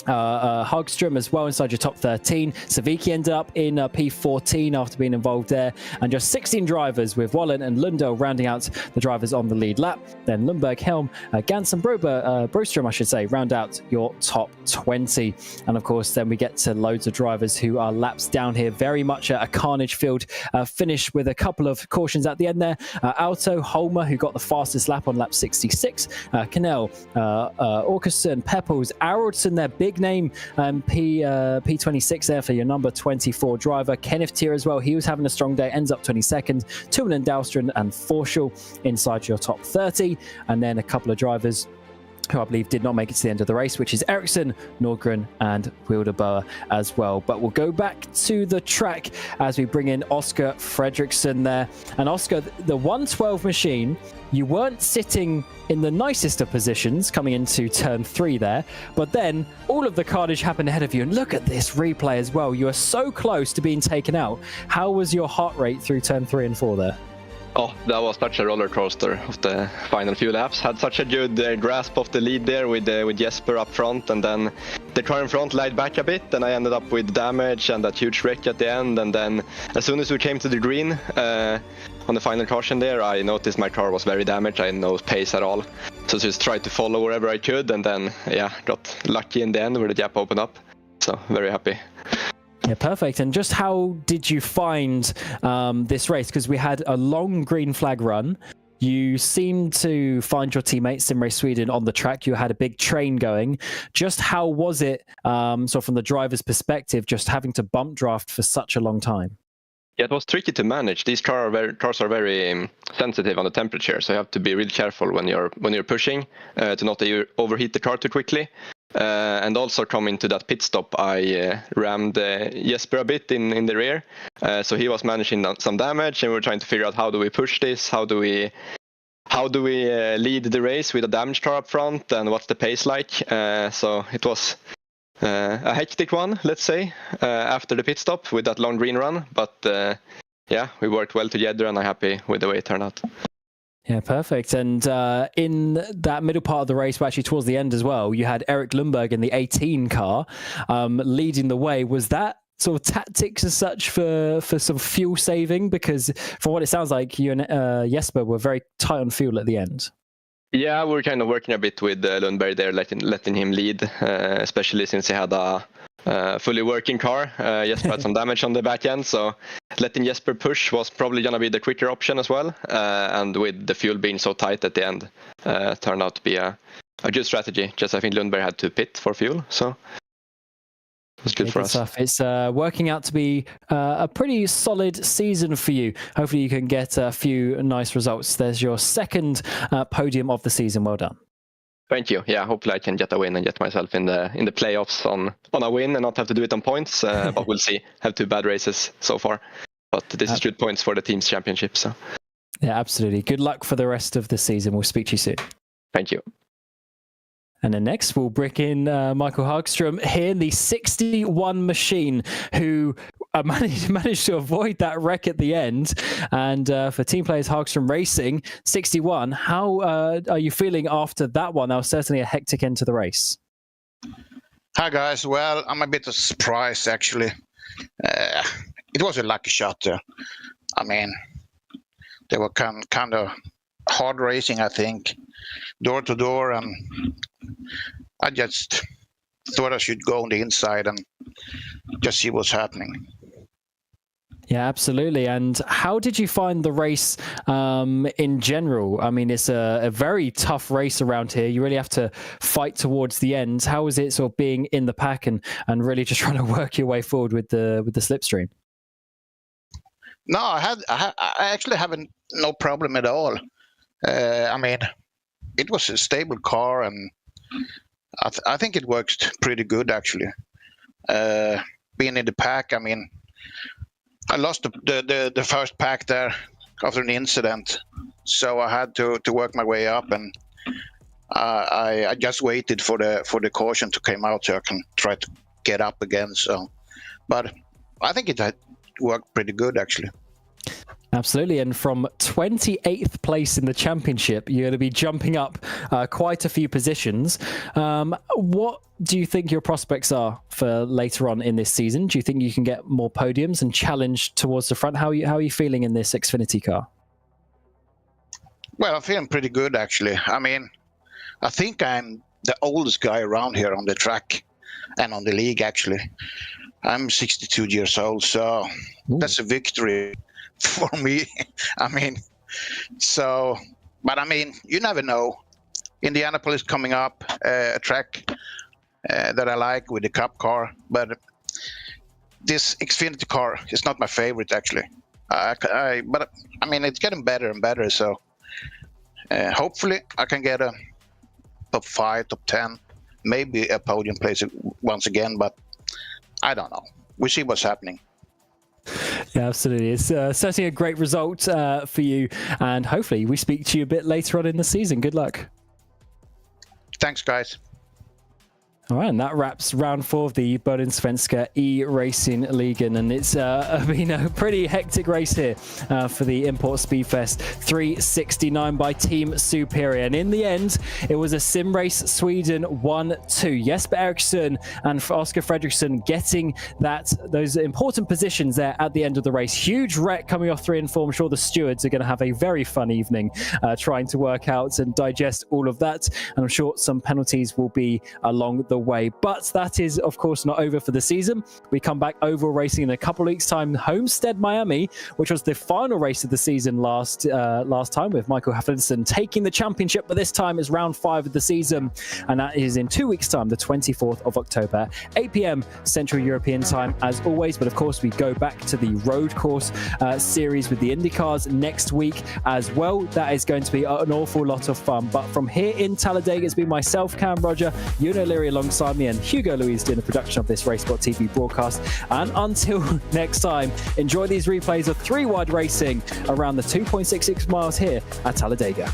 Hagström as well inside your top 13. Savicki ended up in P14 after being involved there, and just 16 drivers with Wallen and Lundell rounding out the drivers on the lead lap. Then Lundberg, Helm, Gans and Broström, I should say, round out your top 20. And of course then we get to loads of drivers who are laps down here, very much a carnage field finish with a couple of cautions at the end there. Alto, Holmer, who got the fastest lap on lap 66, Canel, Orkerson, Peppels, Araldson, their big name, P26 there for your number 24 driver. Kenneth Tier as well, he was having a strong day, ends up 22nd. Tuunen, Dahlström and Forshall inside your top 30. And then a couple of drivers who I believe did not make it to the end of the race, which is Eriksson, Nordgren and Wildeboer as well. But we'll go back to the track as we bring in Oscar Fredriksson there. And Oscar, the 112 machine, you weren't sitting in the nicest of positions coming into turn 3 there, but then all of the carnage happened ahead of you. And look at this replay as well. You are so close to being taken out. How was your heart rate through turn 3 and 4 there? Oh, that was such a roller coaster of the final few laps. Had such a good grasp of the lead there with Jesper up front, and then the car in front laid back a bit, and I ended up with damage and that huge wreck at the end. And then as soon as we came to the green on the final caution there, I noticed my car was very damaged. I had no pace at all, so just tried to follow wherever I could, and then got lucky in the end where the gap opened up. So very happy. Yeah, perfect. And just how did you find this race? Because we had a long green flag run. You seemed to find your teammate SimRace Sweden on the track. You had a big train going. Just how was it, so from the driver's perspective, just having to bump draft for such a long time? Yeah, it was tricky to manage. These cars are very sensitive on the temperature, so you have to be really careful when you're pushing to not overheat the car too quickly. And also coming to that pit stop, I rammed Jesper a bit in the rear, so he was managing some damage, and we were trying to figure out how do we push this, how do we lead the race with a damaged car up front, and what's the pace like. So it was a hectic one, let's say, after the pit stop with that long green run, but we worked well together, and I'm happy with the way it turned out. Yeah, perfect. And in that middle part of the race, but actually towards the end as well, you had Erik Lundberg in the 18 car leading the way. Was that sort of tactics as such for some fuel saving? Because from what it sounds like, you and Jesper were very tight on fuel at the end. Yeah, we were kind of working a bit with Lundberg there, letting him lead, especially since he had a fully working car. Jesper had some damage on the back end, so letting Jesper push was probably going to be the quicker option as well. And with the fuel being so tight at the end, turned out to be a good strategy. Just I think Lundberg had to pit for fuel. So It's good for us. Stuff. It's working out to be a pretty solid season for you. Hopefully you can get a few nice results. There's your second podium of the season. Well done. Thank you. Yeah, hopefully I can get a win and get myself in the playoffs on a win and not have to do it on points. But we'll see. Have 2 bad races so far. But this is good points for the team's championship. So. Yeah, absolutely. Good luck for the rest of the season. We'll speak to you soon. Thank you. And then next, we'll bring in Michael Hagström here in the 61 machine, who managed to avoid that wreck at the end. And for team players Hagström Racing, 61, how are you feeling after that one? That was certainly a hectic end to the race. Hi, guys. Well, I'm a bit surprised, actually. It was a lucky shot there. I mean, they were kind of hard racing, I think, door to door, and I just thought I should go on the inside and just see what's happening. Yeah, absolutely. And how did you find the race in general? I mean, it's a very tough race around here. You really have to fight towards the end. How was it sort of being in the pack and really just trying to work your way forward with the slipstream? No, I actually haven't no problem at all. I mean, it was a stable car, and I think it worked pretty good, actually. Being in the pack, I mean, I lost the first pack there after an incident, so I had to work my way up, and I just waited for the caution to come out so I can try to get up again. So, but I think it had worked pretty good, actually. Absolutely. And from 28th place in the championship, you're going to be jumping up quite a few positions. What do you think your prospects are for later on in this season? Do you think you can get more podiums and challenge towards the front? How are you feeling in this Xfinity car? Well, I'm feeling pretty good, actually. I mean, I think I'm the oldest guy around here on the track and on the league, actually. I'm 62 years old, so that's a victory for me. I mean, so, but I mean, you never know. Indianapolis coming up, a track that I like with the Cup car, but this Xfinity car is not my favorite, actually. But I mean, it's getting better and better, so hopefully I can get a top 5, top 10, maybe a podium place once again, but I don't know. We'll see what's happening. Yeah, absolutely. It's certainly a great result for you, and hopefully we speak to you a bit later on in the season. Good luck. Thanks, guys. All right, and that wraps round 4 of the Bohlin Svenska Eracingligan, and it's been a pretty hectic race here for the Import Speedfest 369 by Team Superior. And in the end, it was a SimRace Sweden 1-2. Jesper Eriksson and Oscar Fredriksson getting those important positions there at the end of the race. Huge wreck coming off 3 and 4. I'm sure the stewards are going to have a very fun evening trying to work out and digest all of that. And I'm sure some penalties will be along the way. But that is, of course, not over for the season. We come back oval racing in a couple of weeks' time. Homestead Miami, which was the final race of the season last time, with Michael Haflinsson taking the championship, but this time is round 5 of the season, and that is in 2 weeks' time, the 24th of October, 8 p.m. Central European time, as always. But of course, we go back to the road course series with the IndyCars next week as well. That is going to be an awful lot of fun. But from here in Talladega, it's been myself, Cam Roger, Ewan O'Leary alongside me, and Hugo Louise doing the production of this RaceSpot TV broadcast. And until next time, enjoy these replays of 3-wide racing around the 2.66 miles here at Talladega.